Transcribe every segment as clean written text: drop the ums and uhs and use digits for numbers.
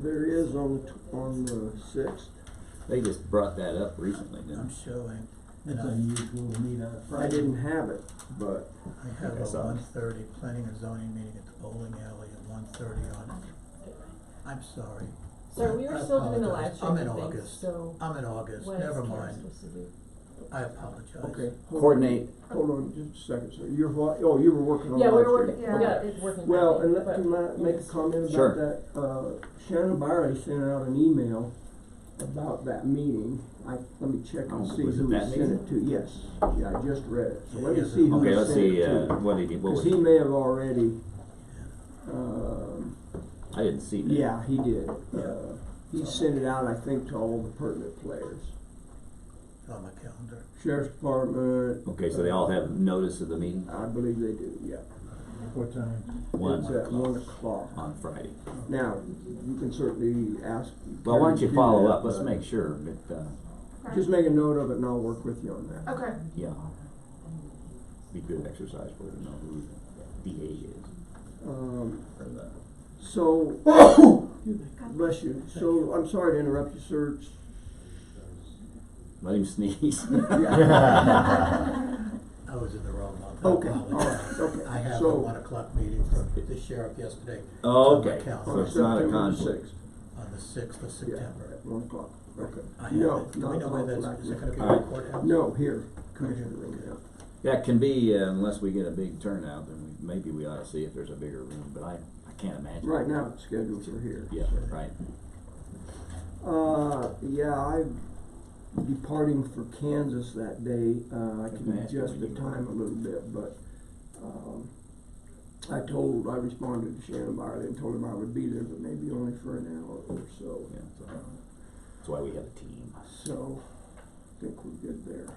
There is on the 6th. They just brought that up recently, didn't I'm they? showing, It's and unusual to meet on a I Friday. didn't have it, but I have I a saw it. 1:30 planning and zoning meeting at the bowling alley at 1:30 on, I'm sorry. Sorry, we were I still doing the apologize. live I'm stream in thing, August. so I'm in August, what is never Karen mind. supposed to do? I apologize. okay. Coordinate. Hold on just a second, sir. You're what? Oh, you were working on Yeah, we live were working, stream. we Okay. got it working. Well, correctly, and but can I make a yes. comment Sure. about that? Shannon Byerly sent out an email about that meeting. Let me check and Oh, see was it who he that sent meeting? it to. Yes, yeah, I just read it. So Yeah, let me yeah, see who Okay, he let's sent see, it to. what did he, what was Because he it? may have already, I didn't see that. yeah, he did. Yeah. He sent it out, I think, to all the pertinent players. On my calendar. Sheriff's Department. Okay, so they all have notice of the meeting? I believe they do, yeah. What time? It's at 1 o'clock. On Friday. Now, you can certainly ask. Well, why don't you Karen to do follow that, up, let's but make sure that, Just make a note of it and I'll work with you on that. Okay. yeah. Be good exercise for you to know who the DA is. For the, So, bless you. So, I'm sorry to interrupt you, sir. let him sneeze. I was in the wrong month. Okay, I all apologize. right, okay. I have So- a 1 o'clock meeting from the sheriff yesterday. Oh, It's on my okay. calendar. So it's not a September conflict. 6th. On the 6th of Yeah, September. at 1 o'clock. Okay. I have No, it. Do we not know where that's, conflict. is it gonna be All in right. the courthouse? No, here, Commissioner room, yeah. Yeah, it can be, unless we get a big turnout, then maybe we ought to see if there's a bigger room, but I can't imagine. Right now, it's scheduled for here. Yeah, right. Yeah, I'm departing for Kansas that day. I can Okay. adjust the time a little bit, but, I responded to Shannon Byerly and told him I would be there, but maybe only for an hour or so. Yeah, so that's why we have a team. So, I think we're good there.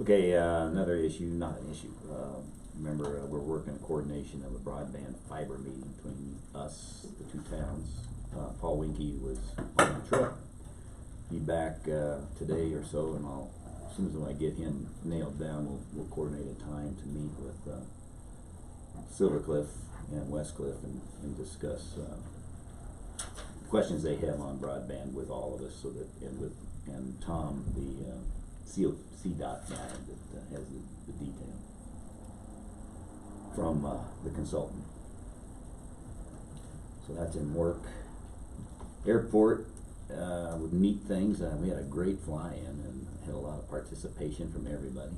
Okay, another issue, not an issue, remember, we're working a coordination of a broadband fiber meeting between us, the two towns. Paul Winkie was on the trip. Be back, today or so, and as soon as I get him nailed down, we'll coordinate a time to meet with, Silver Cliff and West Cliff and discuss, questions they have on broadband with all of us, so that, and Tom, the, CDOT guy that has the detail from the consultant. So that's in work. Airport, with neat things, we had a great fly-in and had a lot of participation from everybody,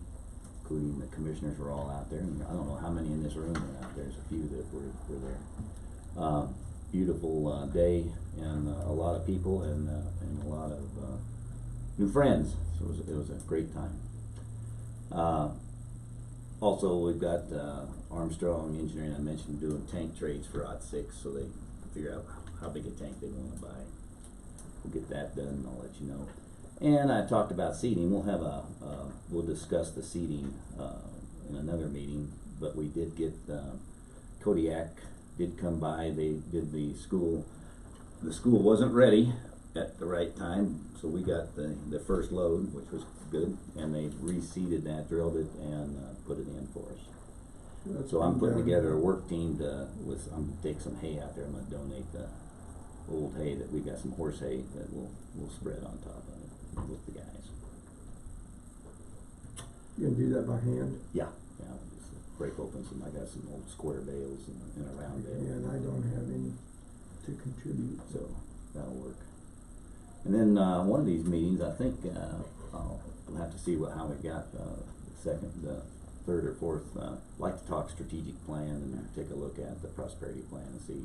including the commissioners were all out there, and I don't know how many in this room were out there, there's a few that were there. Beautiful day, and a lot of people, and a lot of new friends, so it was a great time. Also, we've got Armstrong Engineering, I mentioned, doing tank trades for OT6, so they figure out how big a tank they want to buy. We'll get that done, and I'll let you know. And I talked about seating. We'll have we'll discuss the seating in another meeting, but we did get Kodiak did come by. They did the school. The school wasn't ready at the right time, so we got the first load, which was good, and they reseeded that, drilled it, and put it in for us. So I'm putting together a work team I'm gonna take some hay out there. I'm gonna donate the old hay that we got, some horse hay that we'll spread on top of it with the guys. You gonna do that by hand? Yeah, just break open some. I got some old square bales and a round bale. Yeah, and I don't have any to contribute, So that'll work. And then one of these meetings, I think we'll have to see how we got the second, third, or fourth. Like to talk strategic plan and take a look at the prosperity plan and see,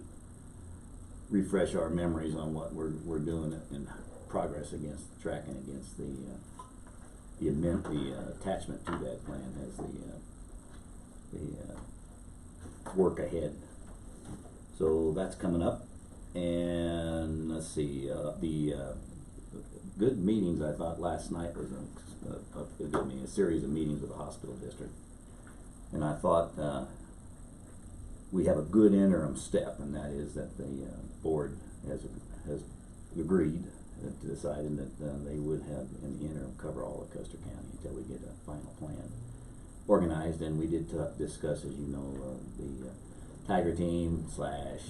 refresh our memories on what we're doing in progress against tracking against the attachment to that plan as the work ahead. So that's coming up. And let's see, the good meetings I thought last night was a series of meetings with the hospital district. And I thought we have a good interim step, and that is that the board has agreed to deciding that they would have in the interim cover all of Custer County until we get a final plan organized. And we did discuss, as you know, the Tiger team slash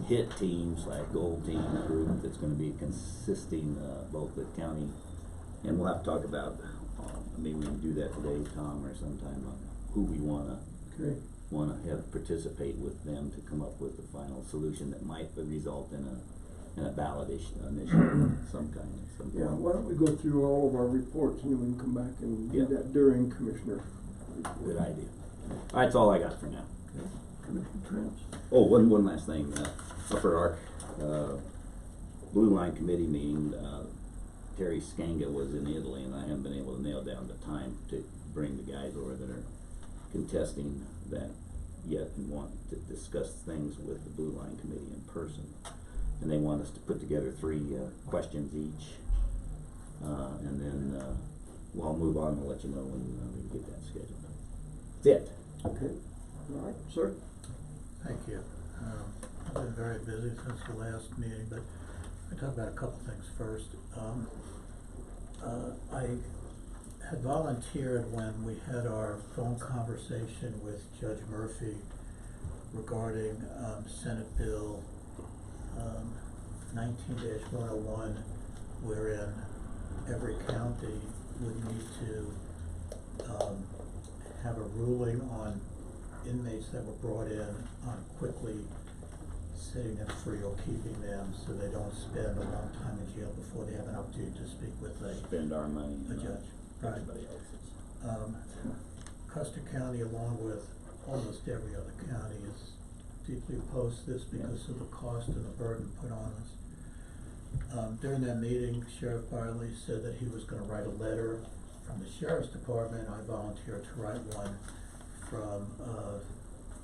hit team slash gold team group that's gonna be consisting both the county, and we'll have to talk about, maybe we can do that today, Tom, or sometime, on who we wanna have participate with them to come up with the final solution that might result in a ballot initiative of some kind, at some Yeah, point. why don't we go through all of our reports and then we can come back and do Yeah. that during Commissioner. Good idea. That's all I got for now. Commissioner Trent. Oh, one last thing, Upper Ark, Blue Line Committee meeting, Terry Skanga was in Italy, and I haven't been able to nail down the time to bring the guys over that are contesting that yet, and want to discuss things with the Blue Line Committee in person. And they want us to put together 3 questions each, and then we'll move on and let you know when we can get that scheduled. That's it. Okay, all right, sir. Thank you. I've been very busy since the last meeting, but I talk about a couple things first. I had volunteered when we had our phone conversation with Judge Murphy regarding Senate Bill 19-101, wherein every county would need to have a ruling on inmates that were brought in on quickly setting them free or keeping them so they don't spend a long time in jail before they have an opportunity to speak with Spend our money. a judge. Right. Everybody else's. Custer County, along with almost every other county, is deeply opposed to this because of the cost and the burden put on us. During that meeting, Sheriff Barley said that he was gonna write a letter from the Sheriff's Department. I volunteered to write one from,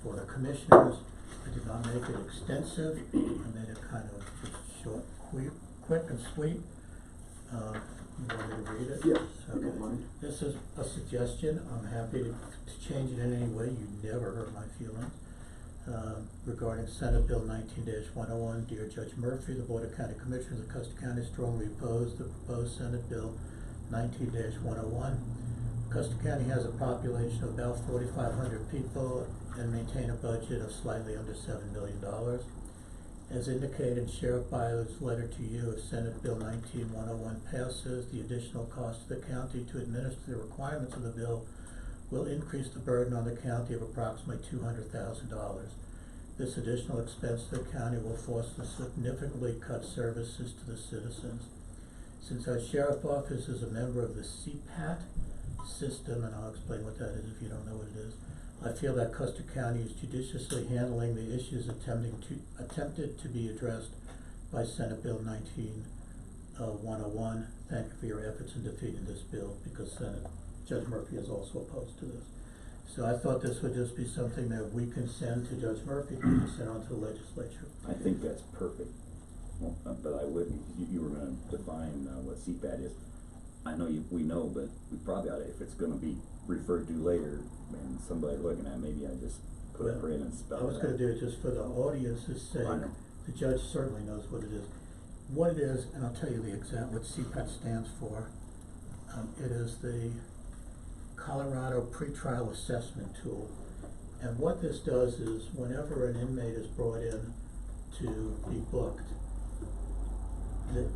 for the commissioners. I did not make it extensive, I made it kind of just short, quick and sweet. You want me to read it? Yes, I Okay. don't mind. This is a suggestion, I'm happy to change it in any way, you never hurt my feelings. Regarding Senate Bill 19-101, dear Judge Murphy, the Board of County Commissioners of Custer County strongly oppose the proposed Senate Bill 19-101. Custer County has a population of about 4,500 people and maintain a budget of slightly under $7 million. As indicated in Sheriff Byler's letter to you, if Senate Bill 19-101 passes, the additional cost to the county to administer the requirements of the bill will increase the burden on the county of approximately $200,000. This additional expense to the county will force us to significantly cut services to the citizens. Since our sheriff office is a member of the CPAT system, and I'll explain what that is if you don't know what it is, I feel that Custer County is judiciously handling the issues attempted to be addressed by Senate Bill 19-101. Thank you for your efforts in defeating this bill, because Judge Murphy is also opposed to this. So I thought this would just be something that we can send to Judge Murphy, who can send on to the legislature. I think that's perfect. Well, but I wouldn't, you were gonna define what CPAT is. I know we know, but we probably ought to, if it's gonna be referred to later, and somebody looking at it, maybe I just put a print and spell it out. I was gonna do it just for the audience's sake. I know. The judge certainly knows what it is. What it is, and I'll tell you the exact, what CPAT stands for. It is the Colorado Pretrial Assessment Tool. And what this does is, whenever an inmate is brought in to be booked,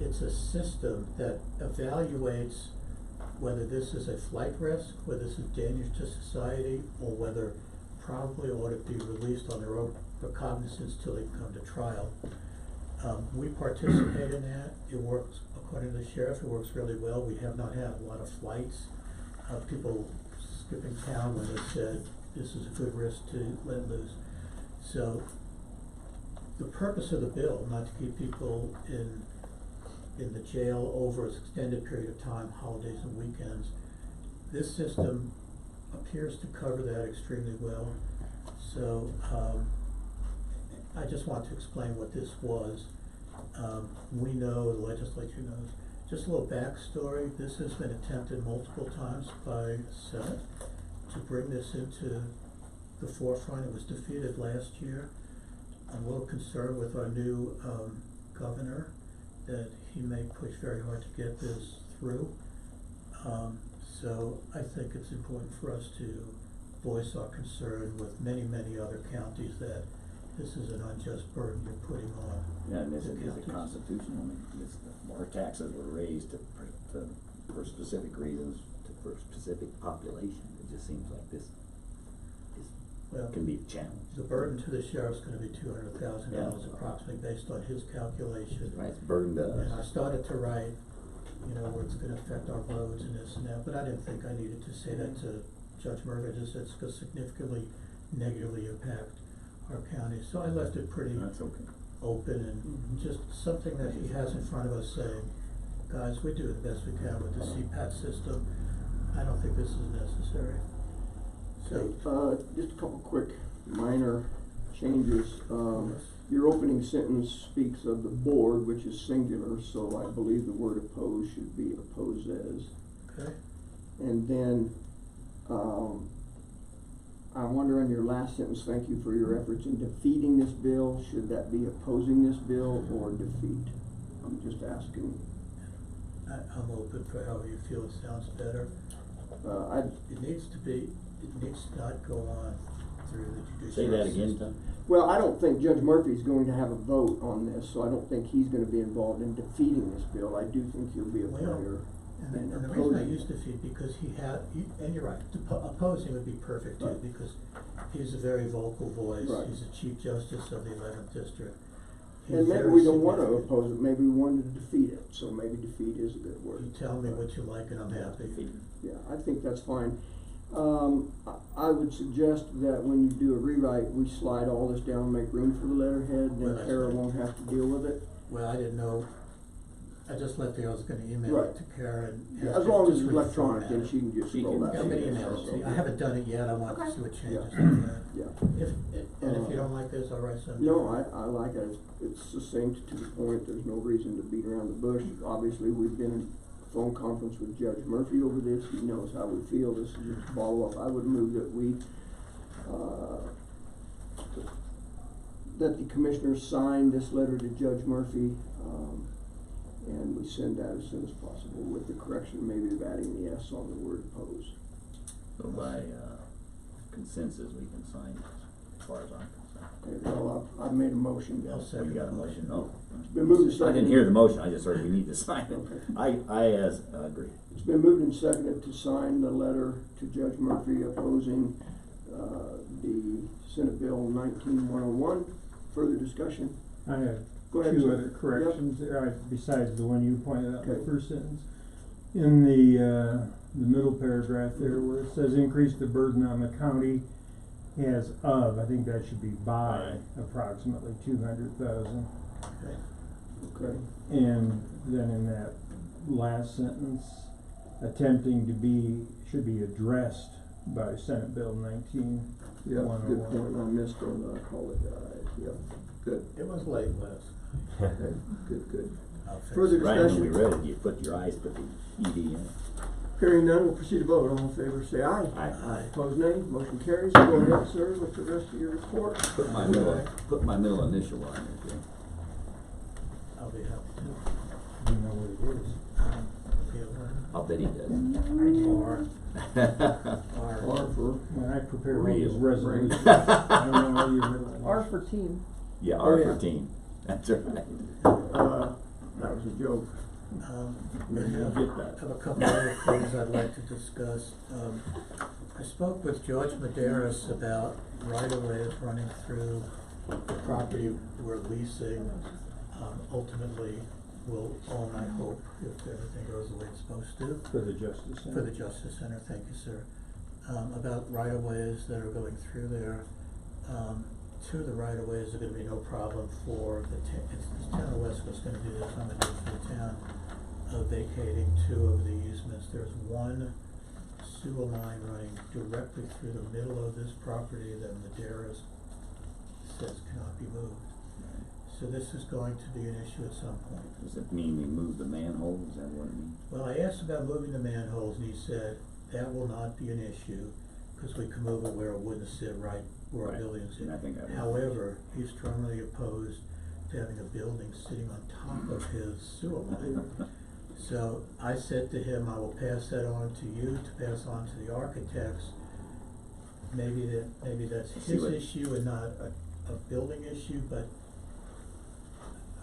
it's a system that evaluates whether this is a flight risk, whether this is dangerous to society, or whether probably ought to be released on their own recognizance till they come to trial. We participate in that. It works, according to the sheriff, it works really well. We have not had a lot of flights. People skipping town when they said this is a good risk to let loose. So the purpose of the bill, not to keep people in the jail over an extended period of time, holidays and weekends, this system appears to cover that extremely well. So I just want to explain what this was. We know, the legislature knows. Just a little backstory, this has been attempted multiple times by the Senate to bring this into the forefront. It was defeated last year. I'm a little concerned with our new governor that he may push very hard to get this through. So I think it's important for us to voice our concern with many, many other counties that this is an unjust burden you're putting on. Yeah, and is the it counties. constitutional? I mean, our taxes were raised for specific reasons, for a specific population. It just seems like this Well, can be a challenge. the burden to the sheriff's gonna be $200,000 Yeah. approximately, based on his calculation. Right, it's burden to And I us. started to write, where it's gonna affect our roads and this and that, but I didn't think I needed to say that to Judge Murphy. I just said it's gonna significantly negatively impact our county. So I left it pretty That's okay. open and just something that he has in front of us saying, guys, we do the best we can with the CPAT system. I don't think this is necessary. So, Just a couple quick minor changes. Your opening sentence speaks of the board, which is singular, so I believe the word oppose should be oppose as. okay, And then, I wonder on your last sentence, thank you for your efforts in defeating this bill, should that be opposing this bill or defeat? I'm just asking. I'm open for however you feel it sounds better. It needs to not go on through the judicial system. Say that again, Tom. Well, I don't think Judge Murphy's going to have a vote on this, so I don't think he's gonna be involved in defeating this bill. I do think he'll be a Well, player And in the reason I opposing. used defeat, because and you're right, opposing would be perfect too, Right. because he's a very vocal voice. Right. He's the Chief Justice of the 11th District. He's And maybe very we don't wanna significant. oppose it, maybe we want to defeat it, so maybe defeat is a good word. You tell me what you like and I'm happy. Defeat. Yeah, I think that's fine. I would suggest that when you do a rewrite, we slide all this down, make room for the letterhead, Well, then that's Kara fine. won't have to deal with it. Well, I didn't know, I just left there, I was gonna email Right. it to Karen. Yeah, as long as it's electronic, then she can just She roll can- that. I'm gonna in. email it to you. I haven't done it yet, I want to see what changes Yeah. on that. Yeah. If you don't like this, I'll write something. No, I like it, it's succinct to the point, there's no reason to beat around the bush. Obviously, we've been in phone conference with Judge Murphy over this, he knows how we feel, this is just a follow-up. I would move that that the commissioners sign this letter to Judge Murphy, and we send that as soon as possible with the correction maybe of adding the S on the word oppose. So by consensus, we can sign this, as far as I'm concerned. Okay, well, I've made a motion. I'll So second you got a the motion? No. It's been moved and I seconded. didn't hear the motion, I just heard we need to sign it. Okay. I agree. It's been moved and seconded to sign the letter to Judge Murphy opposing, the Senate Bill 19-101. Further discussion? I have Go ahead, two sir. other corrections there, besides the one you pointed out in the Okay. first sentence. In the middle paragraph there, where it says increase the burden on the county as of, I think that should be by approximately 200,000. Okay. Okay. And then in that last sentence, attempting to be, should be addressed by Senate Bill 19-101. Yeah, good point, I missed on the call it, yeah, good, It was late last night. okay, good. I'll fix Further it. Right, when we discussion? read it, you put your eyes, put the ED in it. Hearing none, we'll proceed to vote. All in favor, say aye. Aye. Opposed, nay. Motion carries. Go ahead, sir, with the rest of your report. Put my middle initial on it, okay? I'll be happy to. Do you know what it is? Feel I'll bet he does. R. R for, When I prepare all Real. these resolutions, I don't know all your middle names. R for team. Yeah, Oh, R yeah. for team. That's right. that was a joke. I Get that. have a couple other things I'd like to discuss. I spoke with George Maderas about right-of-ways running through the property we're leasing. Ultimately, will own, I hope, if everything goes the way it's supposed to. For the Justice Center. For the Justice Center, thank you, sir. About right-of-ways that are going through there. Two of the right-of-ways are gonna be no problem for the town of Westcoast's gonna do this, I'm gonna do it for the town, vacating two of the easements. There's one sewer line running directly through the middle of this property that Maderas says cannot be moved. So this is going to be an issue at some point. Does it mean we move the manhole? Is that what it means? Well, I asked about moving the manholes, and he said that will not be an issue, because we can move it where it wouldn't sit right where our Right. building's And I think I would. However, he's strongly opposed to having a building sitting on top of his sewer line. So I said to him, I will pass that on to you, to pass on to the architects. Maybe that's See his what- issue and not a building issue, but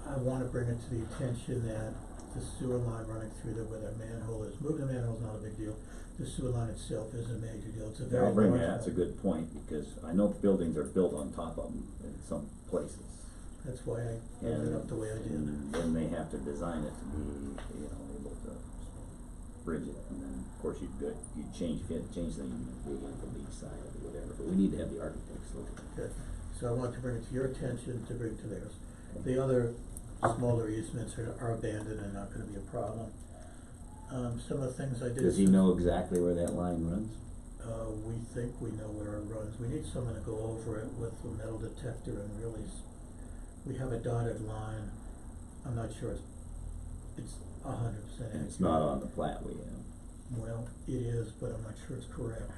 I wanna bring it to the attention that the sewer line running through there where that manhole is, moving the manhole's not a big deal. The sewer line itself is a major deal, it's a very I'll large bring one. that, that's a good point, because I know buildings are built on top of them in some places. That's why I ended up the way I did. And then they have to design it to be, you know, able to bridge it, and then, of course, if you had to change things, you'd be on the lead side of it, whatever, but we need to have the architects look at it. Okay, so I want to bring it to your attention, to bring to theirs. The other smaller easements are abandoned and not gonna be a problem. Some of the things I did. Does he know exactly where that line runs? We think we know where it runs. We need someone to go over it with a metal detector and really, we have a dotted line. I'm not sure it's 100% accurate. And it's not on the plat we have. Well, it is, but I'm not sure it's correct.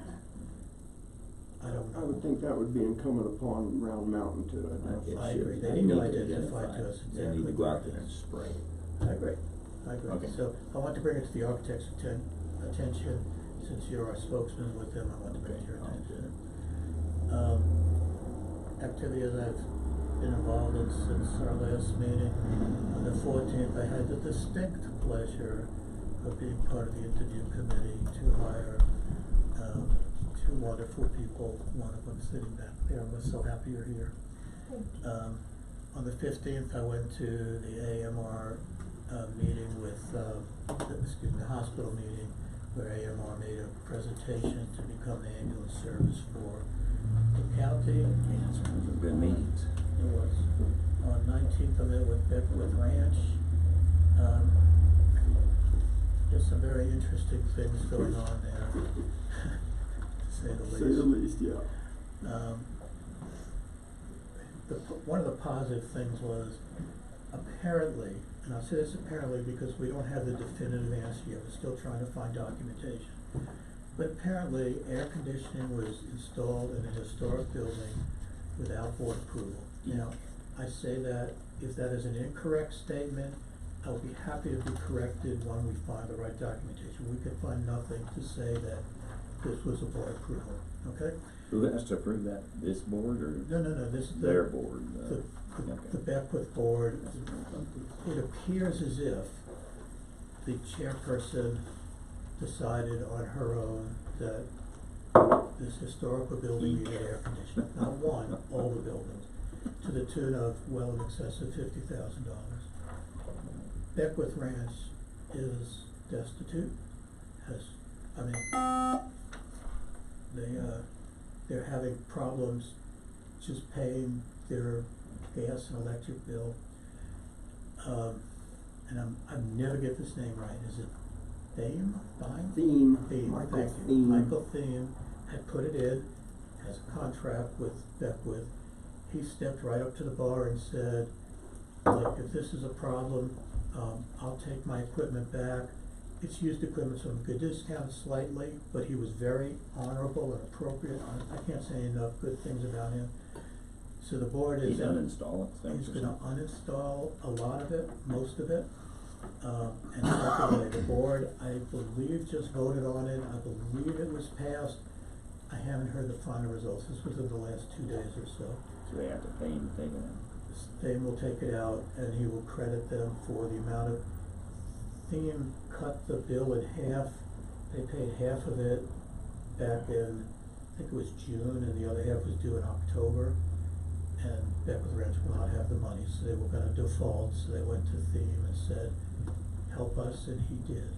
I don't know. I would think that would be incumbent upon Round Mountain to It I should. agree. They They need to need identify to us They need exactly to go where out it there and is. spray. I agree, I agree. Okay. So I want to bring it to the architect's attention, since you're our spokesman with them, I want to bring it to your Okay, attention. Activities I've been involved in since our last meeting, on the 14th, I had the distinct pleasure of being part of the interview committee to hire, two wonderful people, one of them sitting back there, I'm so happy you're here. On the 15th, I went to the AMR meeting with, the hospital meeting, where AMR made a presentation to become the ambulance service for the county. Yeah, it's one of the good meetings. It was. On 19th, I met with Beckwith Ranch. There's some very interesting things going on there, to say the least. Say the least, yeah. One of the positive things was, apparently, and I'll say this apparently because we don't have the definitive answer yet, we're still trying to find documentation. But apparently, air conditioning was installed in a historic building without board approval. Now, I say that, if that is an incorrect statement, I will be happy to be corrected when we find the right documentation. We could find nothing to say that this was a board approval, okay? Who has to approve that? This board or No, this is their board? the Beckwith board. It appears as if the chairperson decided on her own that this historical building needed air conditioning, not one, all the buildings, to the tune of well in excess of $50,000. Beckwith Ranch is destitute, they're having problems just paying their gas and electric bill. And I never get this name right, is it Thiem? Thiem, Michael thank you. Thiem. Michael Thiem had put it in, has a contract with Beckwith. He stepped right up to the bar and said, look, if this is a problem, I'll take my equipment back. It's used equipment, so I'm gonna discount it slightly, but he was very honorable and appropriate. I can't say enough good things about him. So the board is. He's uninstall it, things He's or gonna something? uninstall a lot of it, most of it. And secondly, the board, I believe, just voted on it. I believe it was passed. I haven't heard the final results. This was in the last 2 days or so. So they have to pay him to take it out. Thiem will take it out and he will credit them for the amount of, Thiem cut the bill in half. They paid half of it back in, I think it was June, and the other half was due in October. And Beckwith Ranch will not have the money, so they were gonna default, so they went to Thiem and said, help us, and he did.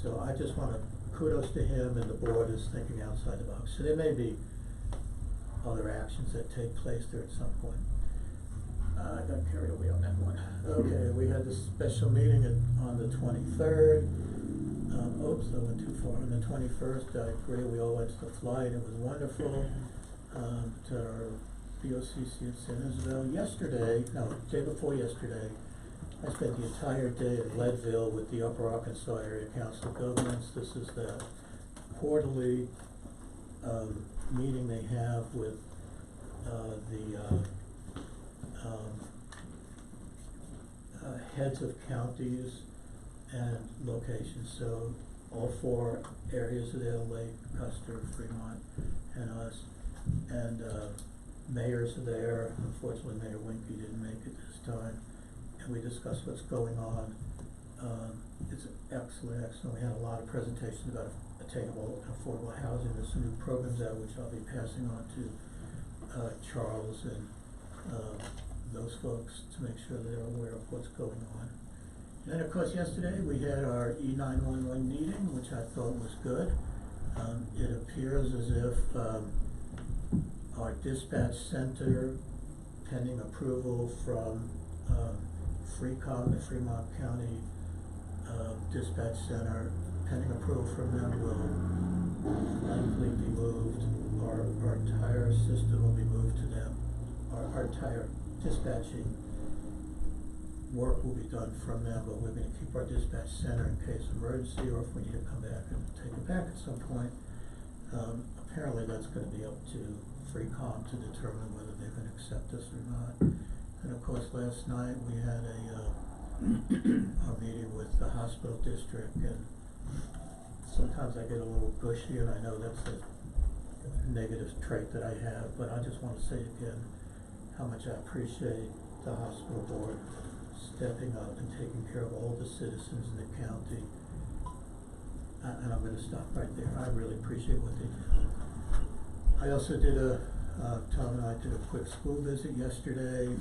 So I just wanna kudos to him, and the board is thinking outside the box. So there may be other actions that take place there at some point. I got carried away on that one. Okay, we had this special meeting on the 23rd. Oops, I went too far. On the 21st, I agree, we all went to the flight, it was wonderful. To our BOCC in San Isabel. Day before yesterday, I spent the entire day in Leadville with the Upper Arkansas Area Council of Governments. This is the quarterly meeting they have with heads of counties and locations, so all 4 areas of the Lake, Custer, Fremont, and us. And mayors are there. Unfortunately, Mayor Winky didn't make it this time, and we discussed what's going on. It's excellent. We had a lot of presentations about attainable and affordable housing. There's some new programs out which I'll be passing on to Charles and those folks to make sure they're aware of what's going on. And then, of course, yesterday we had our E911 meeting, which I thought was good. It appears as if our dispatch center, pending approval from FreeCom, the Fremont County Dispatch Center, pending approval from them, will likely be moved. Our entire system will be moved to them. Our entire dispatching work will be done from them, but we're gonna keep our dispatch center in case of emergency, or if we need to come back and take it back at some point. Apparently that's gonna be up to FreeCom to determine whether they're gonna accept us or not. And of course, last night we had a meeting with the hospital district, and sometimes I get a little gushy, and I know that's a negative trait that I have, but I just wanna say again how much I appreciate the hospital board stepping up and taking care of all the citizens in the county. And I'm gonna stop right there. I really appreciate what they do. I also did Tom and I did a quick school visit yesterday.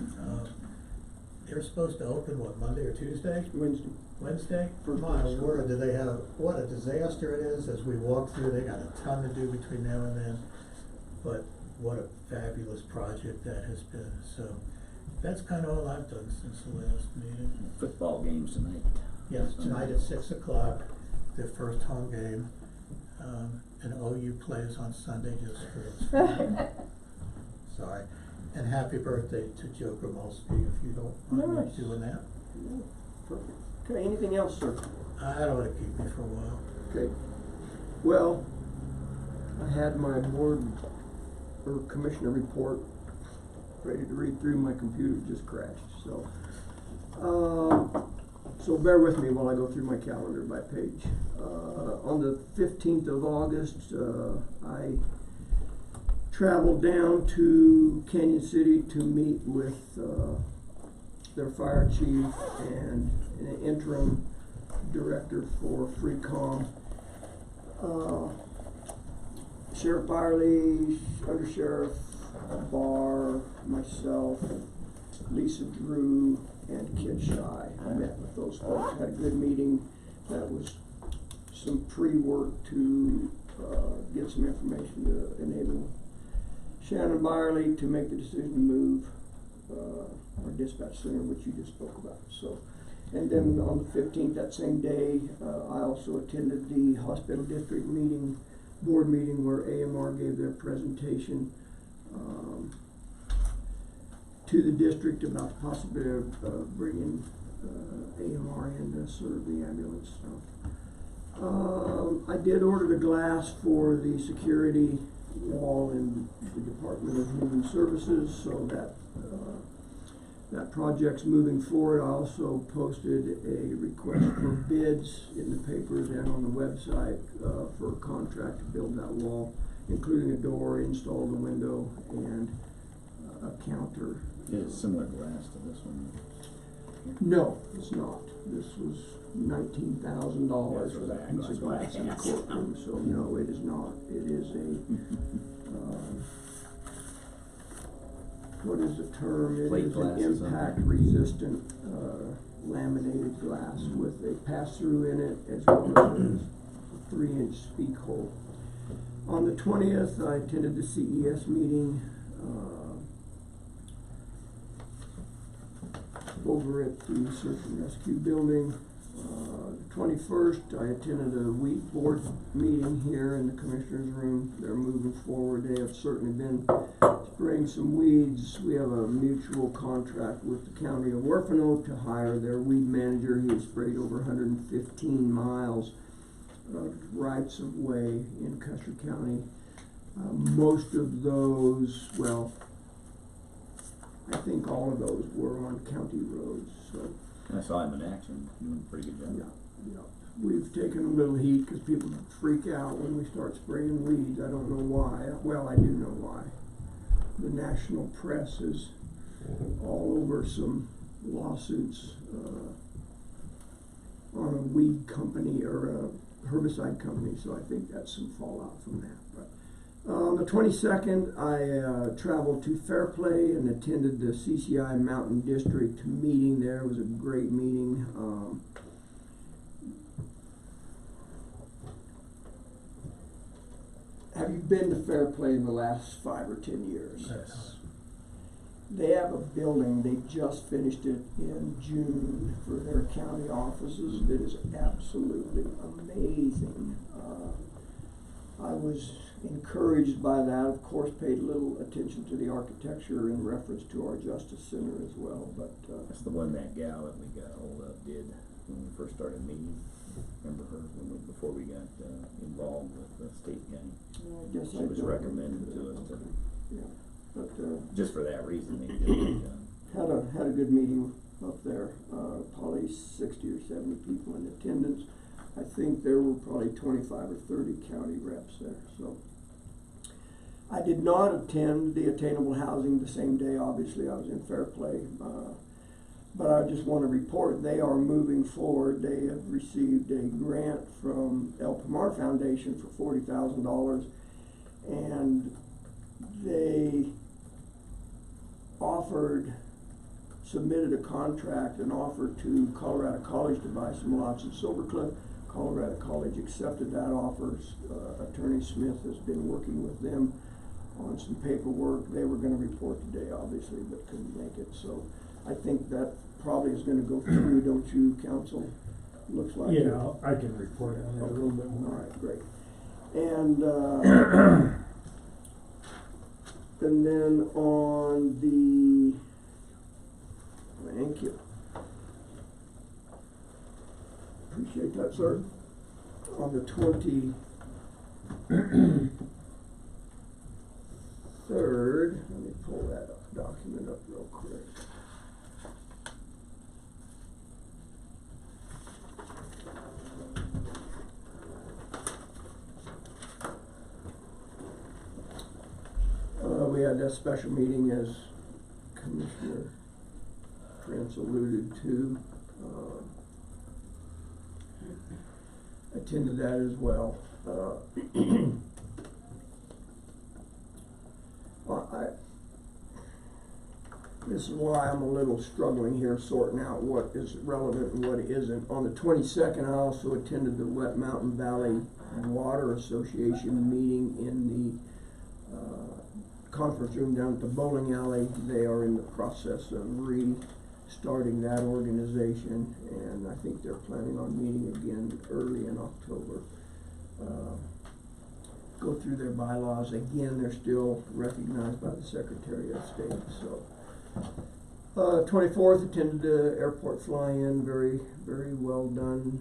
They were supposed to open, what, Monday or Tuesday? Wednesday. Wednesday? First My day of school. word, do they have, what a disaster it is as we walk through. They got a ton to do between now and then, but what a fabulous project that has been. So that's kind of all I've done since the last meeting. Football games tonight. Yes, tonight at 6 o'clock, their first home game, and OU plays on Sunday just for its fun. Sorry. And happy birthday to Joe Gromolsky, if you don't mind me Nice. doing that. Yeah, perfect. Okay, anything else, sir? I don't want to keep me for a while. Okay. Well, I had my board or commissioner report ready to read through. My computer just crashed, so. So bear with me while I go through my calendar by page. On the 15th of August, I traveled down to Canyon City to meet with their fire chief and an interim director for FreeCom. Sheriff Byerly, Under Sheriff Barr, myself, Lisa Drew, and Kid Shy. I met with those folks, had a good meeting. That was some pre-work to get some information to enable Shannon Byerly to make the decision to move our dispatch center, which you just spoke about. So, and then on the 15th, that same day, I also attended the hospital district meeting, board meeting, where AMR gave their presentation to the district about the possibility of bringing AMR in to serve the ambulance. So, I did order the glass for the security wall in the Department of Human Services, so that that project's moving forward. I also posted a request for bids in the papers and on the website for a contract to build that wall, including a door, install the window, and a counter. It's similar glass to this one. No, it's not. This was $19,000 for that piece of glass in the That's why I asked. courtroom, so no, it is not. It is a, what is the term? It Plate is glass an or something? impact-resistant laminated glass with a pass-through in it, as well as a 3-inch speak hole. On the 20th, I attended the CES meeting over at the Search and Rescue building. The 21st, I attended a wheat board meeting here in the commissioner's room. They're moving forward. They have certainly been spraying some weeds. We have a mutual contract with the county of Orfano to hire their weed manager. He has sprayed over 115 miles of rights of way in Custer County. Most of those, well, I think all of those were on county roads, so. I saw him in action, doing a pretty good job. Yeah, yeah. We've taken a little heat because people freak out when we start spraying weeds. I don't know why. Well, I do know why. the national press is all over some lawsuits, on a weed company or a herbicide company, so I think that's some fallout from that. But on the 22nd, I traveled to Fairplay and attended the CCI Mountain District meeting there. It was a great meeting. Have you been to Fairplay in the last 5 or 10 years? Yes. They have a building, they just finished it in June for their county offices that is absolutely amazing. I was encouraged by that, of course, paid a little attention to the architecture in reference to our Justice Center as well, but That's the one that gal that we got hold of did when we first started meeting. Remember her before we got involved with the state county? I guess She I was don't- recommended to us to, Yeah, but just for that reason they did it. had a good meeting up there. Probably 60 or 70 people in attendance. I think there were probably 25 or 30 county reps there. So I did not attend the attainable housing the same day. Obviously, I was in Fairplay. But I just want to report they are moving forward. They have received a grant from El Pomar Foundation for $40,000, and they submitted a contract and offered to Colorado College to buy some lots in Silver Cliff. Colorado College accepted that offer. Attorney Smith has been working with them on some paperwork. They were going to report today, obviously, but couldn't make it. So I think that probably is going to go through, don't you, counsel? Looks like it. Yeah, I can report on that a little bit All more. right, great. And and then on the, thank you. Appreciate that, sir. On the 23rd, let me pull that document up real quick. We had that special meeting, as Commissioner Prince alluded to. Attended that as well. This is why I'm a little struggling here, sorting out what is relevant and what isn't. On the 22nd, I also attended the Wet Mountain Valley Water Association meeting in the conference room down at the bowling alley. They are in the process of restarting that organization, and I think they're planning on meeting again early in October. Go through their bylaws. Again, they're still recognized by the Secretary of State. So 24th, attended the airport fly-in, very, very well done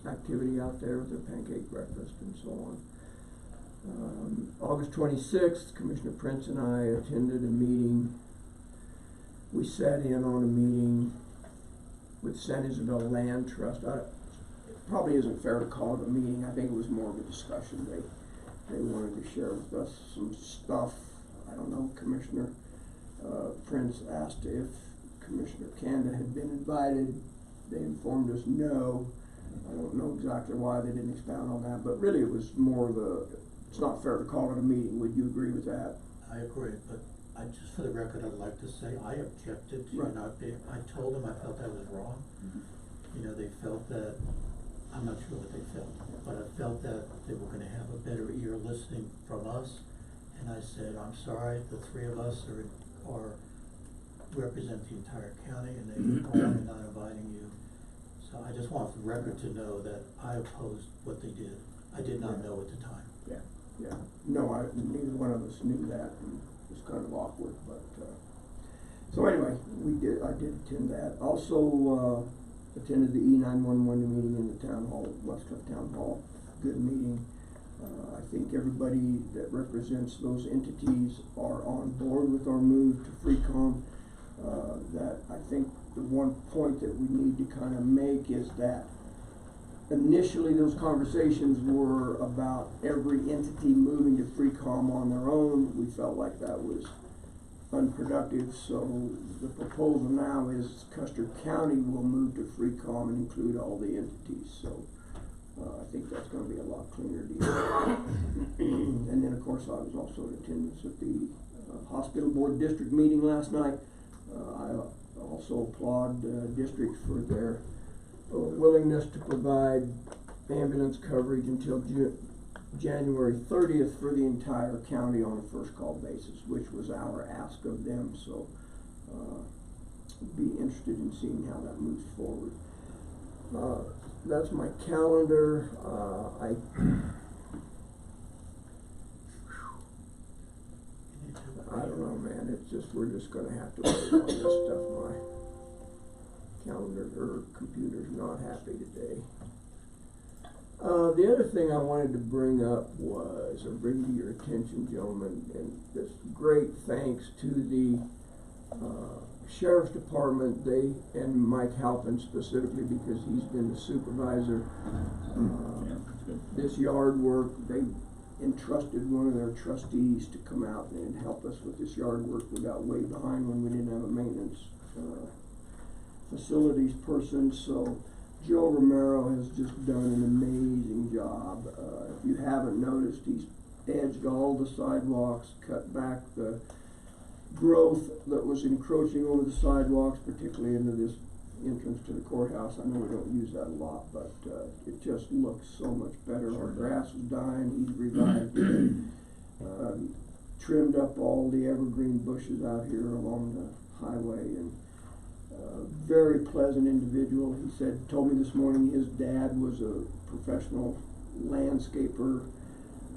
activity out there with their pancake breakfast and so on. August 26th, Commissioner Prince and I attended a meeting. We sat in on a meeting with San Isabel Land Trust. It probably isn't fair to call it a meeting. I think it was more of a discussion. They wanted to share with us some stuff. I don't know, Commissioner Prince asked if Commissioner Kanda had been invited. They informed us no. I don't know exactly why they didn't expound on that, but really it was more of it's not fair to call it a meeting. Would you agree with that? I agree, but just for the record, I'd like to say I objected to Right. not being, I told them I felt that was wrong. You know, they felt that, I'm not sure what they felt, but I felt that they were gonna have a better ear listening from us. And I said, I'm sorry, the three of us represent the entire county, and they are not inviting you. So I just want the record to know that I opposed what they did. I did not know at the time. Yeah. No, neither one of us knew that, and it was kind of awkward, but, so anyway, I did attend that. Also, attended the E911 meeting in the town hall, West Cliff Town Hall. Good meeting. I think everybody that represents those entities are on board with our move to FreeCom. That I think the one point that we need to kind of make is that initially those conversations were about every entity moving to FreeCom on their own. We felt like that was unproductive, so the proposal now is Custer County will move to FreeCom and include all the entities, so I think that's gonna be a lot cleaner deal. And then, of course, I was also in attendance at the hospital board district meeting last night. I also applaud district for their willingness to provide ambulance coverage until January 30th for the entire county on a first call basis, which was our ask of them, so be interested in seeing how that moves forward. That's my calendar. I don't know, man, it's just, we're just gonna have to wait on this stuff. My calendar or computer's not happy today. The other thing I wanted to bring up was, or bring to your attention, gentlemen, and this great thanks to the Sheriff's Department, they, and Mike Halpin specifically because he's been the supervisor. This yard work, they entrusted one of their trustees to come out and help us with this yard work. We got way behind when we didn't have a maintenance facilities person, so Joe Romero has just done an amazing job. If you haven't noticed, he's edged all the sidewalks, cut back the growth that was encroaching over the sidewalks, particularly into this entrance to the courthouse. I know we don't use that a lot, but it just looks so much better. Our grass was dying, he's revived it. Trimmed up all the evergreen bushes out here along the highway, and very pleasant individual. He said, told me this morning his dad was a professional landscaper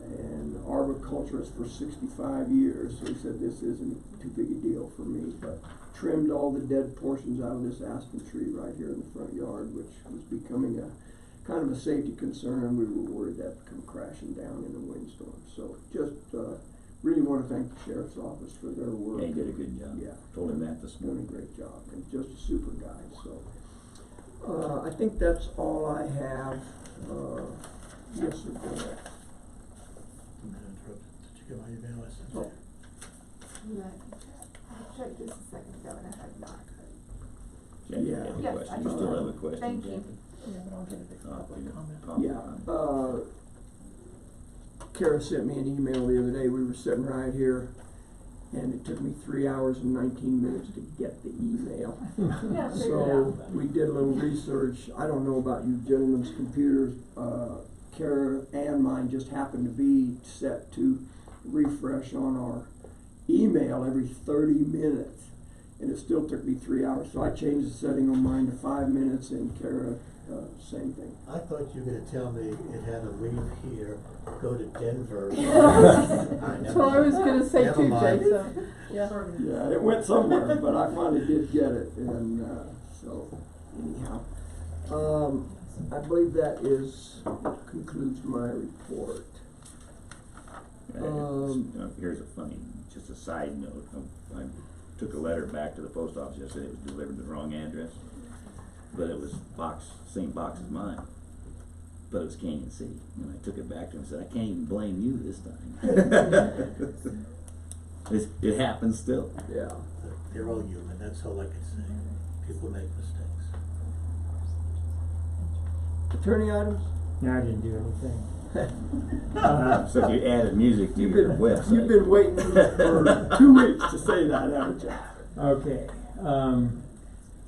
and arboriculturist for 65 years, so he said this isn't too big a deal for me, but trimmed all the dead portions out of this aspen tree right here in the front yard, which was becoming a kind of a safety concern. We were worried that would come crashing down in a windstorm. So just really want to thank the Sheriff's Office for their work. They did a good job. Yeah. Told him that this Doing a morning. great job, and just a super guy. So I think that's all I have. Yes, sir. Go ahead. I'm gonna interrupt. Did you get my email I sent you? Oh. I checked this a second ago and I had not. Jackie, Yeah. you have a Yes, question? I You do. still have a question, Thank you. Jackie? Yeah, but I'll get it to public comment. Yeah, Kara sent me an email the other day. We were sitting right here, and it took me 3 hours and 19 minutes to get the email. Yeah, figure it So out. we did a little research. I don't know about you gentlemen's computers. Kara and mine just happened to be set to refresh on our email every 30 minutes. And it still took me 3 hours. So I changed the setting on mine to 5 minutes, and Kara, same thing. I thought you were gonna tell me it had to leave here, go to Denver. That's what I was gonna say Never too, mind. Jake, so, yeah. Yeah, it went somewhere, but I finally did get it, and so anyhow, I believe that concludes my report. Here's a funny, just a side note. I took a letter back to the post office yesterday. It was delivered to the wrong address, but it was same box as mine, but it was Canyon City. And I took it back to him and said, I can't even blame you this time. It happens still. Yeah. They're all human, that's all I can say. People make mistakes. Attorney items? No, I didn't do anything. So if you added music to your website. You've been waiting for 2 weeks to say that, haven't you? Okay,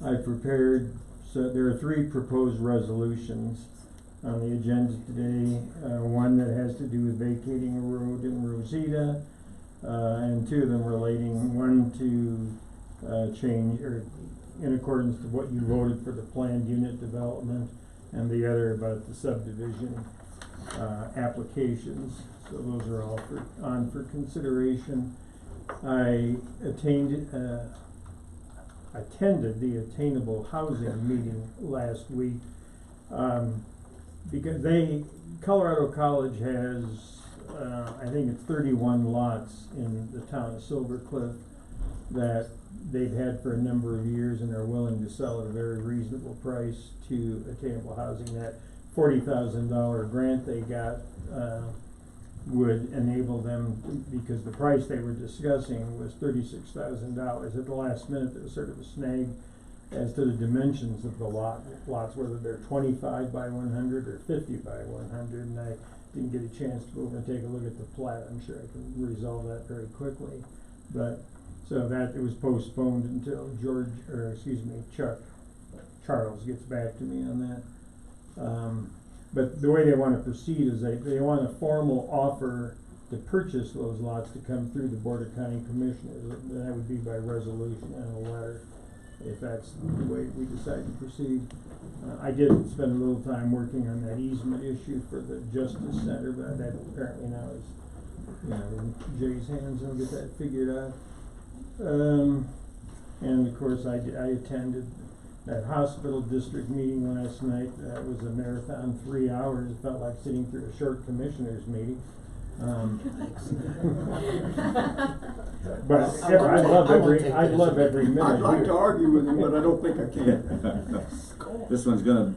I prepared, so there are 3 proposed resolutions on the agenda today. One that has to do with vacating a road in Rosita, and 2 of them relating, one to change, or in accordance to what you voted for the planned unit development, and the other about the subdivision applications. So those are all on for consideration. I attended the Attainable Housing meeting last week, because Colorado College has, I think it's 31 lots in the town of Silver Cliff that they've had for a number of years and are willing to sell at a very reasonable price to Attainable Housing. That $40,000 grant they got, would enable them, because the price they were discussing was $36,000. At the last minute, there was sort of a snag as to the dimensions of the lots, whether they're 25 by 100 or 50 by 100, and I didn't get a chance to go over and take a look at the plat. I'm sure I can resolve that very quickly. But, so that, it was postponed until Charles gets back to me on that. But the way they wanna proceed is they want a formal offer to purchase those lots to come through the Board of County Commissioners. That would be by resolution and a letter, if that's the way we decide to proceed. I did spend a little time working on that easement issue for the Justice Center, but that apparently now is, in Jay's hands, and we'll get that figured out. And of course, I attended that hospital district meeting last night. That was a marathon, 3 hours. It felt like sitting through a short commissioners meeting. But I'd love every minute. I'd like to argue with him, but I don't think I can. This one's gonna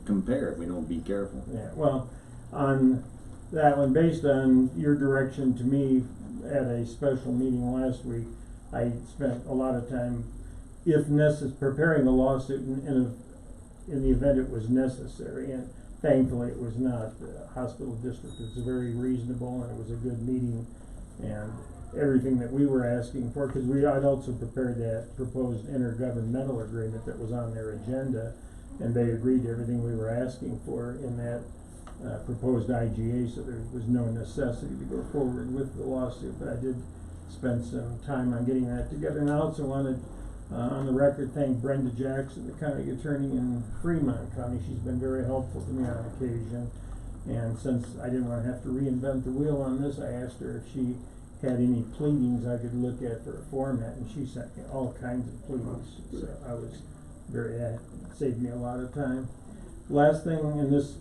compare if we don't be careful. Yeah, well, on that one, based on your direction to me at a special meeting last week, I spent a lot of time, preparing the lawsuit in the event it was necessary, and thankfully it was not. The hospital district was very reasonable, and it was a good meeting, and everything that we were asking for, because I'd also prepared that proposed intergovernmental agreement that was on their agenda, and they agreed to everything we were asking for in that proposed IGA, so there was no necessity to go forward with the lawsuit. But I did spend some time on getting that together, and I also wanted on the record thank Brenda Jackson, the county attorney in Fremont County. She's been very helpful to me on occasion, and since I didn't want to have to reinvent the wheel on this, I asked her if she had any pleadings I could look at for a format, and she sent me all kinds of pleadings. So I was it saved me a lot of time. Last thing, and this,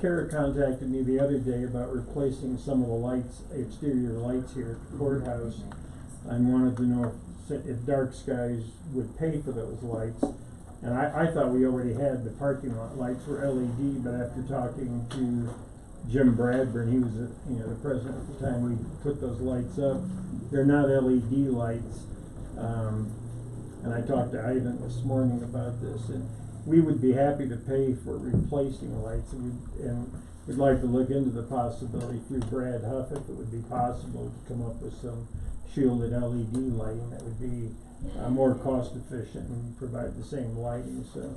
Kara contacted me the other day about replacing some of the lights, exterior lights here at the courthouse, and wanted to know if Dark Skies would pay for those lights. And I thought we already had the parking lot lights were LED, but after talking to Jim Bradburn, he was the president at the time we put those lights up, they're not LED lights. And I talked to Ivan this morning about this, and we would be happy to pay for replacing lights, and we'd like to look into the possibility through Brad Huff, if it would be possible to come up with some shielded LED lighting that would be more cost efficient and provide the same lighting. So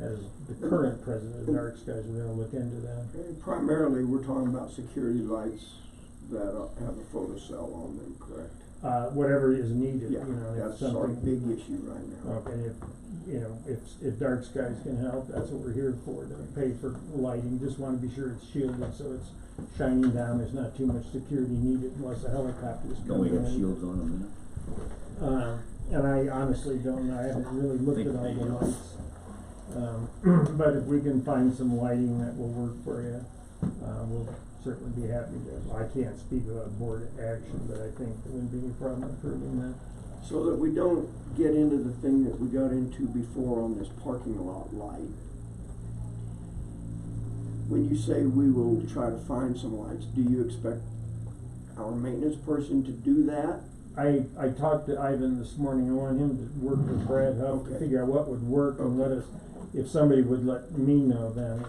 as the current president of Dark Skies, we're gonna look into that. And primarily, we're talking about security lights that have a photocell on them, correct? Whatever is needed, Yeah, that's our big issue right now. Okay, if Dark Skies can help, that's what we're here for, to pay for lighting. Just wanna be sure it's shielded, so it's shining down, there's not too much security needed unless a helicopter is Don't we coming have in. shields on them now? And I honestly don't know, I haven't really looked at all the lights. But if we can find some lighting that will work for you, we'll certainly be happy to. I can't speak about board action, but I think there wouldn't be any problem approving that. So that we don't get into the thing that we got into before on this parking lot light. When you say we will try to find some lights, do you expect our maintenance person to do that? I talked to Ivan this morning. I want him to work with Brad Huff to figure out what would work and let us, if somebody would let me know, then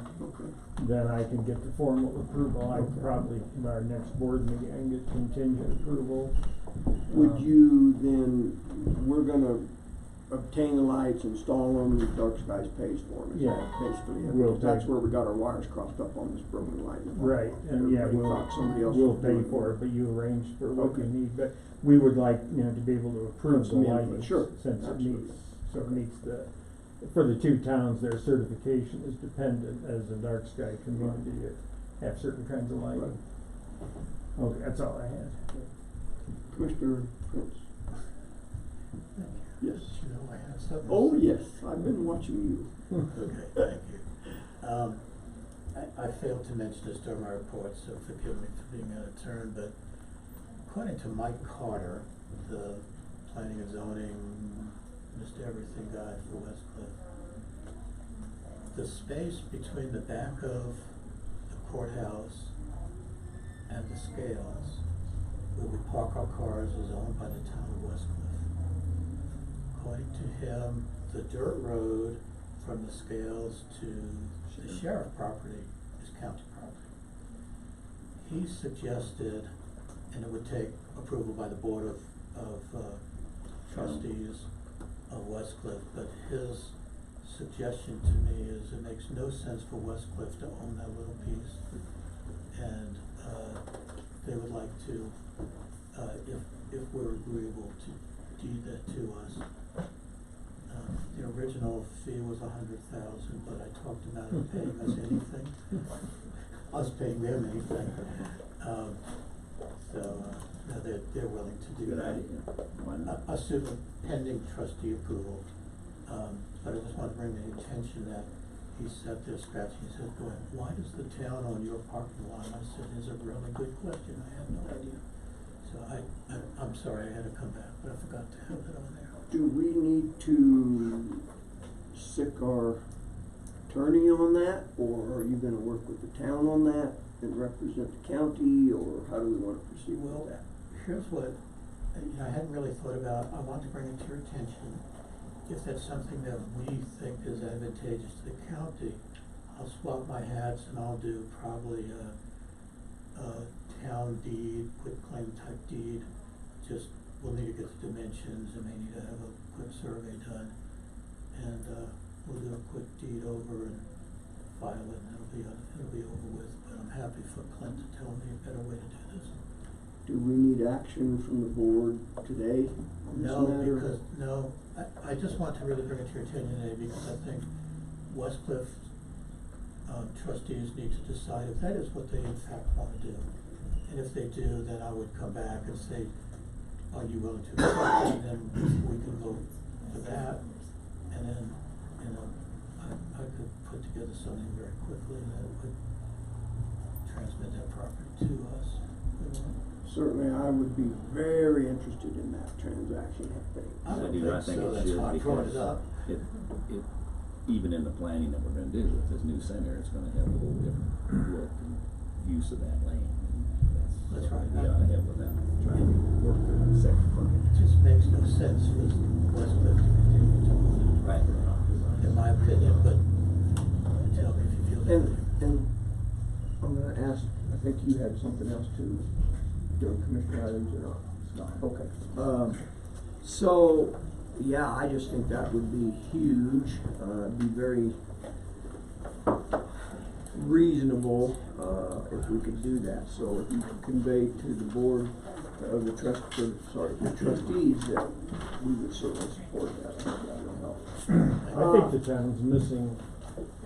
I can get the formal approval. I could probably, by our next board meeting, I can get contingent approval. Would you then, we're gonna obtain the lights, install them, and Dark Skies pays for them? Yeah. Basically, We'll that's take- where we got our wires crossed up on this broken light. Right, and yeah, Everybody thought somebody else we'll was pay doing for it, but you arrange for what you Okay. need. But we would like, to be able to approve the Some input, lighting, sure, since it absolutely. meets, so it meets for the two towns, their certification is dependent as a Dark Sky community to have certain kinds of lighting. Right. Okay, that's all I had. Commissioner Prince? Yes. You know, I have something. Oh, yes, I've been watching you. Okay, thank you. I failed to mention this during my report, so forgive me for being out of turn, but according to Mike Carter, the planning and zoning, Mr. Everything guy for West Cliff, the space between the back of the courthouse and the scales, where we park our cars, is owned by the town of Westcliff. According to him, the dirt road from the scales to the sheriff property is county property. He suggested, and it would take approval by the board of trustees of Westcliff, but his suggestion to me is it makes no sense for Westcliff to own that little piece. And, they would like to, if we're agreeable to deed that to us. The original fee was $100,000, but I talked them out of paying us anything, us paying them anything. No, they're willing to do Good that. idea. Why not? Assuming pending trustee approval. But I just want to bring the attention that he sat there scratching his head going, why does the town own your parking lot? And I said, it's a really good question, I had no idea. So I'm sorry, I had to come back, but I forgot to have that on there. Do we need to sic our attorney on that, or are you gonna work with the town on that and represent the county, or how do we wanna proceed Well, with that? here's what, I hadn't really thought about, I want to bring it to your attention. If that's something that we think is advantageous to the county, I'll swap my hats and I'll do probably a town deed, quitclaim type deed. Just, we'll need to get the dimensions and may need to have a quick survey done. And, we'll do a quick deed over and file it and it'll be over with. But I'm happy for Clint to tell me a better way to do this. Do we need action from the board today on this No, matter? because, no, I just want to really bring it to your attention today because I think Westcliff trustees need to decide if that is what they in fact want to do. And if they do, then I would come back and say, are you willing to accept it? And then we can vote for that. And then, you know, I could put together something very quickly that would transmit that property to us. Certainly, I would be very interested in that transaction happening. I don't do, I think think so, it that's should, why I brought it because up. it, even in the planning that we're gonna do with this new center, it's gonna have a whole different look and use of that lane. That's right. We ought to have with them, trying to work the second It plan. just makes no sense for Westcliff to continue to own it. Right. In my opinion, but tell me if you feel differently. And I'm gonna ask, I think you had something else too, during commissioner items or not? Okay. So, yeah, I just think that would be huge, be very reasonable, if we could do that. So if you could convey to the board of the trustees that we would certainly support that, that would help. I think the town's missing,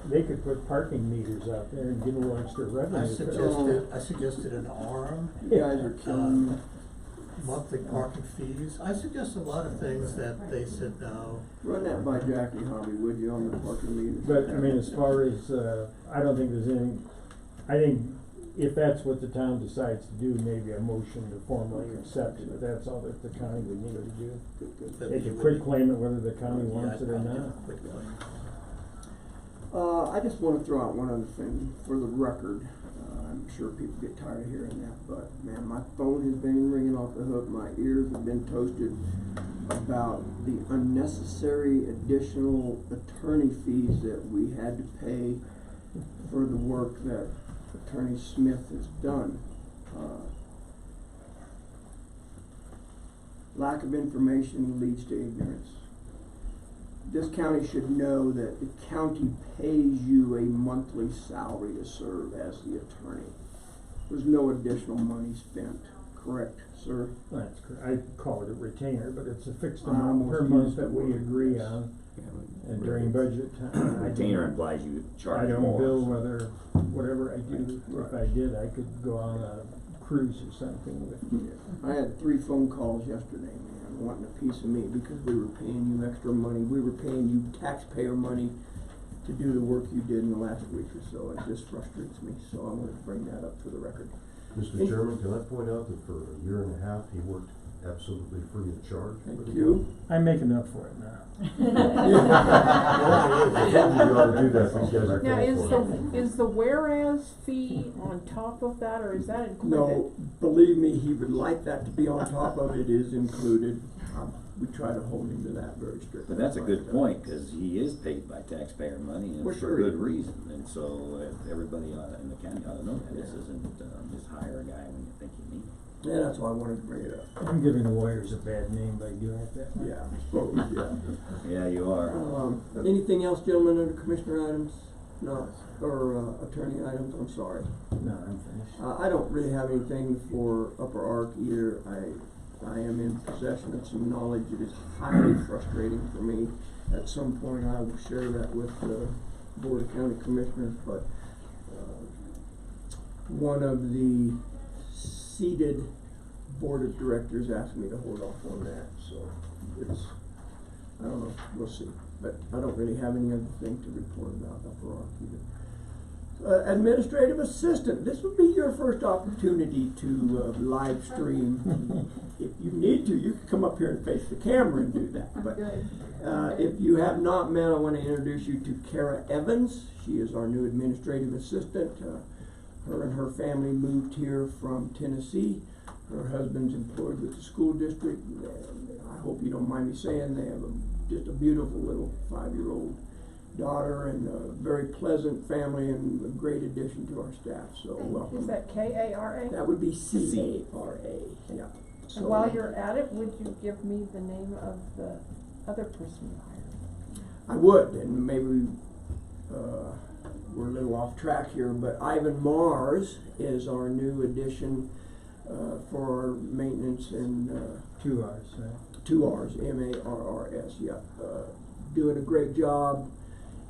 they could put parking meters out there and get a little extra revenue. I suggested an arm, You guys are killing me. monthly parking fees. I suggested a lot of things that they said no. Run that by Jackie Hobby, would you, on the parking meters? But, I mean, as far as, I don't think there's any, I think if that's what the town decides to do, maybe a motion to formally accept it, but that's all that the county would need to do. But They you could would- quit claim it whether the county Yeah, wants it or I'd do not. a quick claim. I just wanna throw out one other thing for the record. I'm sure people get tired of hearing that, but man, my phone has been ringing off the hook, my ears have been toasted about the unnecessary additional attorney fees that we had to pay for the work that Attorney Smith has done. Lack of information leads to ignorance. This county should know that the county pays you a monthly salary to serve as the attorney. There's no additional money spent, correct, sir? That's correct. I call it a retainer, but it's a fixed I amount per almost month used that the we word, agree yes. on, Yeah, and during budget time. I Retainer don't- implies you I charge don't more. bill whatever I do. If Right. I did, I could go on a cruise or something with. I had 3 phone calls yesterday, man, wanting a piece of me because we were paying you extra money. We were paying you taxpayer money to do the work you did in the last week or so. It just frustrates me, so I wanted to bring that up for the record. Mr. Chairman, can I point out that for a year and a half, he worked absolutely free of charge. Thank you. I make enough for it now. You ought to do that, these guys are Now, paying for it. is the whereas fee on top of that, or is that included? No, believe me, he would like that to be on top of it, is included. We try to hold him to that very strictly. But that's a good point, cause he is paid by taxpayer money and Well, for sure. good reason, and so everybody in the county ought to know that this isn't, just hire a guy when you think you need him. Yeah, that's why I wanted to bring it up. I'm giving lawyers a bad name by doing it that way. Yeah, I suppose, yeah. Yeah, you are. Anything else, gentlemen, under commissioner items? No, or attorney items, I'm sorry. No, I'm finished. I don't really have anything for Upper Ark either. I am in possession of some knowledge that is highly frustrating for me. At some point, I will share that with the Board of County Commissioners, but one of the seated Board of Directors asked me to hold off on that, so it's, I don't know, we'll see. But I don't really have any other thing to report about Upper Ark either. Administrative assistant, this would be your first opportunity to live stream. If you need to, you can come up here and face the camera and do that. But Good. if you have not met, I want to introduce you to Kara Evans. She is our new administrative assistant. Her and her family moved here from Tennessee. Her husband's employed with the school district. I hope you don't mind me saying they have just a beautiful little 5-year-old daughter and a very pleasant family and a great addition to our staff. So welcome. Is that K-A-R-A? That would be C-A-R-A. Yeah. So And while you're at it, would you give me the name of the other person you hired? I would, and maybe we're a little off track here, but Ivan Mars is our new addition for our maintenance and 2 hours, right? 2 R's, M-A-R-R-S, yeah. Doing a great job.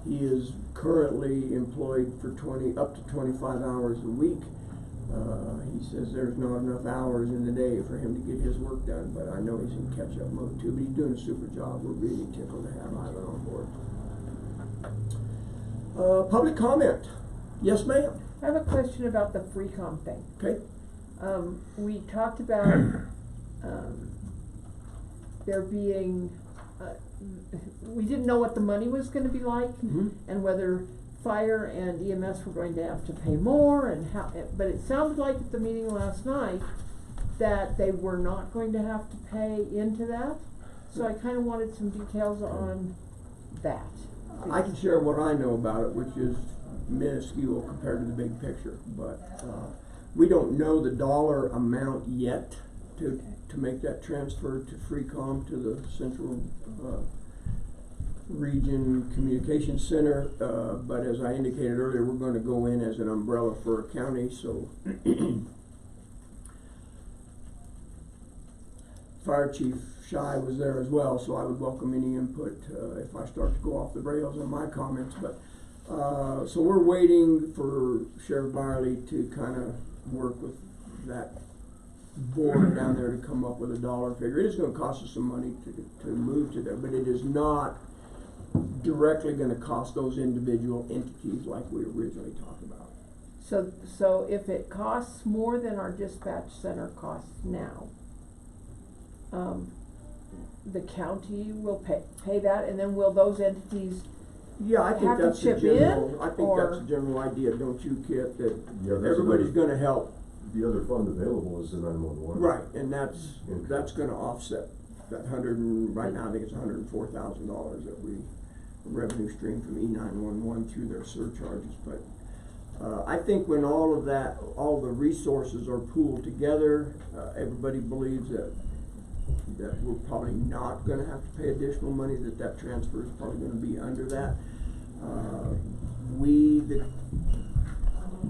He is currently employed for up to 25 hours a week. He says there's not enough hours in the day for him to get his work done, but I know he's in catch-up mode too, but he's doing a super job. We're really tickled to have Ivan on board. Public comment. Yes, ma'am. I have a question about the free-com thing. Okay. We talked about, there being, we didn't know what the money was gonna be like, Mhm. and whether fire and EMS were going to have to pay more, and how, but it sounded like at the meeting last night that they were not going to have to pay into that, so I kinda wanted some details on that. I can share what I know about it, which is minuscule compared to the big picture, but we don't know the dollar amount yet to make that transfer to Freecom, to the Central Region Communication Center, but as I indicated earlier, we're gonna go in as an umbrella for a county, so Fire Chief Shy was there as well, so I would welcome any input if I start to go off the rails on my comments, but so we're waiting for Sheriff Byerly to kinda work with that board down there to come up with a dollar figure. It is gonna cost us some money to move to there, but it is not directly gonna cost those individual entities like we originally talked about. So if it costs more than our dispatch center costs now, the county will pay that, and then will those entities Yeah, I think have to that's the chip general, in, I think or- that's the general idea, don't you, Kit, that Yeah, there's everybody's another- gonna help. The other fund available is the 911. Right, and that's gonna offset that right now I think it's $104,000 that revenue stream from E911 through their surcharges, but I think when all the resources are pooled together, everybody believes that we're probably not gonna have to pay additional money, that transfer is probably gonna be under that.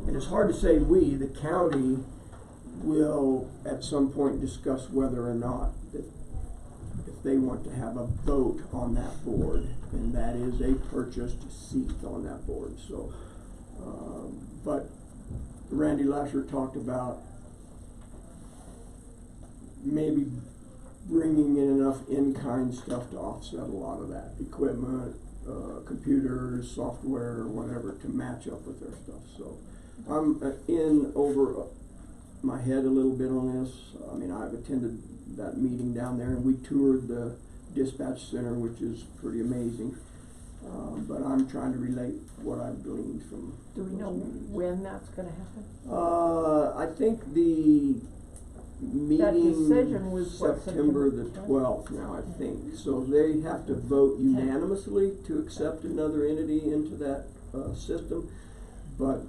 And it's hard to say the county will at some point discuss whether or not if they want to have a vote on that board, and that is a purchased seat on that board, so, but Randy Lasher talked about maybe bringing in enough in-kind stuff to offset a lot of that equipment, computers, software, or whatever, to match up with their stuff, so I'm in over my head a little bit on this. I mean, I've attended that meeting down there, and we toured the dispatch center, which is pretty amazing. But I'm trying to relate what I've gleaned from Do we those know meetings. when that's gonna happen? I think the meeting decision was what, September the September 12th now, I think. So they have to vote unanimously to accept another entity into that system. But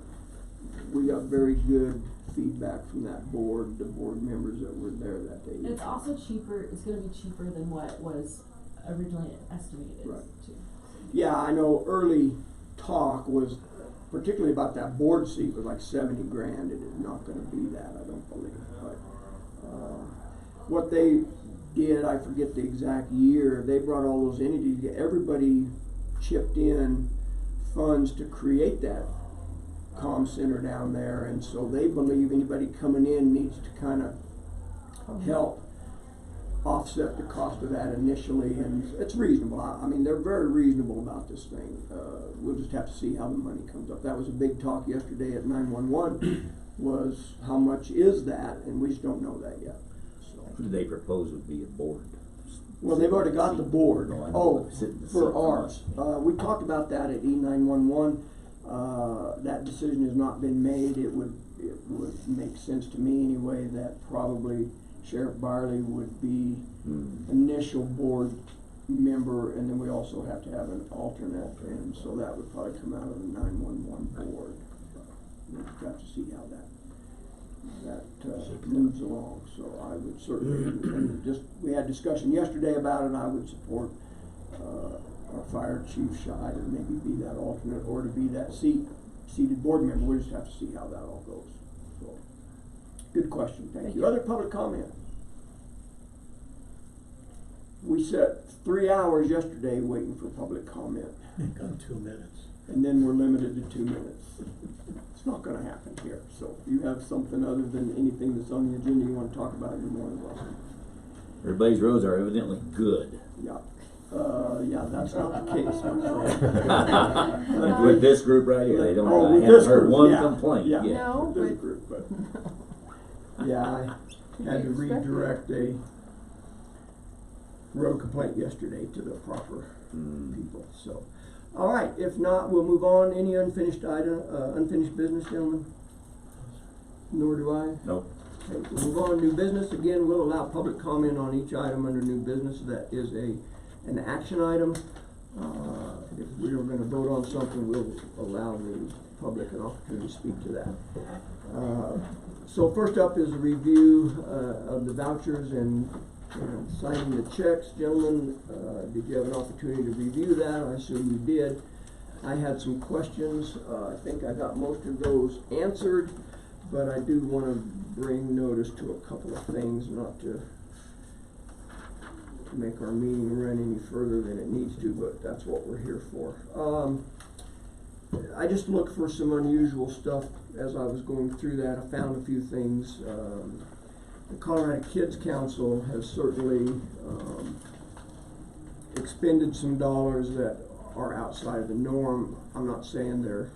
we got very good feedback from that board, the board members that were there that day. And it's also cheaper, it's gonna be cheaper than what was originally estimated Right. too. Yeah, I know early talk was, particularly about that board seat, was like 70 grand. It is not gonna be that, I don't believe. But, what they did, I forget the exact year, they brought all those entities, everybody chipped in funds to create that comm center down there, and so they believe anybody coming in needs to kind of help offset the cost of that initially, and it's reasonable. I mean, they're very reasonable about this thing. We'll just have to see how the money comes up. That was a big talk yesterday at 911, was how much is that, and we just don't know that yet. So, Who do they propose would be a board? well, they've already got the board. No, I know, Oh, but sit in the seat for for ours. us. We talked about that at E911. That decision has not been made. It would make sense to me anyway that probably Sheriff Barley would be initial board member, and then we also have to have an alternate, and so that would probably come out of the 911 board. We'll have to see how that moves along. So I would certainly, and just, we had discussion yesterday about it, I would support our fire chief Shy to maybe be that alternate, or to be that seated board member. We just have to see how that all goes. So, good question, thank you. Other public comment? We set 3 hours yesterday waiting for public comment, Got 2 minutes. and then we're limited to 2 minutes. It's not gonna happen here, so if you have something other than anything that's on the agenda you wanna talk about, you're more than welcome. Everybody's roads are evidently good. Yeah, yeah, that's not the case, my friend. With this group right here, they don't, Oh, I with haven't this heard group, one yeah, complaint yeah. yet. No, This but- group, but, yeah, I had to redirect a road complaint yesterday to the proper people, so. All right, if not, we'll move on. Any unfinished business, gentlemen? Nor do I. Nope. Okay, we'll move on to new business. Again, we'll allow public comment on each item under new business. That is an action item. If we are gonna vote on something, we'll allow the public an opportunity to speak to that. So first up is a review of the vouchers and signing the checks. Gentlemen, did you have an opportunity to review that? I assume you did. I had some questions. I think I got most of those answered, but I do want to bring notice to a couple of things, not to make our meeting run any further than it needs to, but that's what we're here for. I just looked for some unusual stuff as I was going through that. I found a few things. The Colorado Kids Council has certainly expended some dollars that are outside of the norm. I'm not saying they're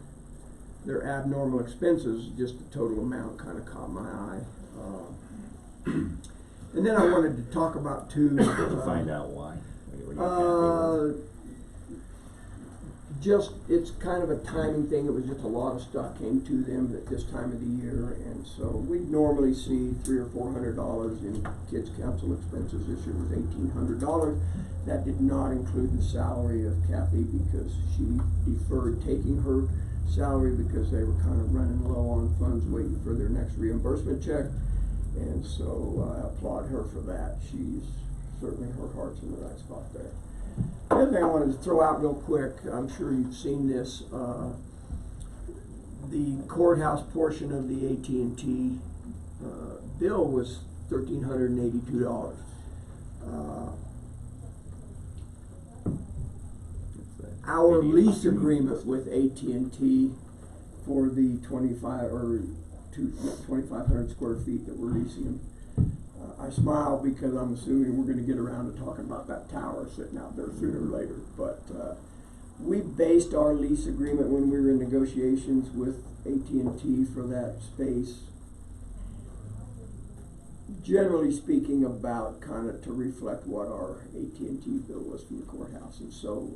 abnormal expenses, just the total amount kind of caught my eye. And then I wanted to talk about two. Find out why. Were you happy with it? Just, it's kind of a timing thing. It was just a lot of stuff came to them at this time of the year, and so we normally see $300 or $400 in kids council expenses. This year was $1,800. That did not include the salary of Kathy, because she deferred taking her salary because they were kind of running low on funds waiting for their next reimbursement check, and so I applaud her for that. She's certainly, her heart's in the right spot there. The other thing I wanted to throw out real quick, I'm sure you've seen this, the courthouse portion of the AT&T bill was $1,382. Our lease agreement with AT&T for the 2,500 square feet that we're leasing them. I smile because I'm assuming we're gonna get around to talking about that tower sitting out there sooner or later, but, we based our lease agreement when we were in negotiations with AT&T for that space generally speaking, about kind of to reflect what our AT&T bill was from the courthouse. And so,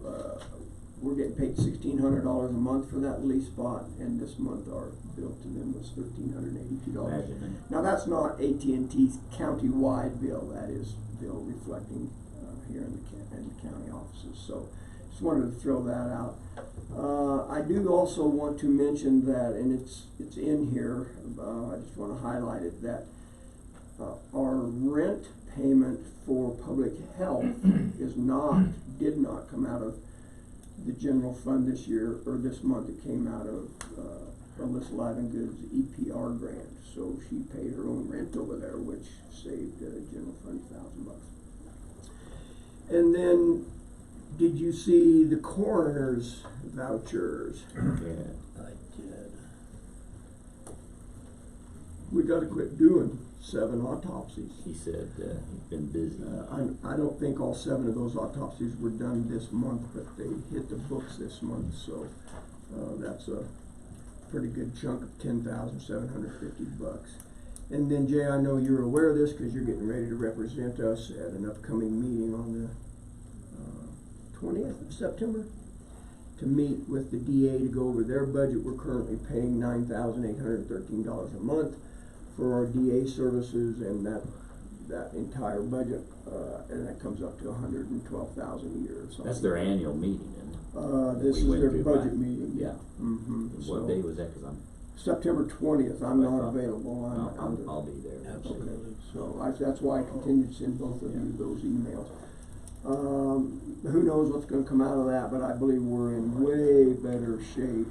we're getting paid $1,600 a month for that lease spot, and this month our bill to them was $1,382. Imagine. Now, that's not AT&T's county-wide bill, that is bill reflecting, here in the county offices, so just wanted to throw that out. I do also want to mention that, and it's in here, I just wanna highlight it, that our rent payment for public health did not come out of the general fund this year, or this month. It came out of, Alyssa Livinggood's EPR grant, so she paid her own rent over there, which saved the general fund $1,000. And then, did you see the coroner's vouchers? Yeah. I did. We gotta quit doing 7 autopsies. He said, he's been busy. I don't think all 7 of those autopsies were done this month, but they hit the books this month, so, that's a pretty good chunk of $10,750. And then Jay, I know you're aware of this, cause you're getting ready to represent us at an upcoming meeting on the, 20th of September, to meet with the DA to go over their budget. We're currently paying $9,813 a month for our DA services, and that entire budget, and that comes up to $112,000 a year or something. That's their annual meeting, isn't it? This we is went their to, budget right? meeting. Yeah. Mm-hmm. What day was that? 'Cause I'm, September 20th, I'm I not thought- available. I'll be there. Absolutely. Okay, so that's why I continued to send both of you those emails. Who knows what's gonna come out of that, but I believe we're in way better shape,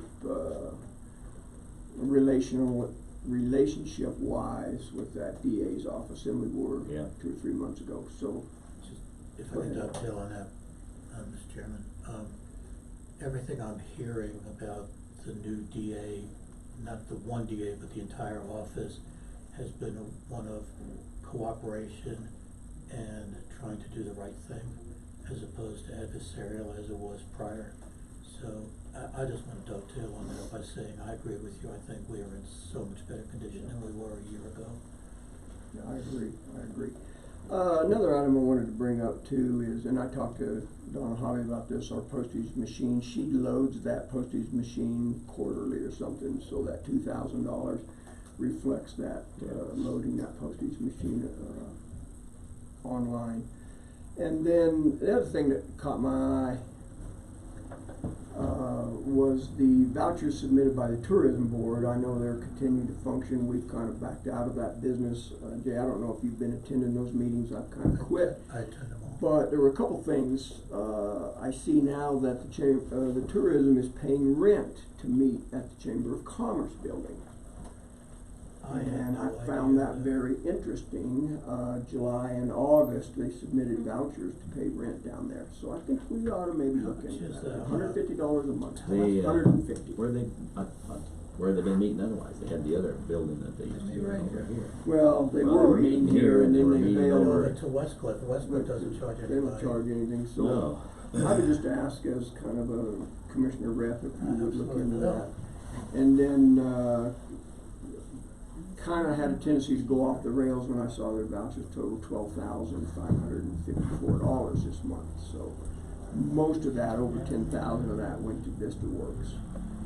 relationship wise with that DA's office than we were Yeah. 2 or 3 months ago, so. Just, if Go I can ahead. dovetail on that, Mr. Chairman, everything I'm hearing about the new DA, not the one DA, but the entire office, has been one of cooperation and trying to do the right thing, as opposed to adversarial as it was prior. So I just want to dovetail on that by saying I agree with you. I think we are in so much better condition than we were a year ago. Yeah, I agree. Another item I wanted to bring up too is, and I talked to Donna Holly about this, our postage machine. She loads that postage machine quarterly or something, so that $2,000 reflects that, loading that postage machine, online. And then the other thing that caught my eye, was the vouchers submitted by the tourism board. I know they're continuing to function. We've kind of backed out of that business. Jay, I don't know if you've been attending those meetings. I've kind of quit. I attend them all. But there were a couple things. I see now that the tourism is paying rent to meet at the Chamber of Commerce building. And I found that very interesting. July and August, they submitted vouchers to pay rent down there. So I think we ought to maybe look How much into is that. that? $150 a month. They, $150. where they, where they been meeting otherwise? They had the other building that they used to Maybe do right over here. here. Well, they Well, were we're meeting meeting here here and then and we're they meeting bailed. over. To Westcliff. Westcliff doesn't charge anybody. They don't charge anything, so No. I would just ask as kind of a commissioner rep if you would look into Absolutely. that. And then, kinda had a tendency to go off the rails when I saw their vouchers total $12,554 this month, so most of that, over 10,000 of that went to Vista Works.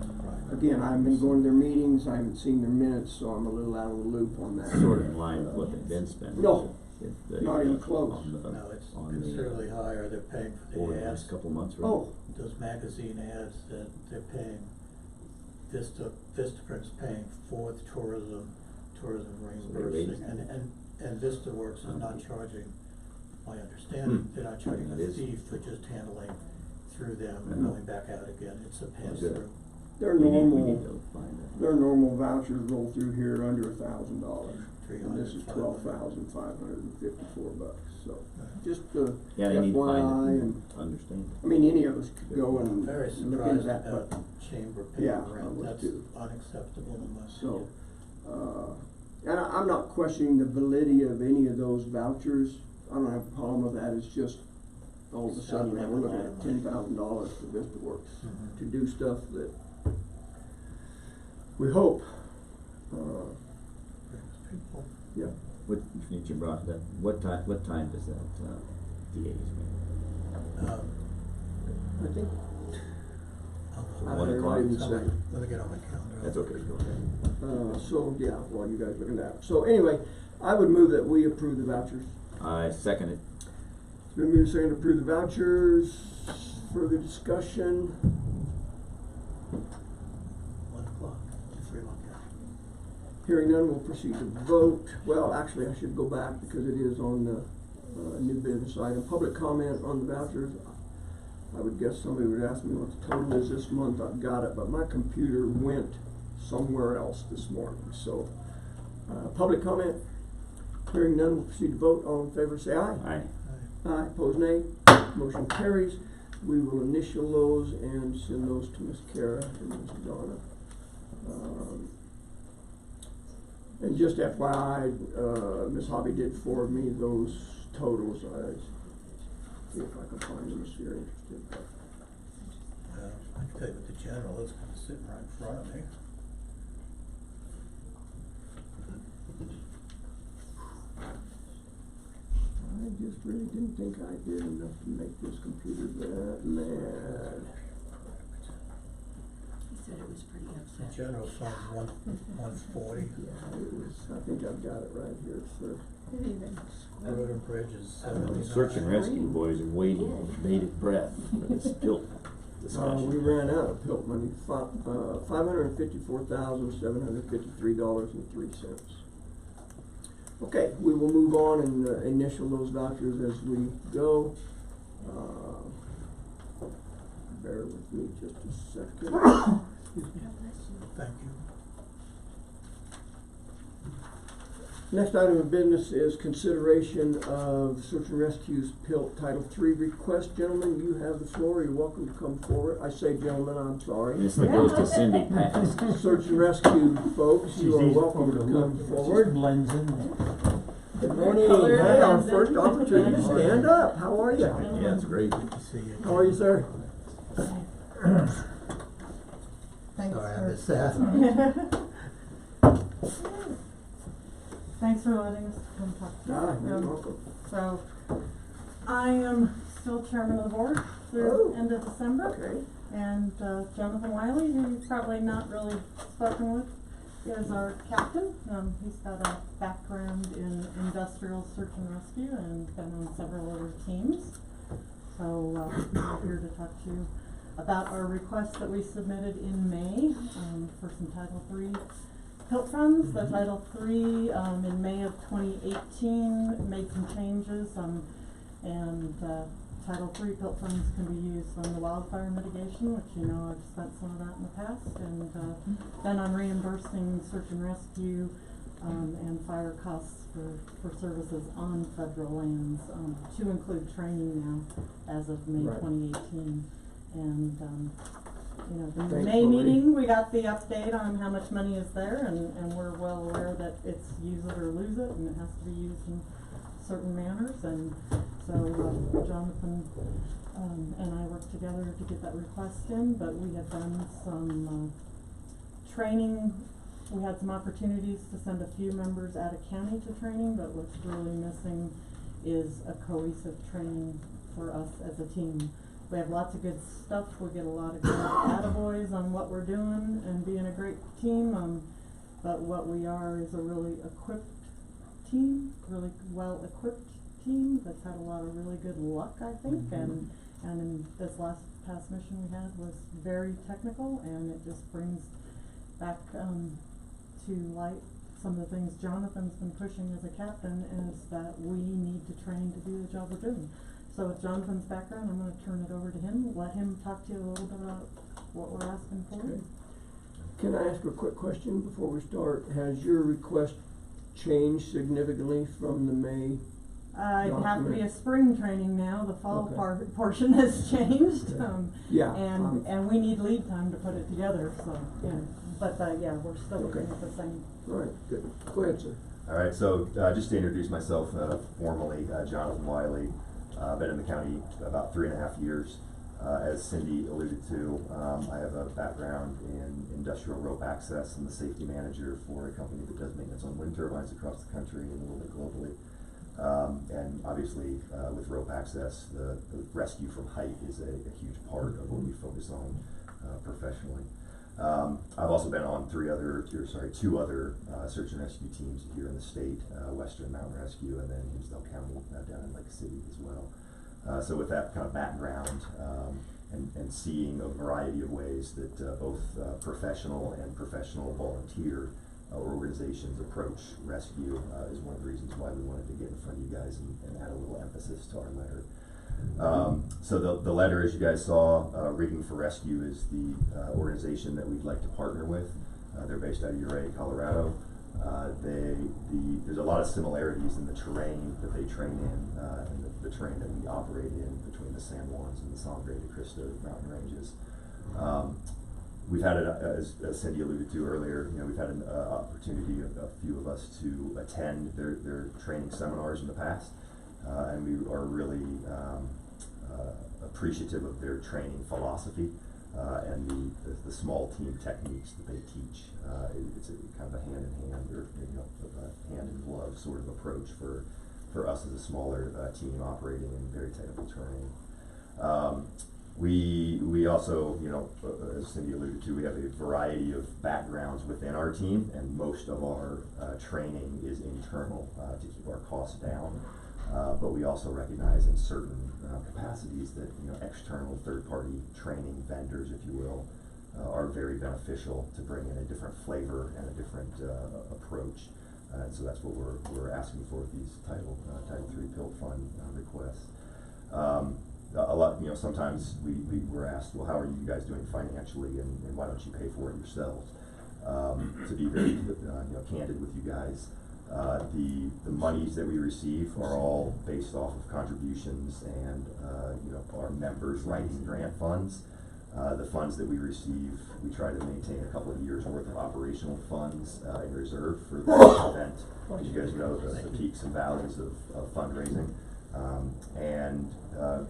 Right. Again, I haven't been going to their meetings, I haven't seen their minutes, so I'm a little out of the loop on that. Sort of in line with what they've been spending. No, If they, not even close. on the- No, it's on the, considerably higher. They're paying for over the the ads. last couple months, right? Oh, Those magazine ads that they're paying, Vistaprint's paying for the tourism reimbursing, and VistaWorks is not charging, my understanding, they're not charging That a is- fee for just handling through them and Yeah. going back out again. It's a pass good. through. their We need normal, to find that. their normal vouchers roll through here under $1,000. And this is 300, $12,554, so just Yeah, they need to FYI, find it and and understand. I mean, any of us could go I'm and very look into surprised that, about but chamber paying Yeah, I rent. was That's too. unacceptable in my so, opinion. and I'm not questioning the validity of any of those vouchers. I don't have a problem with that. It's just all of a sudden Sounds like we're a looking lot at of money. $10,000 for VistaWorks Mhm. to do stuff that we hope, Brings people. yeah. What, since you brought that, what time does that, DA's meeting? I think, I One don't o'clock. even say. Let me get on my calendar. That's okay, go ahead. So, yeah, while you guys looking at that. So anyway, I would move that we approve the vouchers. I second it. It's been moved and seconded to approve the vouchers. Further discussion? 1 o'clock to 3 o'clock. Hearing none, we'll proceed to vote. Well, actually, I should go back because it is on the new business item. Public comment on the vouchers. I would guess somebody would ask me what the total is this month. I've got it, but my computer went somewhere else this morning. So, public comment. Hearing none, we'll proceed to vote. All in favor, say aye. Aye. Aye, opposed nay. Motion carries. We will initial those and send those to Miss Kara and Miss Donna. And just FYI, Miss Hobby did forward me those totals. See if I can find them if you're interested. But I can tell you what the general is, kind of sitting right in front of me. I just really didn't think I did enough to make this computer that mad. He said it was pretty The upset. general fund's 140. Yeah, it was, I think I've got it right here, sir. Good evening. Road and Bridge is 79. Search and rescue boys are waiting with bated breath for this guilt We discussion. ran out of PILT money, $554,753.03. Okay, we will move on and initial those vouchers as we go. Bear with me just a second. Excuse me. Thank you. Next item of business is consideration of Search and Rescue's PILT Title III request. Gentlemen, you have the floor. You're welcome to come forward. I say gentlemen, I'm sorry. This one goes to Cindy Pass. Search and Rescue folks, you are She's welcome to come forward. Blends in there. Good morning. Color Hey, our blends in. first opportunity to stand up. How are you? Yeah, it's great. Good to see you. How are you, sir? Thanks Sorry, I for- missed that. Thanks for letting us come talk to you. You're welcome. So, I am still chairman of the board Oh. through end of December. Okay. And Jonathan Wiley, who you've probably not really spoken with, is our captain. He's got a background in industrial search and rescue and been on several other teams. So we're here to talk to you about our request that we submitted in May for some Title III PILT funds. The Title III in May of 2018 made some changes and Title III PILT funds can be used on the wildfire mitigation, which you know I've spent some of that in the past, and then on reimbursing search and rescue and fire costs for services on federal lands, to include training now as of May Right. 2018. And you know, the May Thankfully. meeting, we got the update on how much money is there, and we're well aware that it's use it or lose it, and it has to be used in certain manners. And so Jonathan and I worked together to get that request in, but we have done some training. We had some opportunities to send a few members out of county to training, but what's really missing is a cohesive training for us as a team. We have lots of good stuff. We get a lot of good attaboys on what we're doing and being a great team. But what we are is a really equipped team, really well equipped team that's had a lot of really good luck, I think. And in this past mission we had was very technical, and it just brings back to light some of the things Jonathan's been pushing as a captain, is that we need to train to do the job we're doing. So with Jonathan's background, I'm going to turn it over to him, let him talk to you a little bit about what we're asking for. Okay. Can I ask a quick question before we start? Has your request changed significantly from the May? It'd have to be a Document. spring training now. The fall Okay. portion has changed. Yeah. And we need lead time to put it together, so, yeah. But, yeah, we're still looking Okay. at the same. All right, good. Go ahead, sir. All right, so just to introduce myself formally, Jonathan Wiley. Been in the county about 3.5 years. As Cindy alluded to, I have a background in industrial rope access and the safety manager for a company that does maintenance on wind turbines across the country and a little bit globally. And obviously, with rope access, the rescue from height is a huge part of what we focus on professionally. I've also been on two other search and rescue teams here in the state, Western Mountain Rescue and then Hinsdale County down in Lake City as well. So with that kind of background and seeing a variety of ways that both professional and professional volunteer organizations approach rescue is one of the reasons why we wanted to get in front of you guys and add a little emphasis to our letter. So the letter, as you guys saw, Rigging for Rescue is the organization that we'd like to partner with. They're based out of Ouray, Colorado. There's a lot of similarities in the terrain that they train in and the terrain that we operate in between the San Juans and the Sangre de Cristo mountain ranges. We've had, as Cindy alluded to earlier, we've had an opportunity, a few of us, to attend their training seminars in the past, and we are really appreciative of their training philosophy and the small team techniques that they teach. It's a kind of a hand-in-hand or a hand-in-glove sort of approach for us as a smaller team operating in very technical terrain. We also, as Cindy alluded to, we have a variety of backgrounds within our team, and most of our training is internal to keep our costs down. But we also recognize in certain capacities that external third-party training vendors, if you will, are very beneficial to bring in a different flavor and a different approach. And so that's what we're asking for with these Title III PILT fund requests. A lot, sometimes we're asked, well, how are you guys doing financially, and why don't you pay for it yourselves? To be very candid with you guys, the monies that we receive are all based off of contributions and our members writing grant funds. The funds that we receive, we try to maintain a couple of years worth of operational funds in reserve for the event. As you guys know, the peaks and valleys of fundraising. And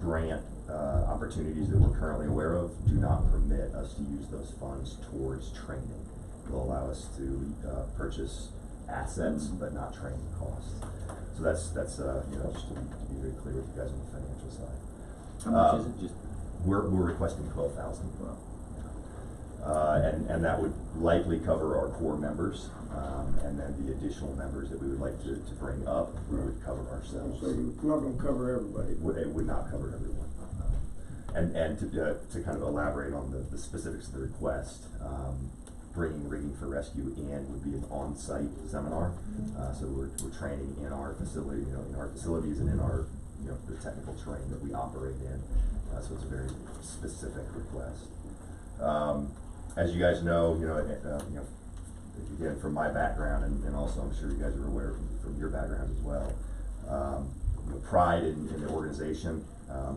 grant opportunities that we're currently aware of do not permit us to use those funds towards training. They'll allow us to purchase assets but not training costs. So that's just to be very clear with you guys on the financial side. How much is it? Just we're requesting $12,000. And that would likely cover our core members, and then the additional members that we would like to bring up, we would cover ourselves. So you're not gonna cover everybody. It would not cover everyone. And to kind of elaborate on the specifics of the request, bringing Rigging for Rescue in would be an on-site seminar. So we're training in our facility, in our facilities and in our, the technical terrain that we operate in. So it's a very specific request. As you guys know, again, from my background, and also I'm sure you guys are aware from your background as well, pride in the organization,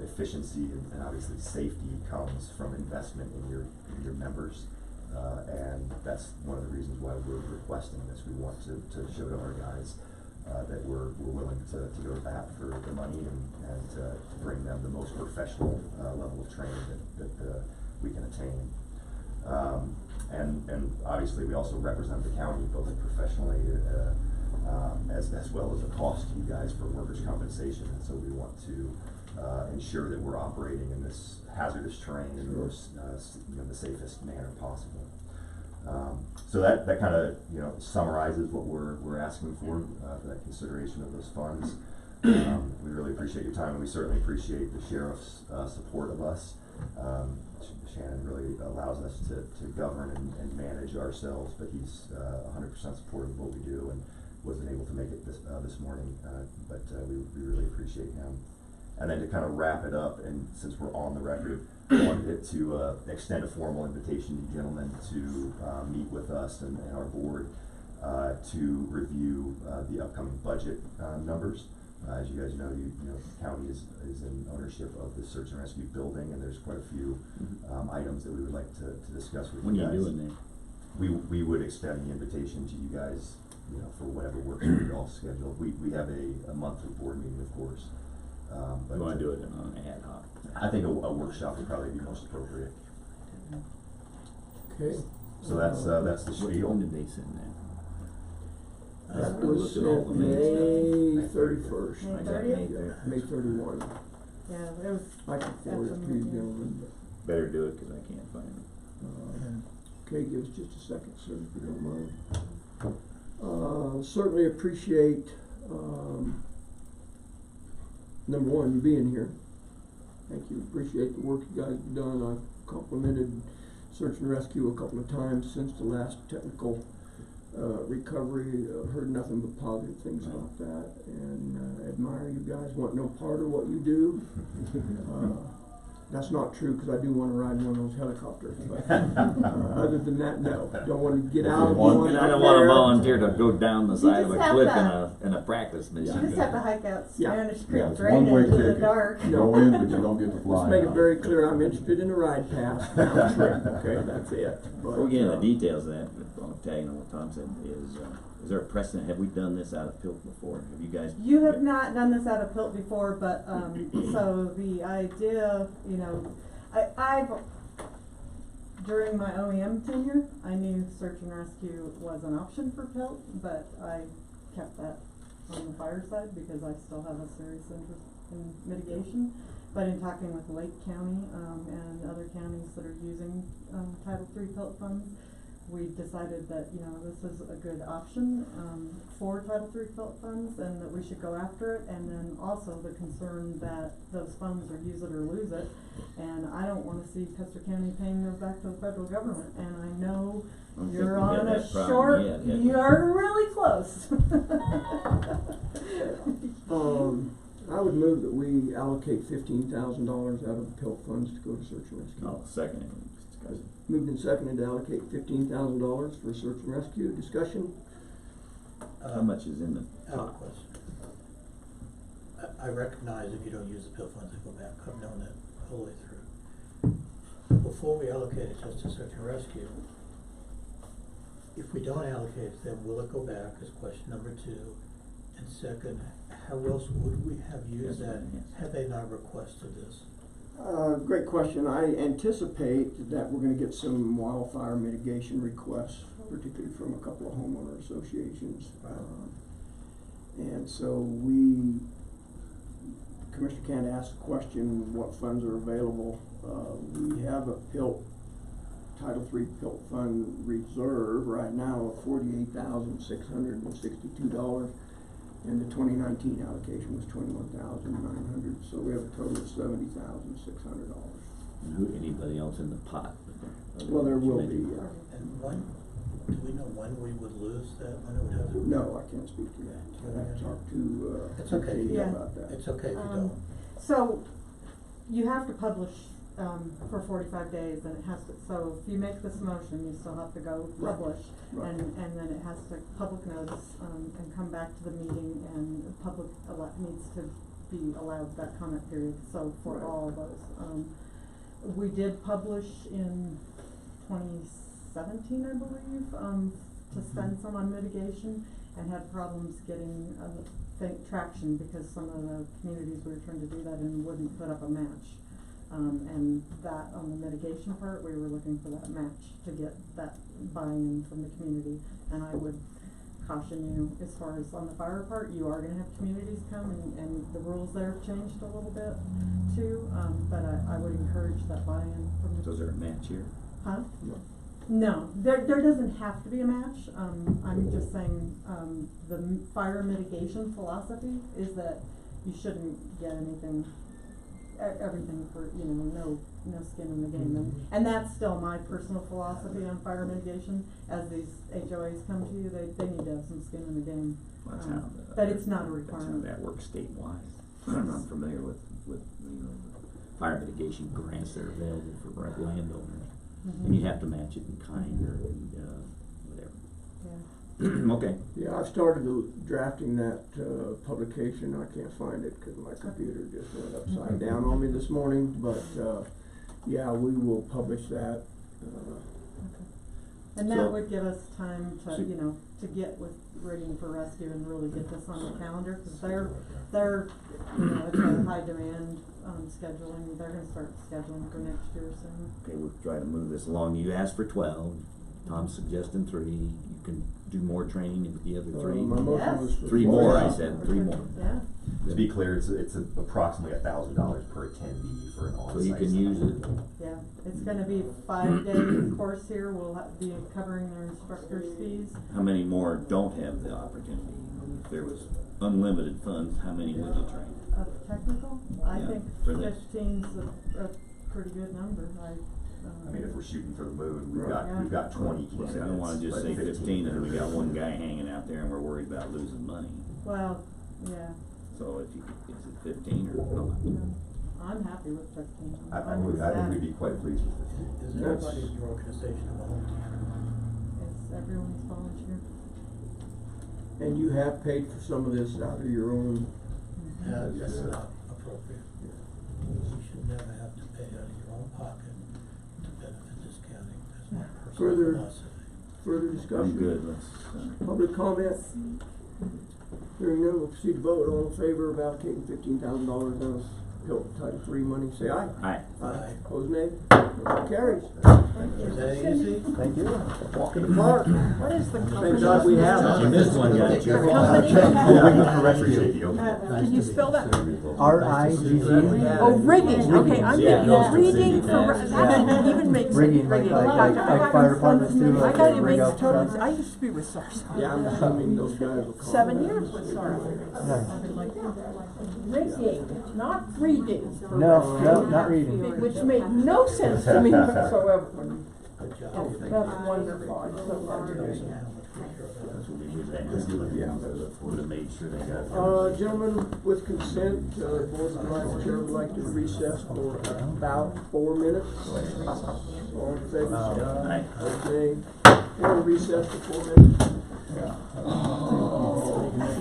efficiency, and obviously safety comes from investment in your members. And that's one of the reasons why we're requesting this. We want to show to our guys that we're willing to go to bat for the money and to bring them the most professional level of training that we can attain. And obviously we also represent the county both professionally as well as a cost to you guys for workers' compensation. And so we want to ensure that we're operating in this hazardous terrain in the most the safest manner possible. So that kind of summarizes what we're asking for that consideration of those funds. We really appreciate your time, and we certainly appreciate the sheriff's support of us. Shannon really allows us to govern and manage ourselves, but he's 100% supportive of what we do and wasn't able to make it this morning, but we really appreciate him. And then to kind of wrap it up, and since we're on the record, I wanted to extend a formal invitation to you gentlemen to meet with us and our board to review the upcoming budget numbers. As you guys know, the county is in ownership of the search and rescue building, and there's quite a few items that we would like to discuss with you guys. when you doing that? We would extend the invitation to you guys, for whatever works for you all scheduled. We have a monthly board meeting, of course. But You wanna do it on an ad hoc? I think a workshop would probably be most appropriate. Okay. So that's the When spiel. did they send that? That I was looked at all sent the minutes. May 31st. May I got 30th? May May 31. Yeah, it was, I can forward it to you, gentlemen. Better do it, cause I can't find it. Okay, give us just a second, sir, if you don't mind. Certainly appreciate, number one, you being here. Thank you, appreciate the work you guys have done. I've complimented search and rescue a couple of times since the last technical, recovery. Heard nothing but positive things about that, and, admire you guys, want no part of what you do. That's not true, cause I do wanna ride one of those helicopters, but, other than that, no, don't wanna get out of one. And I don't wanna volunteer to go down the side of a just have cliff to- in a practice you mission. just have to hike out Yeah. Spanish Yeah, Creek it's drain one-way into the ticket. dark. You go in, but you don't get to fly. Let's make it out. very clear, I'm interested in a ride pass, round trip, okay, that's it. Before we get into But, the details of that, but tagging on what Tom said, is there a precedent, have we done this out of Pilt before? Have you guys? You have not done this out of Pilt before, but, so the idea, you know, I've, during my OEM tenure, I knew search and rescue was an option for Pilt, but I kept that on the fire side because I still have a serious interest in mitigation. But in talking with Lake County, and other counties that are using, Title III Pilt funds, we decided that, you know, this is a good option, for Title III Pilt funds and that we should go after it. And then also the concern that those funds are use it or lose it. And I don't wanna see Custer County paying those back to the federal government. And I know I don't think you're we've had on a that problem short, yet, have we? you're really close. I would move that we allocate $15,000 out of the PILT funds to go to search and rescue. Oh, second, discussion. Moved and seconded to allocate $15,000 for search and rescue. Discussion? How much is in the I have a pot? question. I recognize if you don't use the pill funds, they go back, I've known that all the way through. Before we allocate it just to search and rescue, if we don't allocate it, then will it go back, is question number 2. And second, how else would we have used Yes, that, yes. had they not requested this? Great question. I anticipate that we're gonna get some wildfire mitigation requests, particularly from a couple of homeowner associations. Right. And so Commissioner Kent asked the question, what funds are available? We have a Title III PILT fund reserve right now of $48,662. And the 2019 allocation was $21,900, so we have a total of $70,600. And who, anybody else in the pot? Well, there will be, And when, do we know when we would lose that, when it would have to? No, I can't speak to that. I'd have to talk to, It's okay. Katie Yeah. about that. It's okay if you don't. So you have to publish, for 45 days and it has to, so if you make this motion, you still have to go Right. publish. Right. And then it has to public notice, and come back to the meeting and the public needs to be allowed that comment period, so for Right. all of those. We did publish in 2017, I believe, to spend some on mitigation and had problems getting, traction because some of the communities we were trying to do that in wouldn't put up a match. And that on the mitigation part, we were looking for that match to get that buy-in from the community. And I would caution you, as far as on the fire part, you are gonna have communities come and the rules there have changed a little bit too. But I would encourage that buy-in from the. So is there a match here? Huh? No. No, there doesn't have to be a match. I'm just saying, the fire mitigation philosophy is that you shouldn't get anything, everything for, you know, no skin in the game. And that's still my personal philosophy on fire mitigation. As these HOAs come to you, they need to have some skin in the game. Well, that's how But it's not a That's how requirement. that works statewide. I'm familiar with, you know, the fire mitigation grants that are available for landowners. Mhm. And you have to match it in kind or, whatever. Yeah. Okay. Yeah, I've started drafting that, publication. I can't find it because my computer just went upside down on me this morning, but, yeah, we will publish that. And So- that would give us time to, So- you know, to get with rigging for rescue and really get this on the calendar, cause they're, you know, it's a high demand, scheduling, they're gonna start scheduling for next year soon. Okay, we'll try to move this along. You asked for 12. Tom's suggesting 3. You can do more training with the other 3. My motion was for 3 more, I yeah. said. 3 more. Yeah, To be clear, it's approximately $1,000 per attendee for an on-site. So you can use it. yeah, it's gonna be 5-day course here, we'll be covering their instructors' fees. How many more don't have the opportunity? If there was unlimited funds, how many would you train? Of technical, I Yeah, think for this. 15's a pretty good number, I mean, if we're shooting for the moon, we've Right. got 20 Well, candidates. see, I don't wanna just but say 15 and we got or one 15. guy hanging out there and we're worried about losing money. well, yeah, So if you, is it 15 or not? I'm happy with 15. I I'm think ecstatic. we'd be quite pleased with 15. Is everybody in your organization a volunteer? It's everyone's volunteer. And you have paid for some of this out of your own, That's Yes, sir. not appropriate. You should never have to pay out of your own pocket to benefit this county. That's my Further- personal philosophy. further discussion? I'm good, let's, Public comment? Hearing none, we'll proceed to vote. All in favor about taking $15,000 out of Title III money, say aye. Aye. Aye. Opposed, nay? Motion carries. Is that easy? Thank you. Walk in the park. What is the company? Thank God we have. You missed one, guy. The company? Appreciate the opening. Can you spell that? RIGG. Oh, rigging, okay, I'm Yeah. thinking reading for, that even makes sense. Rigging, like fire departments do, I thought it rig makes up total, trucks. I used to be with SARS. Yeah, I'm assuming those guys will call. 7 years with SARS. Rigging, not reading. No, not reading. Which made no sense to me whatsoever. Good job. That's wonderful, I'm so glad to hear that. That's what we did that. Yeah. Would have made sure they got. Gentlemen, with consent, Board of Finance Chair would like to recess for about 4 minutes. All in favor, say aye. Aye. Opposed, nay. We're in recess for 4 minutes.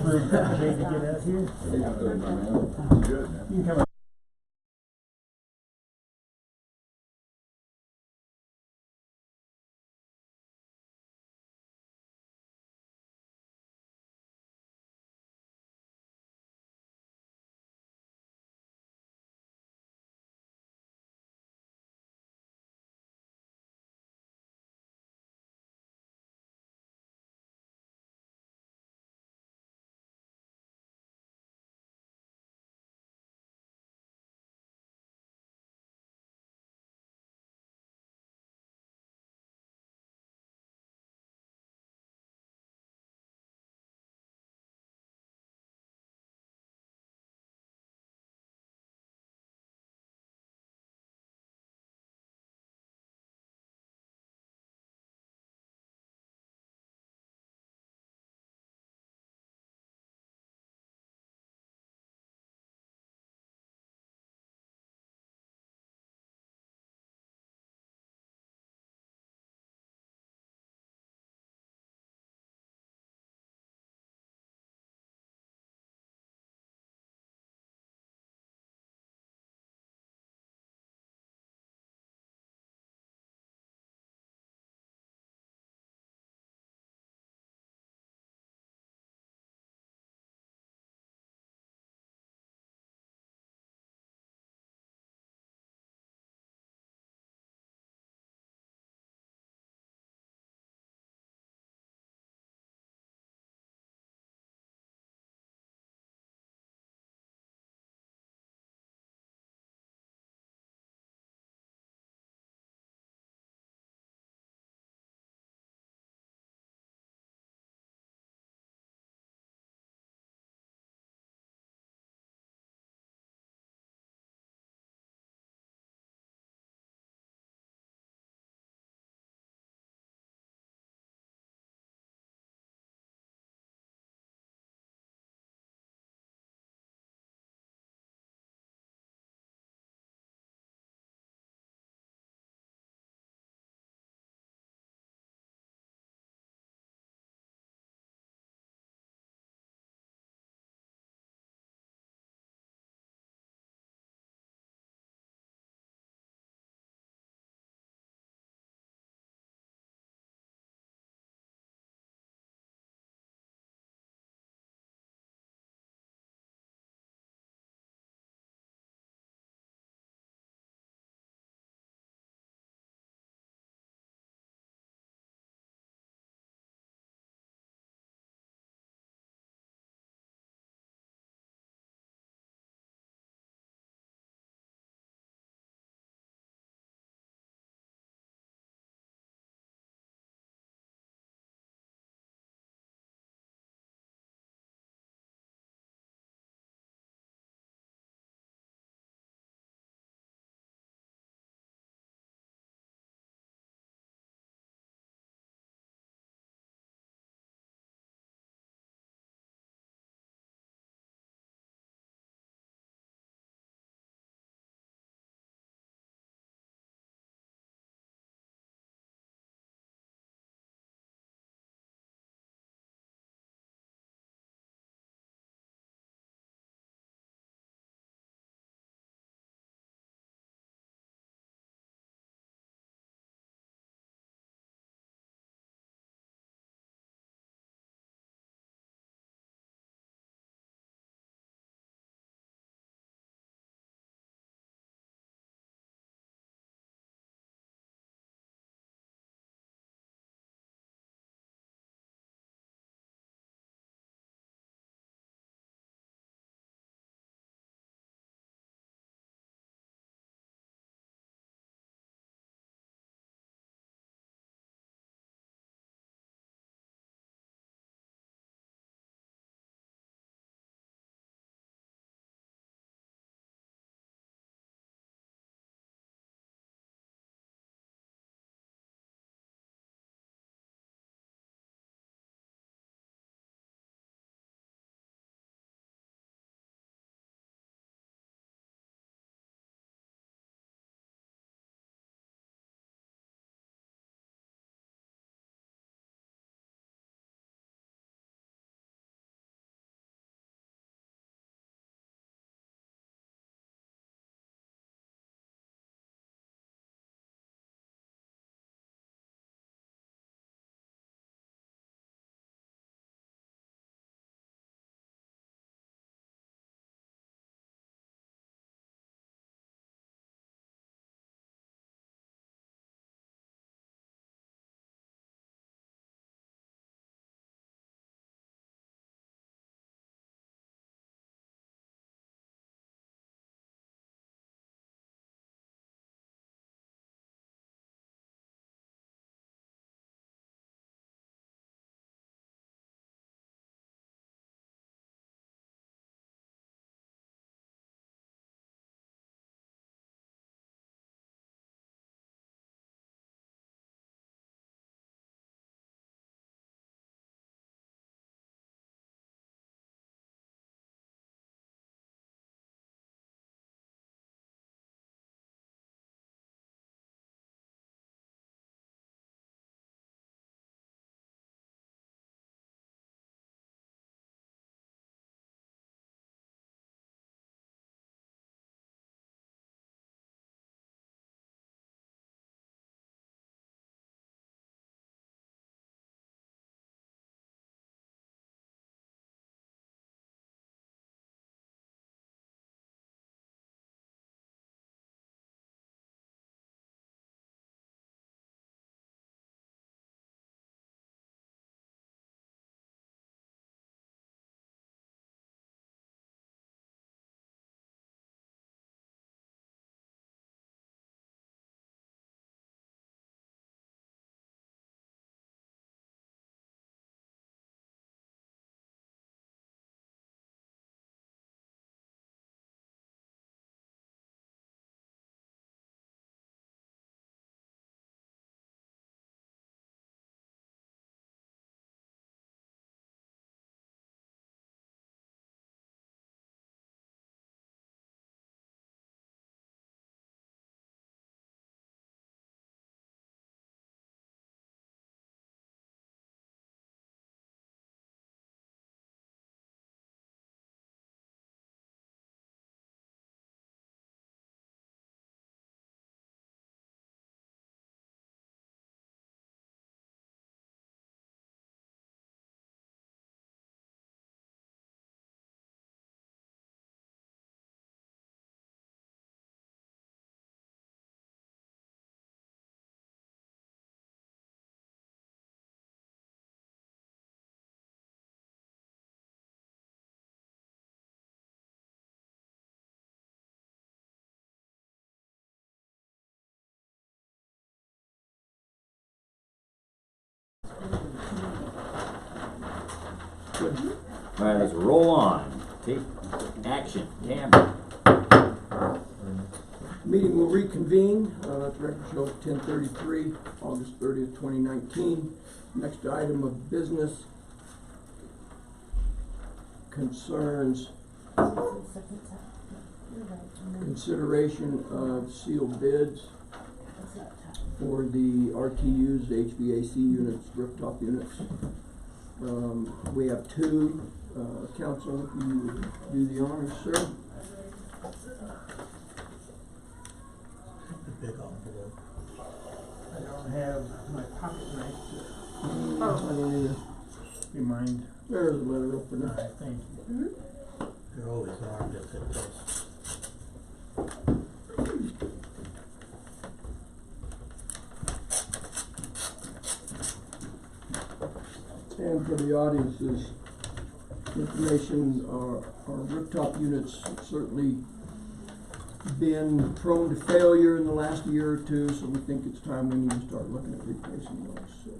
Ready to get out here? You can come out. Good. Alright, let's roll on. Take action. Camera. Meeting will reconvene, let the record show 10:33, August 30th, 2019. Next item of business concerns consideration of sealed bids for the RTUs, HVAC units, rooftop units. We have two, council, if you would do the honors, sir. The big envelope. I don't have my pocket knife to, I don't either. you mind? There's a letter opener. Alright, thank you. They're always armed if it does. And for the audience's information, our rooftop units certainly been prone to failure in the last year or two, so we think it's time we need to start looking at replacing those. So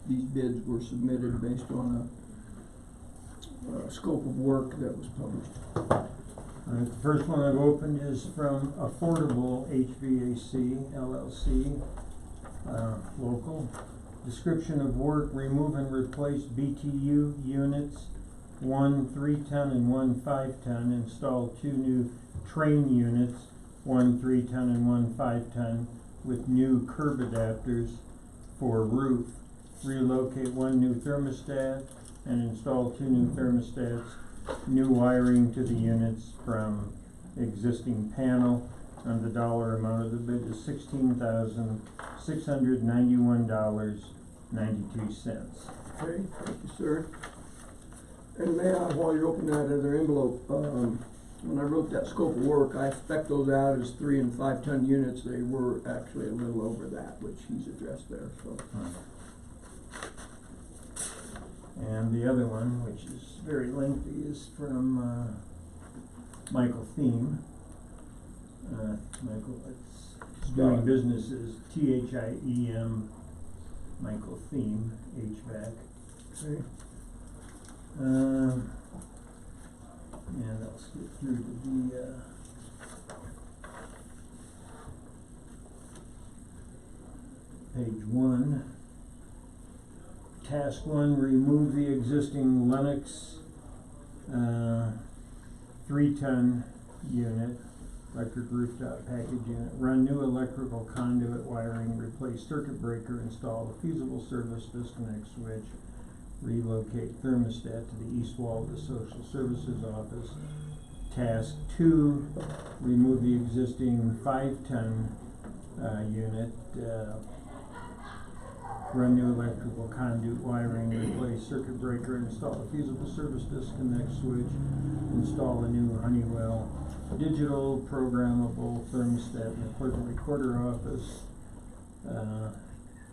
these bids were submitted based on a scope of work that was published. The first one I've opened is from Affordable HVAC LLC, local. Description of work: remove and replace BTU units, 1 3-ton and 1 5-ton. Install 2 new train units, 1 3-ton and 1 5-ton, with new curb adapters for roof. Relocate 1 new thermostat and install 2 new thermostats. New wiring to the units from existing panel, and the dollar amount of the bid is $16,691.92. Okay, thank you, sir. And may I, while you're opening that other envelope, when I wrote that scope of work, I spec'd those out as 3 and 5-ton units. They were actually a little over that, which he's addressed there, so. And the other one, which is very lengthy, is from Michael Thiem. Michael, it's doing business as THIEM, Michael Thiem, HVAC. Okay. And I'll skip through to the page 1. Task 1, remove the existing Lennox 3-ton unit, electric rooftop package unit, run new electrical conduit wiring, replace circuit breaker, install a feasible service disconnect switch, relocate thermostat to the east wall of the social services office. Task 2, remove the existing 5-ton unit, run new electrical conduit wiring, replace circuit breaker, install a feasible service disconnect switch, install a new Honeywell digital programmable thermostat in the clerk and recorder office.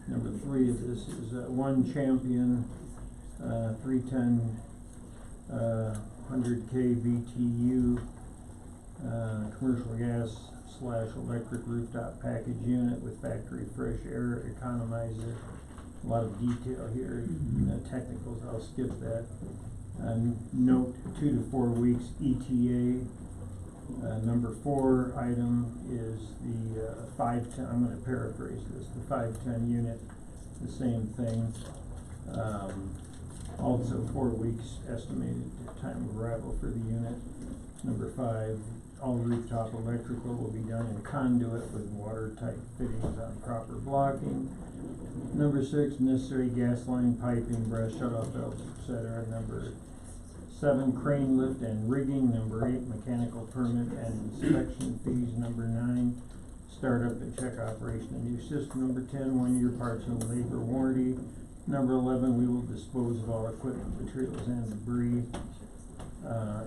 Number 3 of this is 1 Champion 3-ton 100K BTU commercial gas / electric rooftop package unit with factory fresh air economizer. A lot of detail here, technicals, I'll skip that. Note 2 to 4 weeks ETA. Number 4 item is the 5-ton, I'm going to paraphrase this, the 5-ton unit, the same thing. Also 4 weeks estimated time of arrival for the unit. Number 5, all rooftop electrical will be done in conduit with watertight fittings on proper blocking. Number 6, necessary gas line piping, brass shutoff valves, etc. Number 7, crane lift and rigging. Number 8, mechanical permit and inspection fees. Number 9, startup and check operation of new system. Number 10, 1-year parts and labor warranty. Number 11, we will dispose of all equipment, materials, and debris.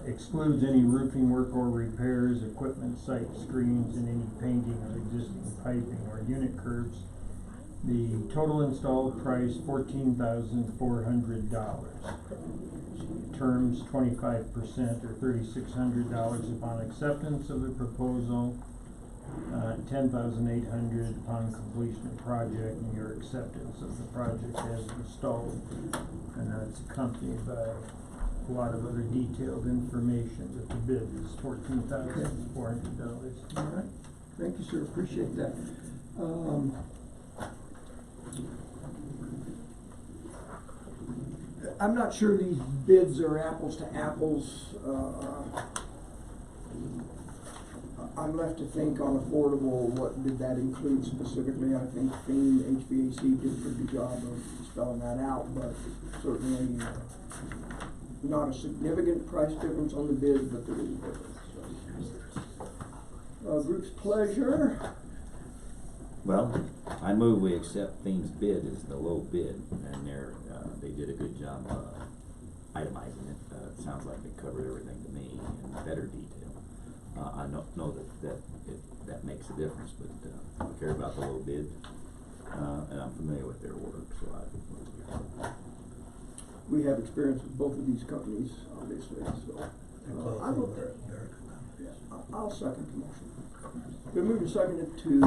Excludes any roofing work or repairs, equipment, site screens, and any painting of existing piping or unit curbs. The total installed price, $14,400. Terms, 25% or $3,600 upon acceptance of the proposal, $10,800 upon completion of project and your acceptance of the project as installed. And that's accompanied by a lot of other detailed information, but the bid is $14,400. All right, thank you, sir, appreciate that. I'm not sure these bids are apples to apples. I'm left to think on affordable, what did that include specifically? I think Theme HVAC did a pretty good job of spelling that out, but certainly not a significant price difference on the bid, but there is a difference. So. Group's pleasure. Well, I move we accept Theme's bid as the low bid, and they did a good job itemizing it. It sounds like they covered everything to me in better detail. I don't know that makes a difference, but I care about the low bid, and I'm familiar with their work, so We have experience with both of these companies, obviously, so. I'll second the motion. Been moved and seconded to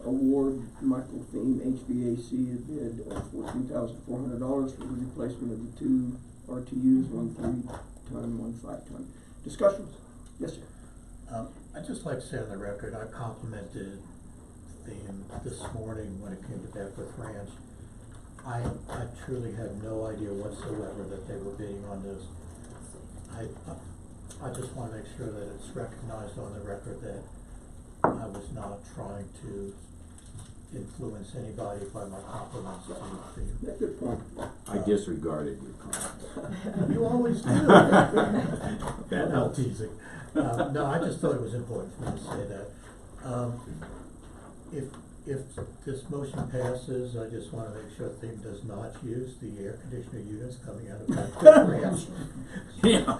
award Michael Theme HVAC a bid of $14,400 for the replacement of the two RTUs, one 3-ton, one 5-ton. Discussions? Yes, sir. I'd just like to say on the record, I complimented Theme this morning when it came to Beckwith Ranch. I truly had no idea whatsoever that they were bidding on this. I just want to make sure that it's recognized on the record that I was not trying to influence anybody by my compliments to Theme. Yeah, good point. I disregarded your comments. You always do. That No, helps. teasing. No, I just thought it was important for me to say that. If this motion passes, I just wanna make sure Theme does not use the air conditioner units coming out of that ranch. Yeah.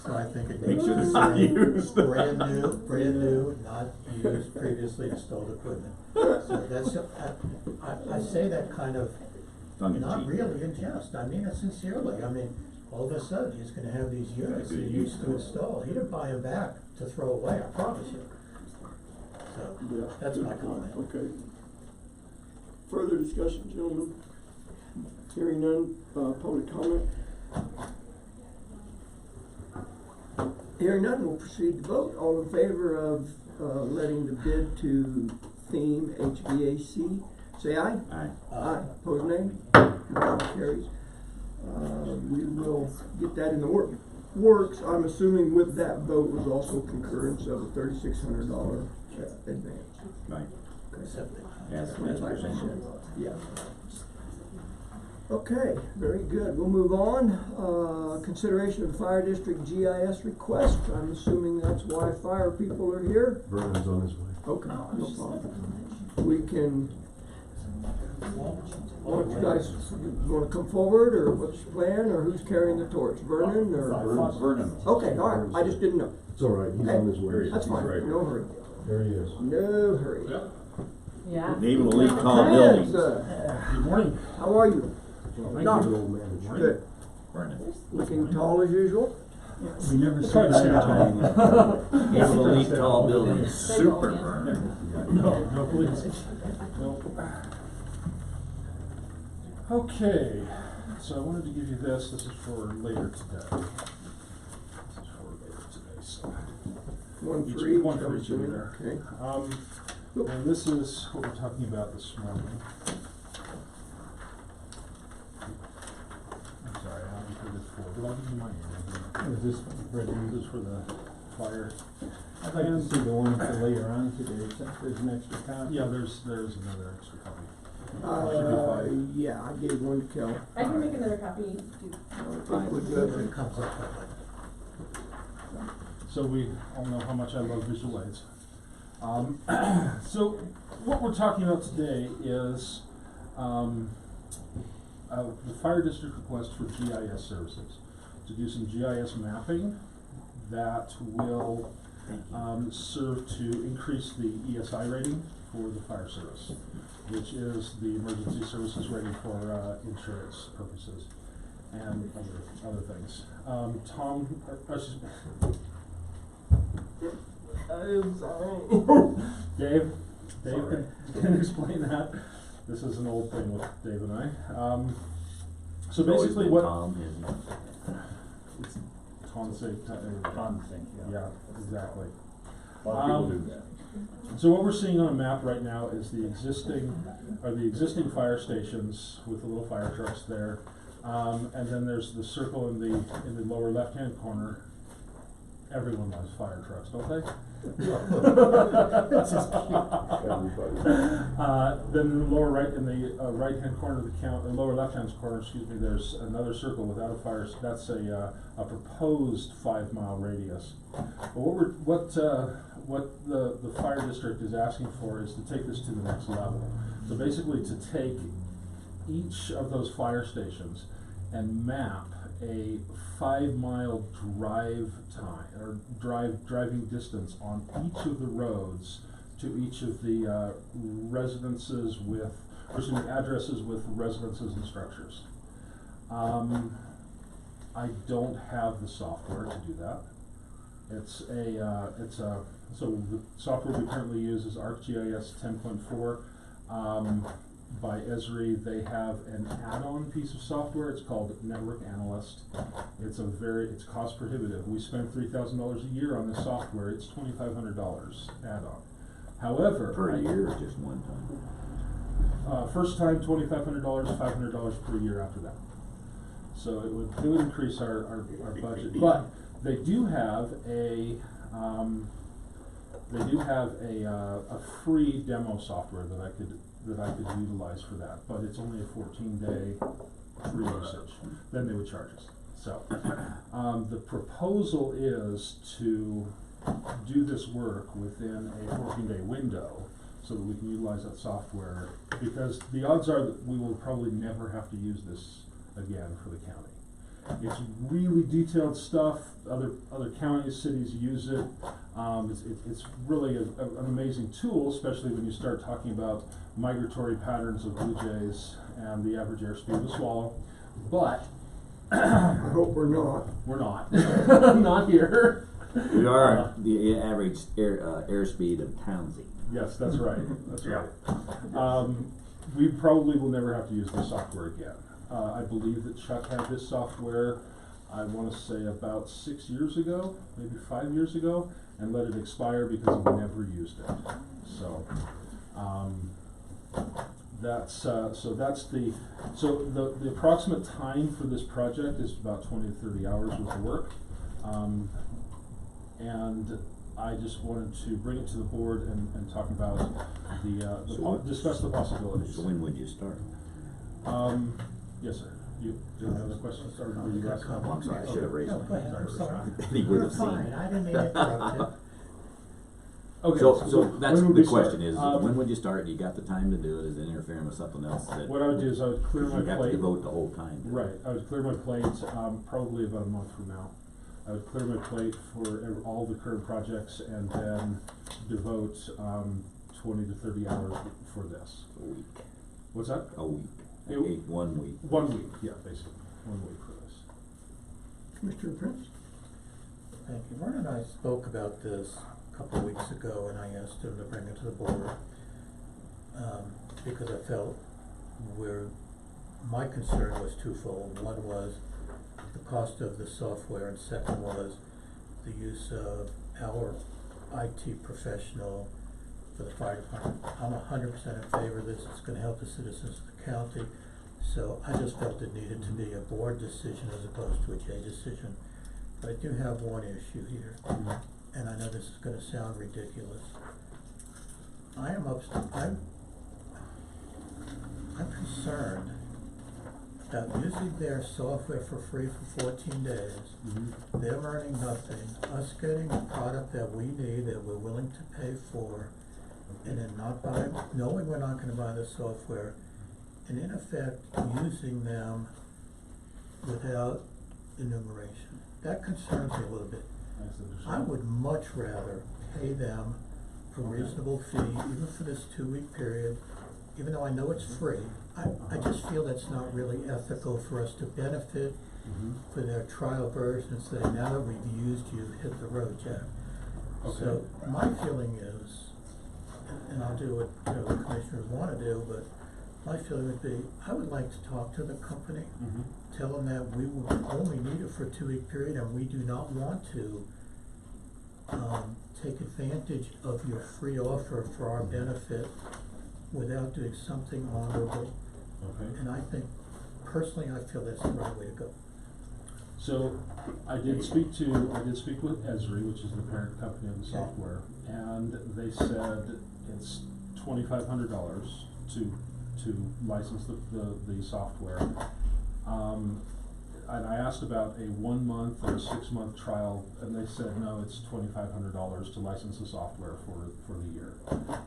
So I think it Make needs sure to it's not be used. brand new, not used previously installed equipment. So that's, I say that kind of, Tongue in not cheek. really in jest, I mean it sincerely. I mean, all of a sudden, he's gonna have these units Good he use used to of it. install. He didn't buy them back to throw away, I promise you. So, Yeah, that's good my point. comment. Okay. Further discussion, gentlemen? Hearing none, public comment? Hearing none, we'll proceed to vote. All in favor of letting the bid to Theme HVAC, say aye. Aye. Aye. Opposed, nay? Motion carries. We will get that in the works. I'm assuming with that vote was also concurrence of a $3,600 advance. Right. Accept it. As presented. Yeah. Okay, very good. We'll move on. Consideration of the fire district GIS request. I'm assuming that's why fire people are here. Vernon's on his way. Okay, no problem. We can, what you guys, wanna come forward, or what's your plan, or who's carrying the torch? Vernon, or? Vernon. Okay, all right, I just didn't know. It's all right, he's on his way. That's fine, no hurry. There he is. No hurry. Yeah. Name will leave tall Friends, buildings. Good morning. How are you? Not an old man. Good. Vernon. Looking tall as usual? We never see that. Able to leave tall buildings. Super Vernon. No, please. Nope. Okay, so I wanted to give you this. This is for later today. So One each- for each, one for I'm each of you assuming. there. Okay. And this is what we're talking about this morning. I'm sorry, I haven't put this for, but I'll give you mine. Is this ready? This is for the fire. I'd like to see the one for later on today, since there's an extra copy. Yeah, there's another extra copy. Yeah, I gave one to Kel. I can make another copy. We're It good. comes up that way. So we all know how much I love visual aids. So what we're talking about today is the fire district request for GIS services, to do some GIS mapping that will serve to increase the ESI rating for the fire service, which is the emergency services rating for insurance purposes and other things. Tom, I'm sorry. Dave can explain that. This is an old thing with Dave and I. So basically what, Tom, it's constant, Constant, yeah, exactly. A lot of people do that. So what we're seeing on a map right now is the existing fire stations with the little fire trucks there. And then there's the circle in the lower left-hand corner. Everyone loves fire trucks, don't they? Everybody. Then in the lower right, in the right-hand corner of the lower left-hand corner, excuse me, there's another circle without a fire. That's a proposed 5-mile radius. But what the fire district is asking for is to take this to the next level. So basically, to take each of those fire stations and map a 5-mile drive time or driving distance on each of the roads to each of the addresses with residences and structures. I don't have the software to do that. So the software we currently use is ArcGIS 10.4. By Esri. They have an add-on piece of software. It's called Network Analyst. It's cost prohibitive. We spend $3,000 a year on this software. It's $2,500 add-on. However, Per year or just one time? First time $2,500, $500 per year after that. So it would increase our budget. But they do have a free demo software that I could utilize for that, but it's only a 14-day free usage. Then they would charge us. So the proposal is to do this work within a 14-day window so that we can utilize that software, because the odds are that we will probably never have to use this again for the county. It's really detailed stuff. Other counties, cities use it. It's really an amazing tool, especially when you start talking about migratory patterns of blue jays and the average airspeed of a swallow. But I hope we're not. we're not. Not here. We are the average airspeed of Townsend. Yes, that's right. That's right. We probably will never have to use this software again. I believe that Chuck had this software, I want to say about 6 years ago, maybe 5 years ago, and let it expire because he never used it. So the approximate time for this project is about 20 to 30 hours worth of work. And I just wanted to bring it to the board and talk about discuss the possibilities. So when would you start? Yes, sir. You have another question? Sorry, were you asking? Oh, I'm sorry, I should have raised No, my go ahead, hand. I'm sorry. He would have seen Fine, it. I didn't mean to interrupt you. Okay. So that's when would the we start? question is, when would you start? You got the time to do it? Is it interfering with something else that? What I would do is I would clear my You have to plate. devote the whole time to it. Right, I would clear my plate, probably about a month from now. I would clear my plate for all the current projects and then devote 20 to 30 hours for this. A week. What's that? A week. It- 1 week. 1 week, yeah, basically, 1 week for this. Mr. Prince? Thank you. Vern and I spoke about this a couple of weeks ago, and I asked him to bring it to the board, because I felt my concern was twofold. One was the cost of the software, and second was the use of our IT professional for the fire department. I'm 100% in favor of this. It's gonna help the citizens of the county. So I just felt it needed to be a board decision as opposed to a J decision. But I do have one issue here, and I know this is gonna sound ridiculous. I'm concerned about using their software for free for 14 days, them earning nothing, us getting a product that we need, that we're willing to pay for, and then knowing we're not gonna buy the software, and in effect, using them without enumeration. That concerns me a little bit. I would much rather pay them a reasonable fee, even for this 2-week period, even though I know it's free. I just feel that's not really ethical for us to benefit for their trial version and say, now that we've used you, hit the road, Jack. Okay. So my feeling is, and I'll do what the commissioners wanna do, but my feeling would be, I would like to talk to the company, Mhm. tell them that we will only need it for a 2-week period and we do not want to take advantage of your free offer for our benefit without doing something honorable. Okay. And I think, personally, I feel that's the right way to go. So I did speak with Esri, which is the parent company of the Okay. software, and they said it's $2,500 to license the software. And I asked about a 1 month or a 6 month trial, and they said, no, it's $2,500 to license the software for the year.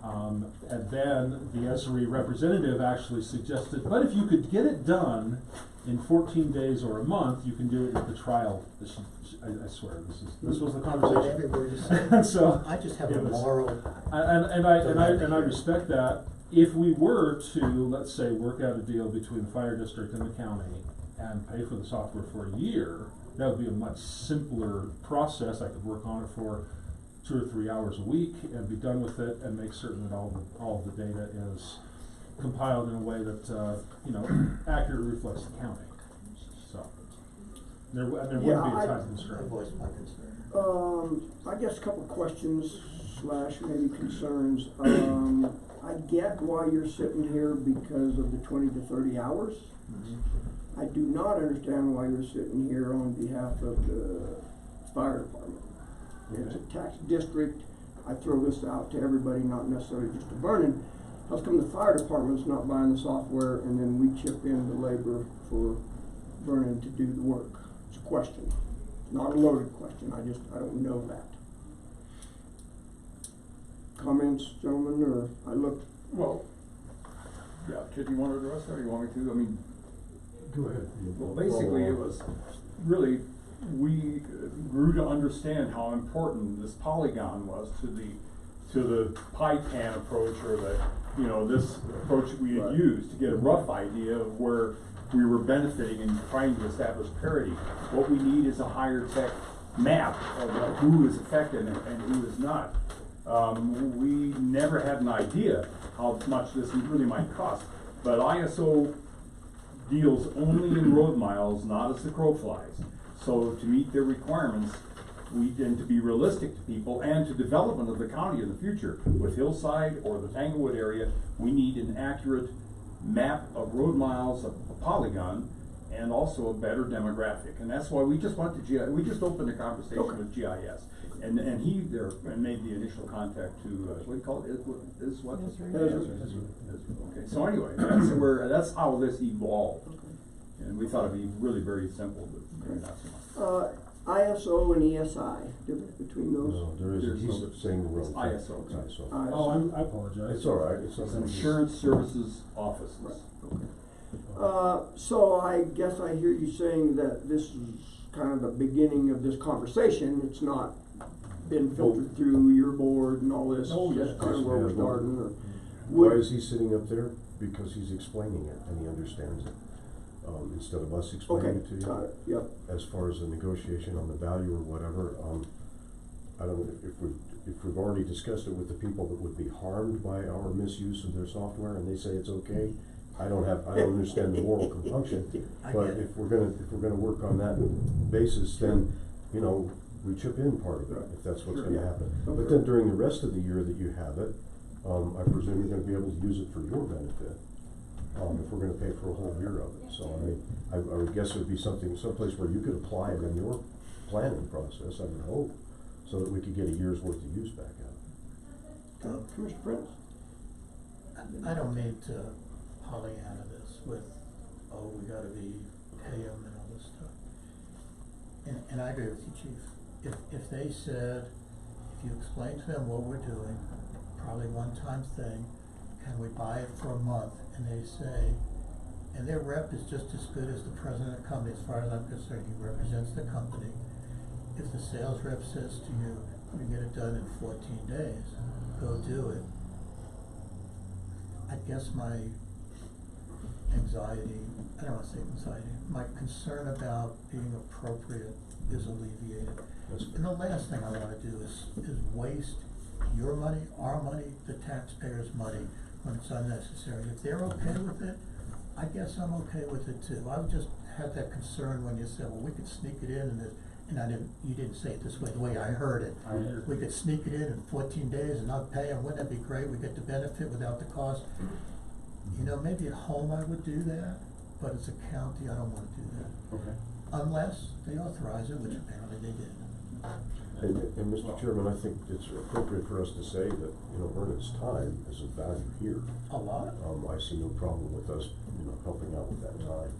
And then the Esri representative actually suggested, but if you could get it done in 14 days or a month, you can do it with the trial. I swear, this was the conversation. Every word you say. And so I just have a it was- moral. And I respect that. If we were to, let's say, work out a deal between the fire district and the county and pay for the software for a year, that would be a much simpler process. I could work on it for 2 or 3 hours a week and be done with it and make certain that all of the data is compiled in a way that, accurately reflects the county. So, there wouldn't be a time constraint. I voiced my concern. I guess a couple questions / maybe concerns. I get why you're sitting here because of the 20 to 30 hours. I do not understand why you're sitting here on behalf of the fire department. It's a tax district. I throw this out to everybody, not necessarily just to Vernon. How come the fire department's not buying the software and then we chip in the labor for Vernon to do the work? It's a question, not a loaded question. I don't know that. Comments, gentlemen, or I look. Well, yeah, Kid, you wanna address that, or you want me to? I mean, Go ahead. well, basically, it was really, we grew to understand how important this polygon was to the pie pan approach, or this approach we had Right. used to get a rough idea of where we were benefiting and trying to establish parity. What we need is a higher tech map of who is affected and who is not. We never had an idea how much this really might cost, but ISO deals only in road miles, not as the crow flies. So to meet their requirements, and to be realistic to people and to development of the county in the future, with Hillside or the Tanglewood area, we need an accurate map of road miles, a polygon, and also a better demographic. And that's why we just went to GIS, we just opened a conversation with GIS. And he there and made the initial contact to, what do you call it, is what? Okay, so anyway, that's how this evolved. And we thought it'd be really very simple, but maybe not so much. ISO and ESI, difference between those? No, there There's isn't, no- he's saying the wrong thing. It's ISO. It's ISO. Oh, I apologize. It's all right, it's It's not. Insurance Services Offices. So I guess I hear you saying that this is kind of the beginning of this conversation. It's not been filtered through your board and all this. Oh, yes. That's kind of where we're Yeah, starting. Or Why is he sitting up there? Because he's explaining it and he understands it. Instead of us explaining Okay, it to you. got it, yep. As far as the negotiation on the value or whatever, I don't know if we've already discussed it with the people that would be harmed by our misuse of their software and they say it's okay. I don't understand the moral compunction, I but get it. if we're gonna work on that basis, then, we chip in part of it, if that's what's gonna happen. But Okay. then during the rest of the year that you have it, I presume you're gonna be able to use it for your benefit, if we're gonna pay for a whole year of it. So, I would guess it would be someplace where you could apply it in your planning process, I would hope, so that we could get a year's worth of use back out. Commissioner Prince? I don't mean to Pollyanna this with, we gotta pay them and all this stuff. And I agree with you, Chief. If they said, if you explain to them what we're doing, probably one-time thing, can we buy it for a month? And they say, and their rep is just as good as the president of the company, as far as I'm concerned, he represents the company. If the sales rep says to you, we get it done in 14 days, go do it. I guess my anxiety, I don't wanna say anxiety, my concern about being appropriate is alleviated. And the last thing I wanna do is waste your money, our money, the taxpayers' money when it's unnecessary. If they're okay with it, I guess I'm okay with it too. I just had that concern when you said, well, we could sneak it in and you didn't say it this way, the way I heard it. I heard. We could sneak it in 14 days and not pay them, wouldn't that be great? We get the benefit without the cost. You know, maybe at home I would do that, but as a county, I don't wanna do that. Okay. Unless they authorize it, which apparently they did. And Mr. Chairman, I think it's appropriate for us to say that, you know, Vernon's time is of value here. A lot. I see no problem with us, you know, helping out with that time.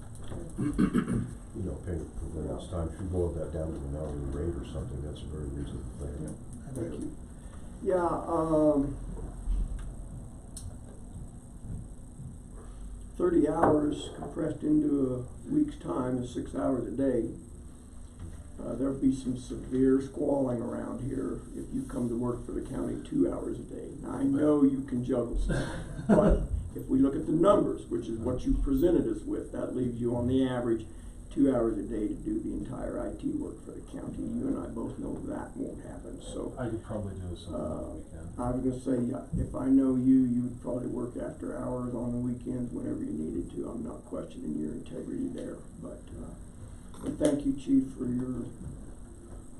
You know, paying for Vernon's time, if you boil that down to an hourly rate or something, that's a very reasonable thing. Thank you. Yeah, 30 hours compressed into a week's time is 6 hours a day. There'll be some severe squalling around here if you come to work for the county 2 hours a day. Now, I know you can juggle stuff, but if we look at the numbers, which is what you presented us with, that leaves you on the average 2 hours a day to do the entire IT work for the county. You and I both know that won't happen, so. I could probably do something on the weekend. I was gonna say, if I know you, you'd probably work after hours on the weekends whenever you needed to. I'm not questioning your integrity there, but thank you, Chief, for your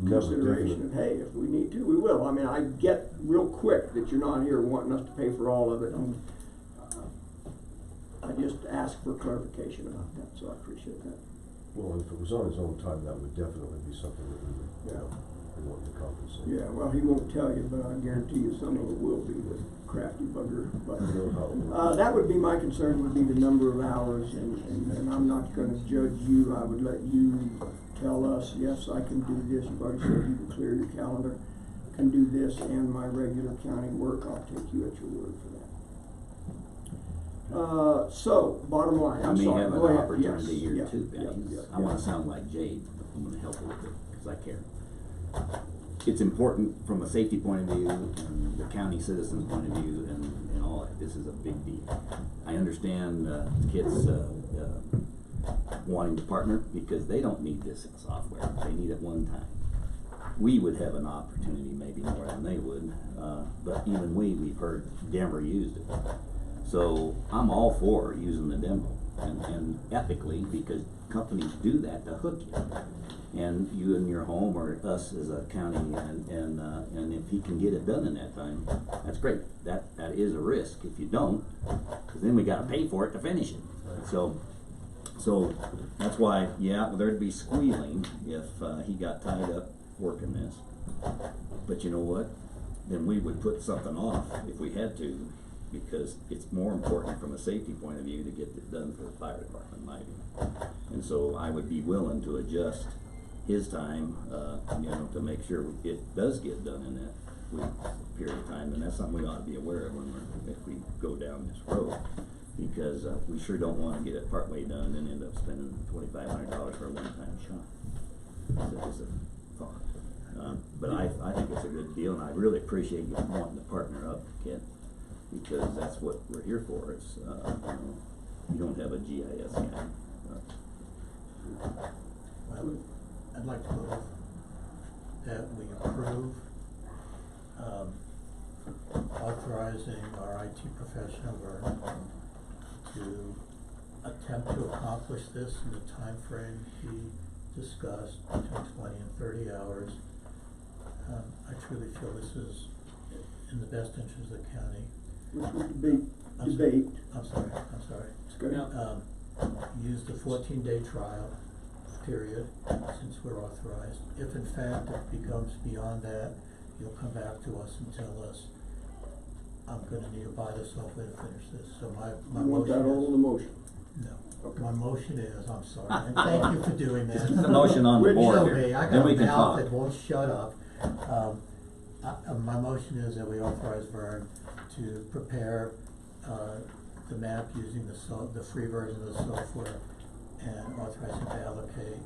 consideration of, hey, if we need to, we will. I mean, I get real quick that you're not here wanting us to pay for all of it, and I just ask for clarification about that, so I appreciate that. Well, if it was on his own time, that would definitely be something that we would, you know, we want to compensate. Yeah, well, he won't tell you, but I guarantee you some of it will be, the crafty bugger. But that would be my concern, would be the number of hours, and I'm not gonna judge you. I would let you tell us, yes, I can do this. You've already said you can clear your calendar, can do this and my regular county work. I'll take you at your word for that. So, bottom line, I I'm may sorry. have an Go ahead. opportunity Yes, here yeah, too, yeah, Benny. yeah, I wanna yeah. sound like Jade, I'm gonna help you with it, cause I care. It's important from a safety point of view, and the county citizen's point of view, and all that. This is a big deal. I understand, kids, wanting to partner, because they don't need this software, they need it one time. We would have an opportunity, maybe more than they would, but even we've heard Denver used it. So I'm all for using the demo, and ethically, because companies do that to hook you. And you in your home, or us as a county, and if he can get it done in that time, that's great. That is a risk if you don't, because then we gotta pay for it to finish it. So that's why, yeah, there'd be squealing if he got tied up working this. But you know what? Then we would put something off if we had to, because it's more important from a safety point of view to get it done for the fire department, in my view. And so I would be willing to adjust his time, you know, to make sure it does get done in that week period of time. And that's something we ought to be aware of if we go down this road. Because we sure don't want to get it partway done and end up spending $2,500 for a one-time shot. That's a thought. But I think it's a good deal, and I really appreciate you wanting to partner up, Ken, because that's what we're here for. It's you know, you don't have a GIS guy. Well, I'd like to move that we approve authorizing our IT professional to attempt to accomplish this in the time frame he discussed, between 20 and 30 hours. I truly feel this is in the best interest of the county. Which would debate. I'm sorry. It's good. Use the 14-day trial period, since we're authorized. If in fact it becomes beyond that, you'll come back to us and tell us, I'm gonna need to buy the software to finish this. So my You want that all in the motion? No. Okay. My motion is, I'm sorry, and thank you for doing that. Just the motion on the board Show here. me, I Then got we a can mouth talk. that won't shut up. My motion is that we authorize Vern to prepare the map using the free version of the software, and authorize him to allocate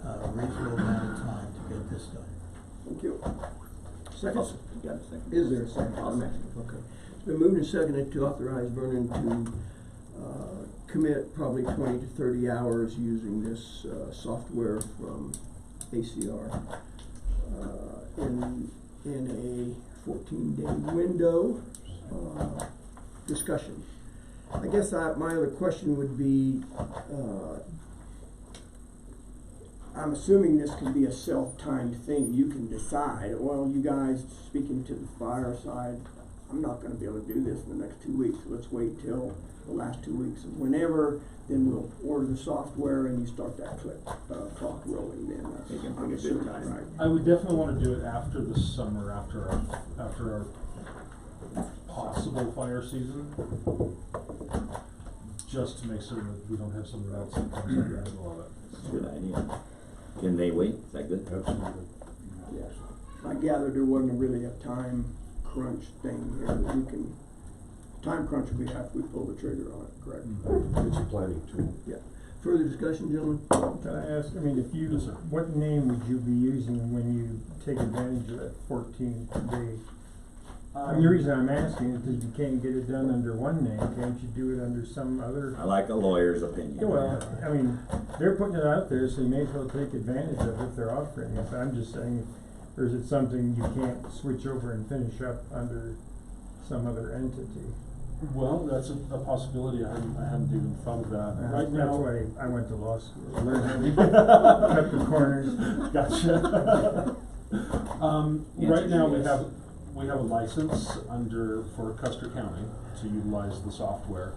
a reasonable amount of time to get this done. Thank you. Second? You got a second? Is there a second? I'll second. Okay. It's been moved and seconded to authorize Vernon to commit probably 20 to 30 hours using this software from ACR in a 14-day window. discussion. I guess my other question would be, I'm assuming this can be a self-timed thing. You can decide, well, you guys, speaking to the fire side, I'm not gonna be able to do this in the next 2 weeks. Let's wait till the last 2 weeks of whenever, then we'll order the software and you start that clock rolling then. You can I'm pick a good assuming, time. right? I would definitely wanna do it after the summer, after our possible fire season. Just to make certain that we don't have something else that comes in the middle of it. It's a good idea. Can they wait? Is that good? Absolutely. Yeah. I gathered there wasn't really a time crunch thing here that we can, time crunch will be after we pull the trigger on it, correct? It's a planning tool. Yeah. Further discussion, gentlemen? Can I ask, I mean, if you, Yes, sir. what name would you be using when you take advantage of that 14-day? I mean, the reason I'm asking is because you can't get it done under one name, can't you do it under some other? I like a lawyer's opinion. Yeah, well, I mean, they're putting it out there, so you may as well take advantage of it if they're offering it, but I'm just saying, or is it something you can't switch over and finish up under some other entity? Well, that's a possibility, I hadn't even thought of that. Right That's now. why I went to law school, learn how to cut the corners. Gotcha. Right now, we Yes. have a license for Custer County to utilize the software.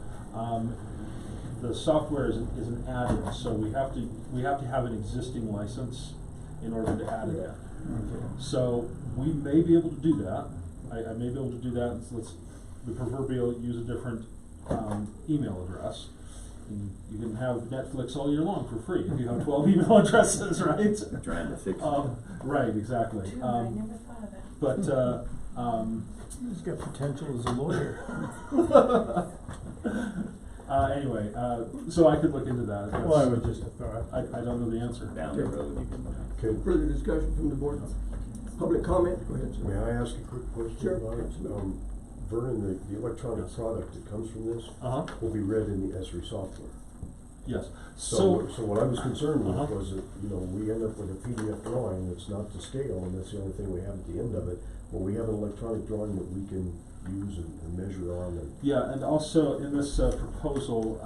The software is an add-in, so we have to have an existing license in order to add it in. Okay. So we may be able to do that. I may be able to do that. So let's the proverbial use a different email address. And you can have Netflix all year long for free if you have 12 email addresses, right? I'm trying to fix it. Right, exactly. I never thought of that. But He's got potential as a lawyer. anyway, so I could look into that. Well, I was just a thought. I don't know the answer. Down the road, you can. Okay, Further discussion from the board? Public comment? Go ahead, sir. may I ask a quick question Sure, about it? absolutely. Vernon, the electronic product that comes from this Uh-huh. will be read in the ESRI software. Yes. So what I was concerned with Uh-huh. was that, we end up with a PDF drawing that's not to scale, and that's the only thing we have at the end of it. But we have an electronic drawing that we can use and measure on, and Yeah, and also in this proposal,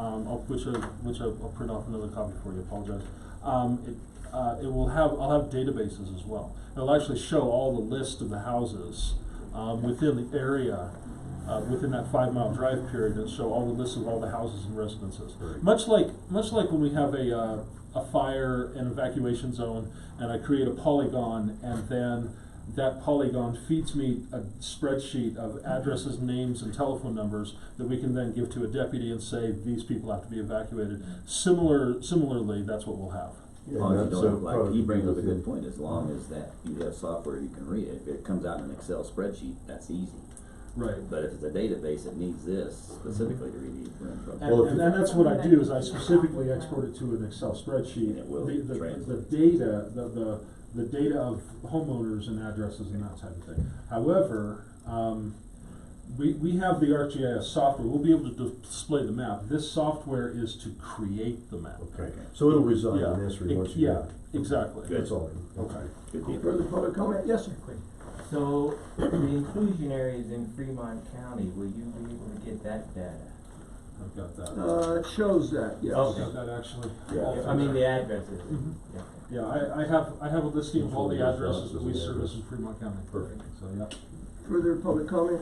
which I'll print off another copy for you. Apologize. It will I'll have databases as well. It'll actually show all the list of the houses within the area. Within that 5-mile drive period, and show all the lists of all the houses and residences. Right. Much like when we have a fire and evacuation zone, and I create a polygon, and then that polygon feeds me a spreadsheet of addresses, names, and telephone numbers that we can then give to a deputy and say these people have to be evacuated. Similarly, that's what we'll have. As long as you that's, don't, like, probably he brings up a within- good point, as long as that you have software you can read it. If it comes out in an Excel spreadsheet, that's easy. Right. But if it's a database that needs this specifically to read, we're in trouble. Well, if And that's what I do, is I specifically export it to an Excel spreadsheet. And it will The translate. data, the data of homeowners and addresses and that type of thing. However, we have the ArcGIS software, we'll be able to display the map. This software is to create the map. okay, so it'll reside Yeah, in ESRI once you yeah, get it. exactly. That's all. Okay. Good deal. Further public comment? Yes, sir. So, the inclusion areas in Fremont County, will you be able to get that data? I've got that. It shows that, yes. I've got that actually. Yeah. I mean, the addresses. Mhm. Yeah. Yeah, I have a listing of all the Control addresses that we addresses and service in Fremont County. Perfect. So, yeah. Further public comment?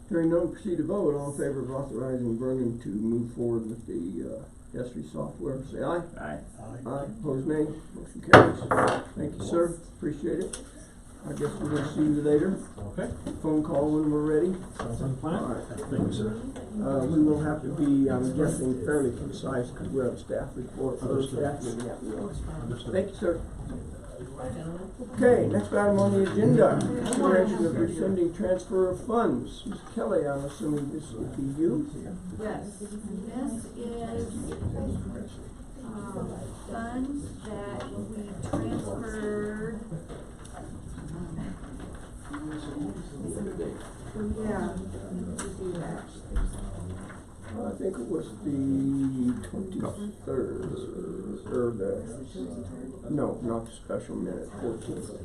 Hearing none, proceed to vote. All in favor of authorizing Vernon to move forward with the ESRI software, say aye. Aye. Aye. Opposed, nay. Motion carries. Thank you, sir. Appreciate it. I guess we're gonna see you later. Okay. Phone call when we're ready. Sounds like a plan. All right. Thank you, sir. We will have to be, I'm guessing, fairly concise because we have a staff report, other staff meeting that we will. Understood. Thank you, sir. Okay, next item on the agenda, consideration of rescinding transfer of funds. Ms. Kelly, I'm assuming this would be you? Yes, this is, funds that we transferred. Yeah, to do that. I think think it was the 23rd, or no, not the special minute, 14th.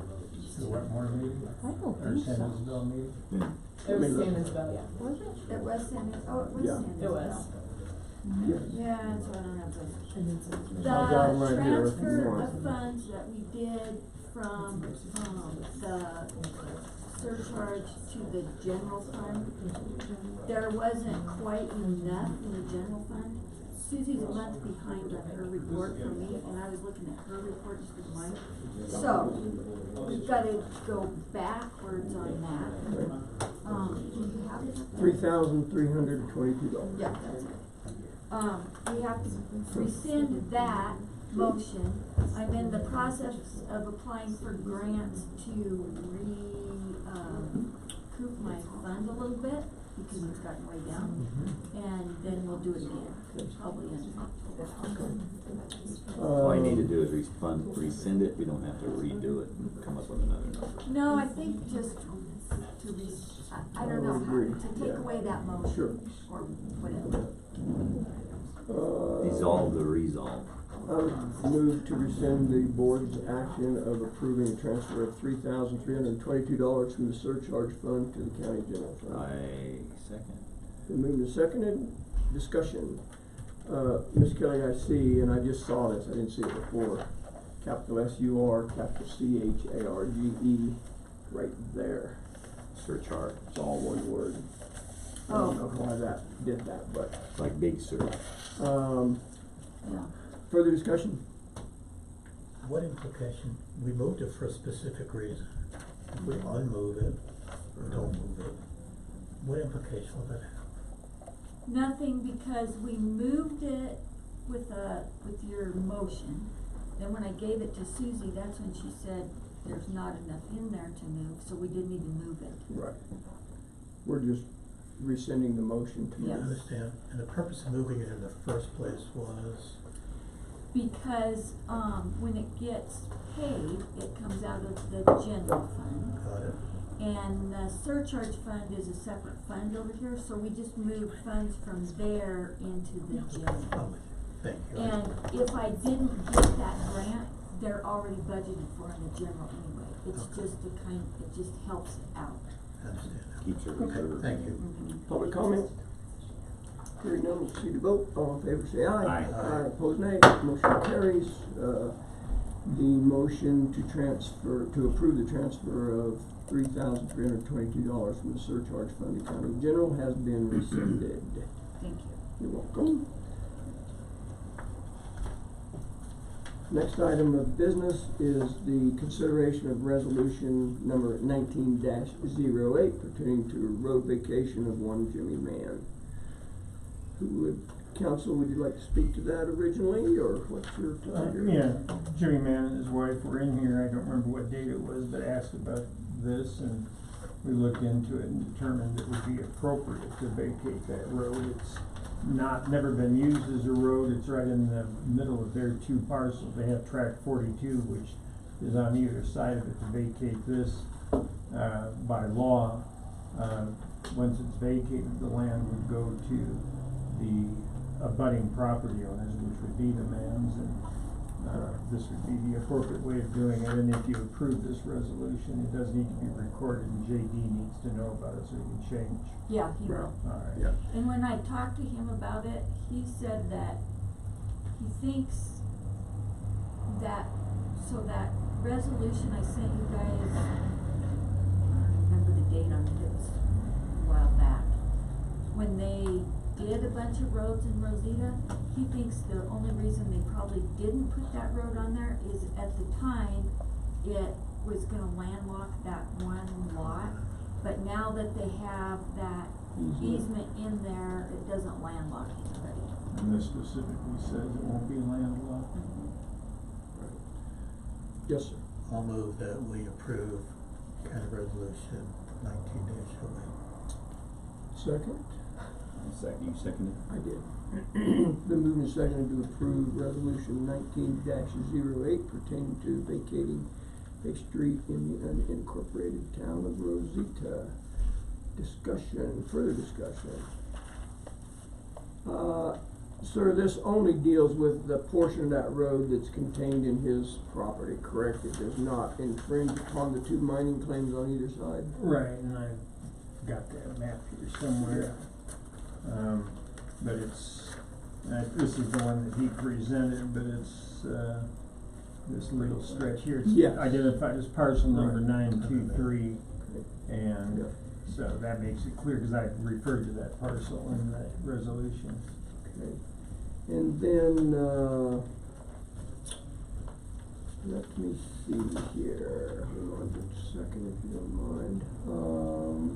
The Wetmore meeting, I don't or think so. Sandersville meeting? It was Maybe. Sandersville, yeah. Was it? It was Sanders, oh, it was Yeah. Sanders. It was. Yes. Yeah, so I don't have those. I've The got 'em right here if you transfer want. of funds that we did from, the surcharge to the general fund, there wasn't quite enough in the general fund. Susie's a month behind on her report for me, and I was looking at her report instead of mine. So, we've gotta go backwards on that. Do you have it? $3,322. Yeah, that's it. We have to rescind that motion. I'm in the process of applying for grants to recoup my fund a little bit, because it's gotten way down. And then we'll do it again, probably in October. All you need to do is rescind it, we don't have to redo it and come up with another number. No, I think just to I don't know, agree. to take Yeah. away that motion. Sure. Or whatever. Dissolve the resolve. I would move to rescind the board's action of approving a transfer of $3,322 from the surcharge fund to the county general fund. I second. Been moved and seconded, discussion. Ms. Kelly, I see, and I just saw this, I didn't see it before, capital S-U-R, capital C-H-A-R-G-E, right there. Surcharge, It's all one word. I don't know why that did that, but, like Big Sur. Yeah. further discussion? What implication, we moved it for a specific reason. If we unmove it, or don't move it, what implication will that have? Nothing, because we moved it with your motion. Then when I gave it to Susie, that's when she said there's not enough in there to move, so we didn't even move it. Right. We're just rescinding the motion to I Yes. understand, and the purpose of moving it in the first place was, Because, when it gets paid, it comes out of the general fund. got it, And the surcharge fund is a separate fund over here, so we just moved funds from there into the general. I'm with you, thank you. And if I didn't get that grant, they're already budgeted for in the general anyway. It's just it just helps out. I understand now. Keeps it Okay, reserved. thank you. Public comment? Hearing none, we'll proceed to vote. All in favor, say aye. Aye. Aye, opposed, nay. Motion carries. The motion to approve the transfer of $3,322 from the surcharge fund to county general has been rescinded. Thank you. You're welcome. Next item of business is the consideration of resolution number 19-08 pertaining to road vacation of one Jimmy Mann. Council, would you like to speak to that originally, or what's your pleasure? Yeah, Jimmy Mann and his wife were in here, I don't remember what date it was, but asked about this, and we looked into it and determined it would be appropriate to vacate that road. It's never been used as a road, it's right in the middle of their two parcels. They have tract 42, which is on either side of it. To vacate this, by law, once it's vacated, the land would go to the abutting property owners, which would be the Manns, and this would be the appropriate way of doing it. And if you approve this resolution, it does need to be recorded, and JD needs to know about it so he can change. Yeah, he will. Alright. Yeah. And when I talked to him about it, he said that he thinks that, so that resolution I sent you guys, I don't remember the date on it, it was a while back. When they did a bunch of roads in Rosita, he thinks the only reason they probably didn't put that road on there is at the time it was gonna landlock that one lot. But now that they have that easement in there, it doesn't landlock anybody. And this specifically says it won't be landlocked. Yes, sir. I'll move that we approve County Resolution 19-08. Second? You seconded? I did. Been moved and seconded to approve resolution 19-08 pertaining to vacating a street in the unincorporated town of Rosita. Further discussion. Sir, this only deals with the portion of that road that's contained in his property, correct? It does not infringe upon the two mining claims on either side? Right, and I've got that map here somewhere. But it's, this is the one that he presented, but it's, this little stretch here. It's Yes. identified as parcel number Right. 923, and Yeah. so that makes it clear, cause I referred to that parcel in the resolution. Okay. And then, let me see here, hold on just a second if you don't mind.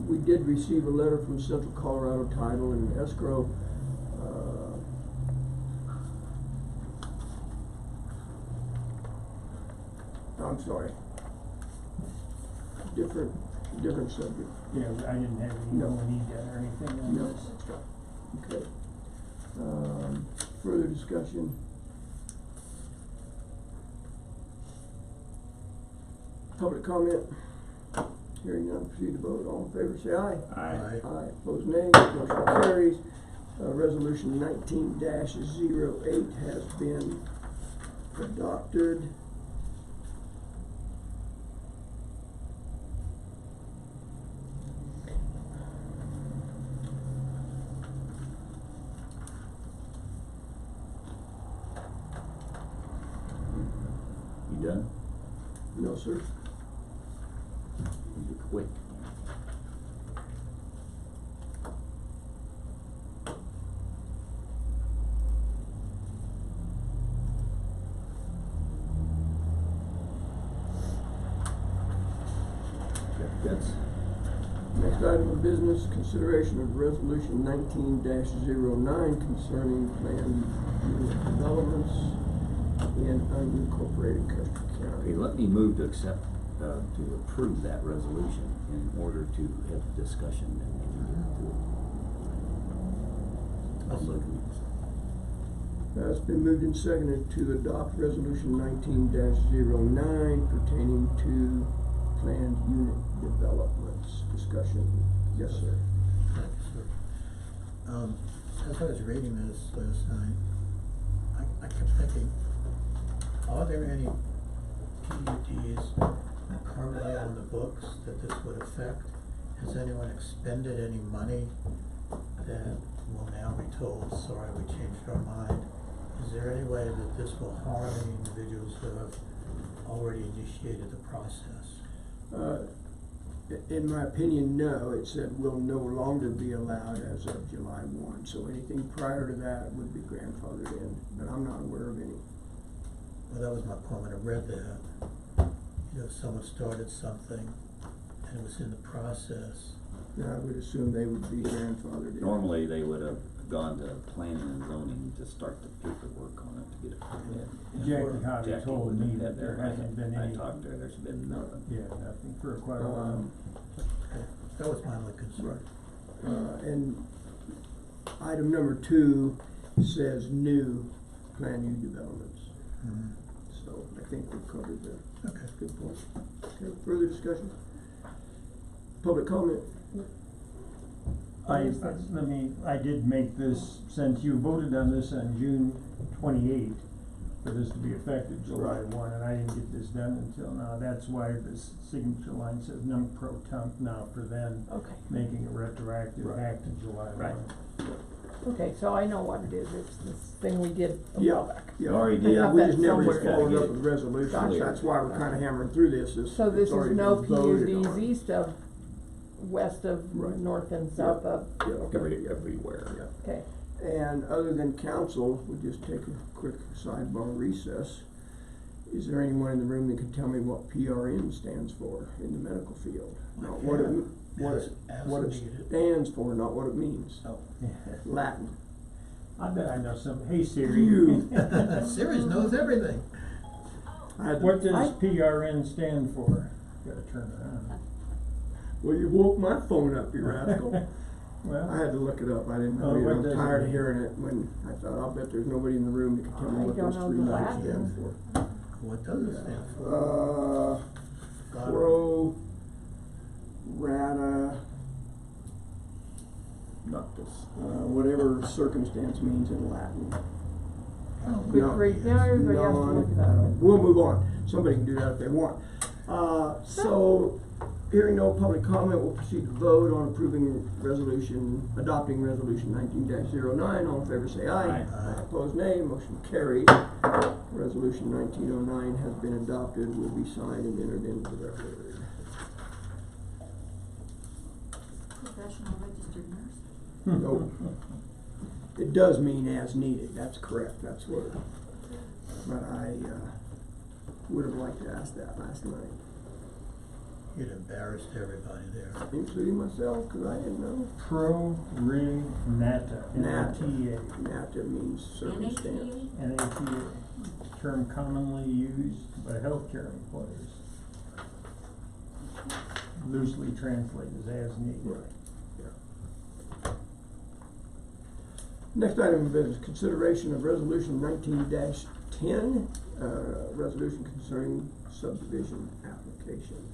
We did receive a letter from Central Colorado Title and Escrow. I'm sorry. Different subject. Yeah, I didn't have any No. money or anything on No. this. Okay. Further discussion? Public comment? Hearing none, proceed to vote. All in favor, say aye. Aye. Aye. Opposed, nay. Motion carries. Resolution 19-08 has been adopted. You done? No, sir. You're quick. That's, Next item of business, consideration of resolution 19-09 concerning planned unit developments in unincorporated Custer okay, County. let me move to accept, to approve that resolution in order to have a discussion and maybe get to it. I'll second. It's been moved and seconded to adopt resolution 19-09 pertaining to planned unit developments. Discussion. Yes, sir. Thank you, sir. As I was reading this last night, I kept thinking, are there any PUDs currently on the books that this would affect? Has anyone expended any money that will now be told, sorry, we changed our mind? Is there any way that this will harm any individuals who have already initiated the process? In my opinion, no. It said will no longer be allowed as of July 1. So anything prior to that would be grandfathered in, but I'm not aware of any. Well, that was my point when I read that. You know, someone started something and it was in the process. I would assume they would be grandfathered in. normally they would have gone to planning and zoning to start the paperwork on it to get a permit. Jackie Hobby Jackie told wouldn't me have that had there that. hasn't been any. I talked to her, there's been nothing. Yeah, nothing for quite a while. Okay, that was my only concern. And item number 2 says new planned unit developments. Mhm. So I think we've covered that. Okay. Good point. Okay, further discussion? Public comment? I did make this, since you voted on this on June 28th, for this to be effective July 1, and I didn't get this done until now. That's why this signature line says num pro temp now for then, Okay. making it retroactive back to July 1. Right. Okay, so I know what it is. It's this thing we did a while back. Yeah, already did. yeah, we just Have never that just followed somewhere. up with resolutions, Gotcha. that's why we're kinda hammering through this, is So this it's already is no been voted PUDs on. east of, west of, Right. north and south of, Yeah, okay. Everywhere. Yeah. okay. And other than council, we'll just take a quick sidebar recess. Is there anyone in the room that can tell me what PRN stands for in the medical field? Not what it, what it needed. stands for, not what it means. Oh. Latin. I bet I know some. Hey Siri. You. Siri knows everything. I had to- What does PRN stand for? Gotta turn it on. Well, you woke my phone up, you rascal. I Well, had to look it up, I didn't know, Oh, what I'm does it tired of mean? hearing it when I thought, I'll bet there's nobody in the room that can tell me I what don't those know 3 the letters Latin. stand for. What does it stand for? Pro, rata, noctis. Whatever circumstance means in Latin. Good No. grief, now everybody has to look it up. We'll move on. Somebody can do that if they want. So, hearing no public comment, we'll proceed to vote on adopting resolution 19-09. All in favor say aye. Aye. Opposed nay. Motion carries. Resolution 1909 has been adopted, will be signed and entered into the record. Professional registered nurse. Nope. It does mean as needed, that's correct, that's what, but I, would have liked to ask that last night, You'd embarrassed everybody there. including myself, cause I didn't know. Pro re nata, N-A-T-A, NATA means circumstance. N-A-T-A, term commonly used by healthcare employers. Loosely translated as needed. Right, yeah. Next item of business, consideration of resolution 19-10, resolution concerning subdivision applications.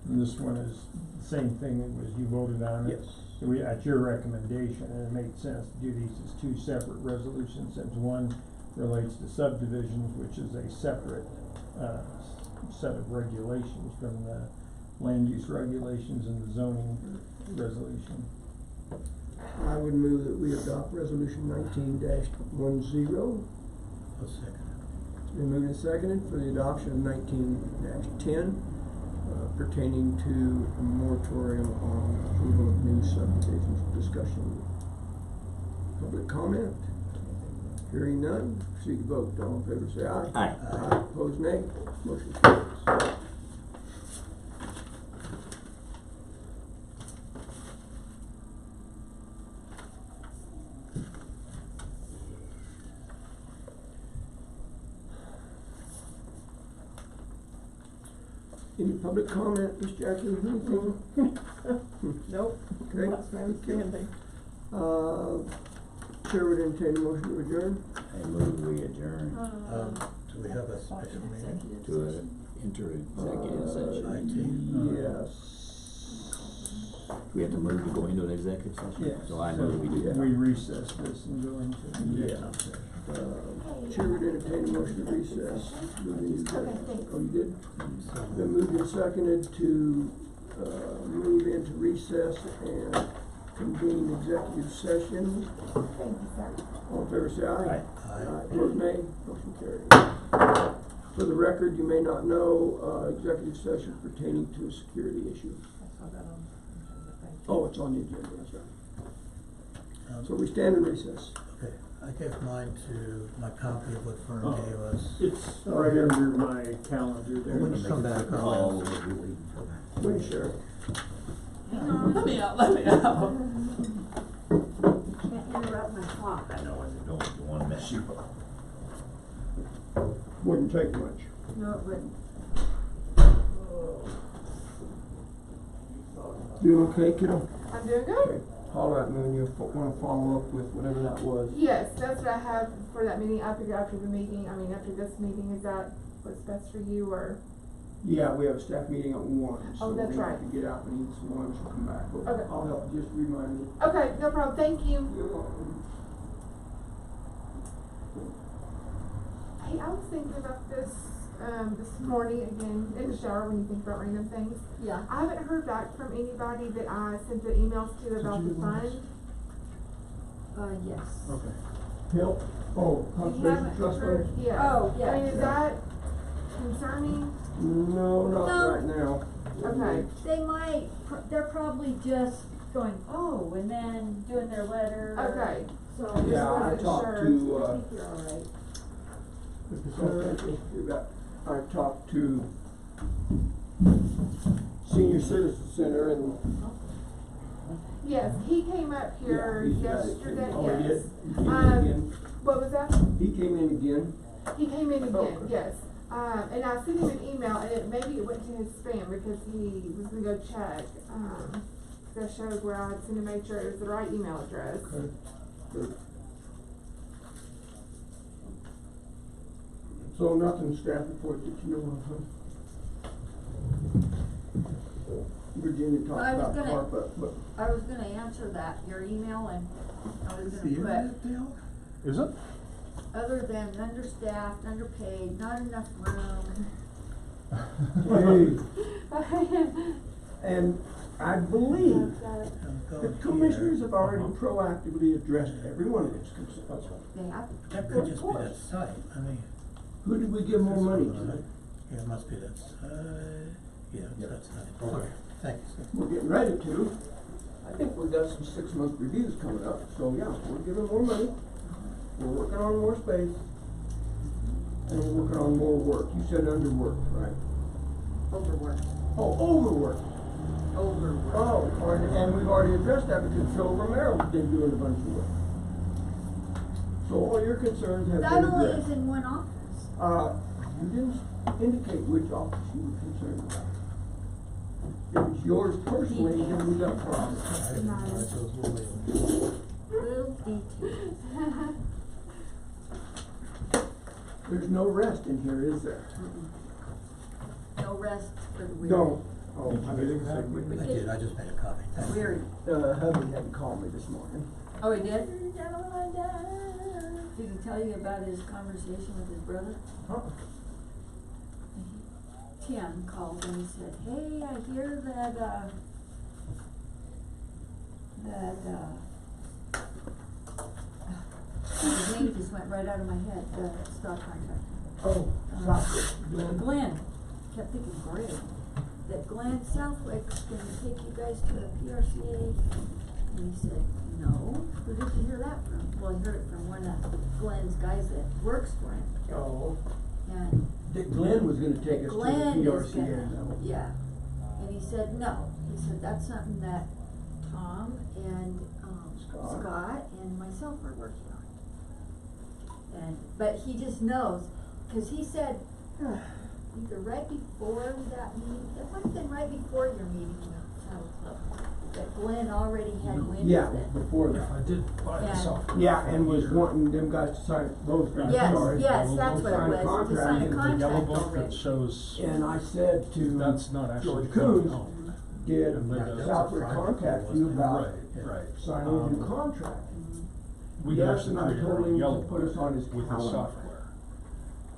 And this one is the same thing as you voted on it. Yes. We, at your recommendation, and it made sense to do these as two separate resolutions, since one relates to subdivisions, which is a separate, set of regulations from the land use regulations and the zoning resolution. I would move that we adopt resolution 19-10. I'll second it. It's been moved and seconded for the adoption of 19-10, pertaining to a moratorium on approval of new subdivisions. Discussion. Public comment? Hearing none, proceed to vote. All in favor say aye. Aye. Opposed nay. Motion carries. Any public comment, Ms. Jackie, anything? Nope, Okay. last man standing. Chair would entertain a motion to adjourn. I move we adjourn Do we have a special meeting? to enter executive session. Yes. We have to move to go into an executive session? Yes. So I move we do that. We recess this and go into Yeah. executive session. Chair would entertain a motion to recess. Oh, you did? Been moved and seconded to, move into recess and convene executive session. All in favor say aye. Aye. Opposed nay. Motion carries. For the record, you may not know, executive session pertaining to a security issue. Oh, it's on the agenda, that's right. So we stand in recess. Okay, I gave mine to, my copy of what Fern gave us. It's right under my calendar there. When you come back, Oh, I'll we're waiting for that. Please, Sheriff. Let me out, let me out. Can't interrupt my clock. I know where they're going, you wanna mess you up. Wouldn't take much. No, it wouldn't. Doing okay, kiddo? I'm doing good. Holler at me when you wanna follow up with whatever that was. Yes, that's what I have for that meeting. I figure after the meeting, after this meeting, is that what's best for you, or? Yeah, we have a staff meeting at 1, so Oh, that's we have right. to get out and eat some lunch and come back. But Okay. I'll help, just remind me. Okay, no problem. Thank you. You're welcome. Hey, I was thinking about this, this morning again in the shower when you think about random things. Yeah. I haven't heard back from anybody that I sent the emails to about the fund. Yes. Okay. Help? Oh, You conservation haven't trust heard- fund? Yeah. Oh, yeah. Is that concerning? No, not No. right now. Okay. They might, they're probably just going, oh, and then doing their letter. Okay. So. Yeah, I wasn't talked sure. to, I think you're all right. I talked to Senior Citizen Center and. Yes, he came up here Yeah, he's- yesterday, Oh, he yes. did? He came in again? What was that? He came in again? He came in again, Okay. yes. And I sent him an email, and maybe it went to his spam because he was gonna go check. Cause I showed where I had sent him, made sure it was the right email address. Okay. Good. So nothing staff report that you know of, huh? Virginia talked Well, I was about gonna- carpet, but I was gonna answer that, your email, and I was The gonna internet deal? Is it? put, other than understaffed, underpaid, not enough room. hey, and I believe the commissioners have already proactively addressed every one of those concerns. They have, That could just be that site, I mean. Who did we give more money to? Yeah, it must be that site, yeah, it's that site. Okay. Thanks. We're getting ready to. I think we've got some 6-month reviews coming up, so yeah, we're giving more money. We're working on more space. And we're working on more work. You said underworked, right? overworked, Oh, overworked. overworked. Oh, and we've already addressed that because Phil Romero's been doing a bunch of work. So all your concerns have That been only addressed. is in one office. You didn't indicate which office you were concerned about. If it's yours personally, then we got problems. Little details. There's no rest in here, is there? No rest for the weary. Don't. Oh, Did you get exactly? I did, I just made a copy. Thank you. Weary. Hubby hadn't called me this morning. Oh, he did? Did he tell you about his conversation with his brother? Huh? Tim called and he said, hey, I hear that, his name just went right out of my head, the stock contractor. Oh, stop. Glenn, kept thinking Greg, that Glenn Southwick's gonna take you guys to a PRCA. And he said, no, who did you hear that from? Well, I heard it from one of Glenn's guys that works for him. Oh, And Dick Glenn was gonna take us to the Glenn is PRCA. gonna, yeah. And he said, no, he said, that's something that Tom and, Scott and myself are working on. And, but he just knows, cause he said, either right before that meeting, it might have been right before your meeting with Saddle Club, that Glenn already had wind Yeah, of it. before that. I did buy the Yeah. software. Yeah, and was wanting them guys to sign, those guys, Yes, sorry. yes, that's what it sign a was, to contract. sign a The yellow contract book that already. shows And I said to that's not actually George company Coons, owned. did And they don't- Southwick contact you about Right. signing a new contract? We Yes, actually and I created told a him yellow to put us on his book with the calendar. software.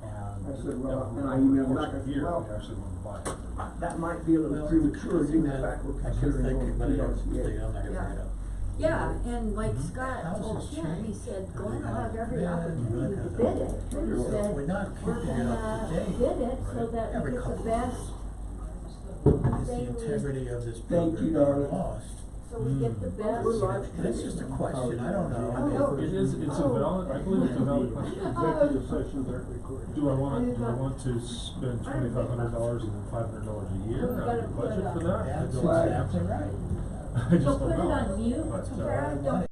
And I said, well, that and I over the emailed course back, I of a said, year, well, we actually wanted to buy it. that might be a little premature, given the fact we're I guess considering they going could, to but they don't, PRCA. they don't ever Yeah. bring it up. Yeah, and like Scott Houses told Tim, he change. said, Glenn will have every Yeah, opportunity to yeah. bid it. He said, We're not we're keeping it up gonna to date. bid it so right? that we Every get the couple of best, years. It's the integrity of this Thank program you, being darling. lost. so we get the best. And it's just a question, I don't know. I mean, Oh, It is, it's a valid, I believe it's a valid question. Executive sessions aren't recorded. Do I want to spend $2,500 and then $500 a year We out gotta of the put it budget up. for that? That's Right. exactly right. I just So don't put it know. on mute, But, Tara, don't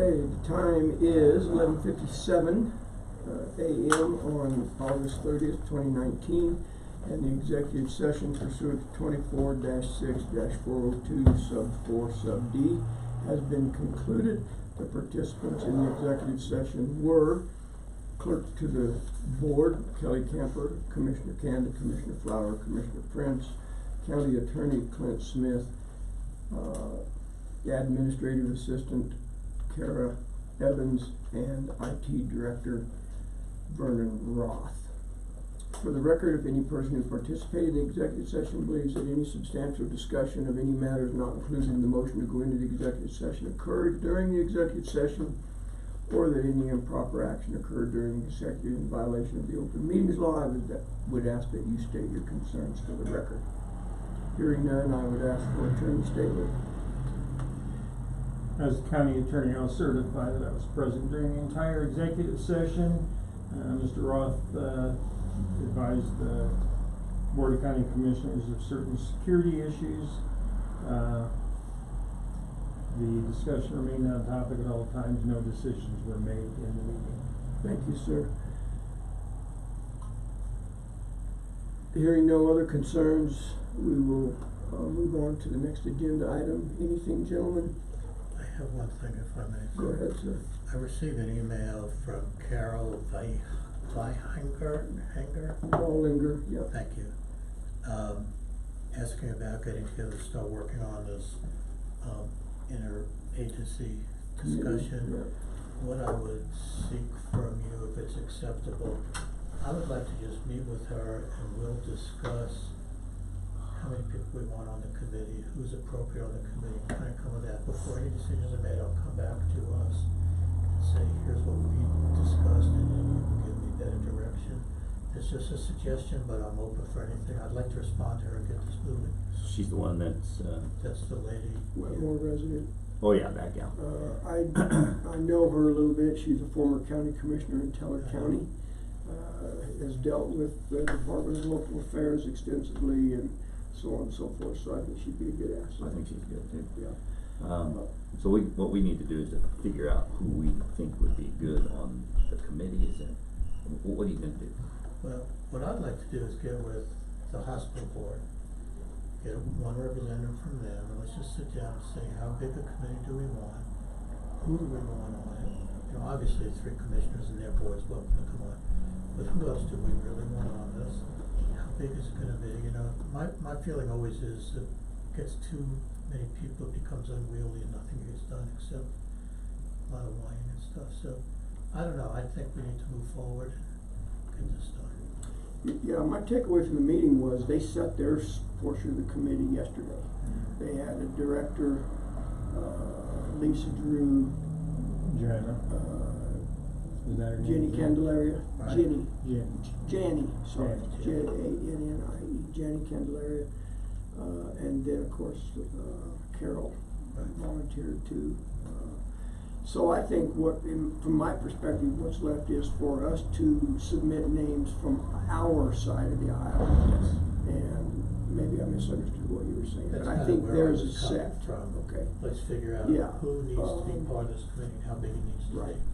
Okay, the time is 11:57 a.m. on August 30th, 2019, and the executive session pursuant to 24-6-402 sub 4 sub D has been concluded. The participants in the executive session were Clerk to the Board, Kelly Camper, Commissioner Kanda, Commissioner Flower, Commissioner Prince, County Attorney Clint Smith, Administrative Assistant Kara Evans, and IT Director Vernon Roth. For the record, if any person who participated in the executive session believes that any substantial discussion of any matters not included in the motion to go into the executive session occurred during the executive session, or that any improper action occurred during the executive in violation of the open meetings law, I would ask that you state your concerns for the record. Hearing none, I would ask for Attorney Stabler. As county attorney, I'll certify that I was present during the entire executive session. Mr. Roth advised the Board of County Commissioners of certain security issues. The discussion remained on topic at all times. No decisions were made in the meeting. Thank you, sir. Hearing no other concerns, we will move on to the next agenda item. Anything, gentlemen? I have one thing, if I may. Go ahead, sir. I received an email from Carol Weihinger. Wallinger, yeah. Thank you. Asking about getting together to start working on this interagency discussion. Yeah. What I would seek from you, if it's acceptable, I would like to just meet with her and we'll discuss how many people we want on the committee, who's appropriate on the committee, kind of come with that. Before any decisions are made, I'll come back to us and say, here's what we discussed, and then you can give me better direction. It's just a suggestion, but I'm open for anything. I'd like to respond to her and get this moving. She's the one that's, That's the lady. Wetmore resident. oh yeah, that gal. I know her a little bit. She's a former county commissioner in Teller County. Has dealt with the Department of Local Affairs extensively and so on and so forth, so I think she'd be a good asset. I think she's good too. Yeah. So what we need to do is to figure out who we think would be good on the committee. Is it, what are you gonna do? Well, what I'd like to do is get with the hospital board, get one representative from them, and let's just sit down and say, how big a committee do we want? Who do we want on it? You know, obviously, 3 commissioners and their boards welcome to come on, but who else do we really want on this? How big is it gonna be? You know, my feeling always is that it gets too many people, it becomes unwieldy and nothing gets done except a lot of whining and stuff. So, I don't know, I think we need to move forward and get this done. Yeah, my takeaway from the meeting was they set their portion of the committee yesterday. They had a director, Lisa Drew, Joanna, is that her name? Jenny Candelaria, Right. Janny, sorry, Janny. Jannie, Janny Candelaria, and then of course, Carol volunteered too. So I think from my perspective, what's left is for us to submit names from our side of the aisle. Yes. And maybe I misunderstood what you were saying, That's but I kind think of where theirs I was is coming set. from. Okay. Let's figure out Yeah. who needs to be part of this committee and how big it needs to Right. be.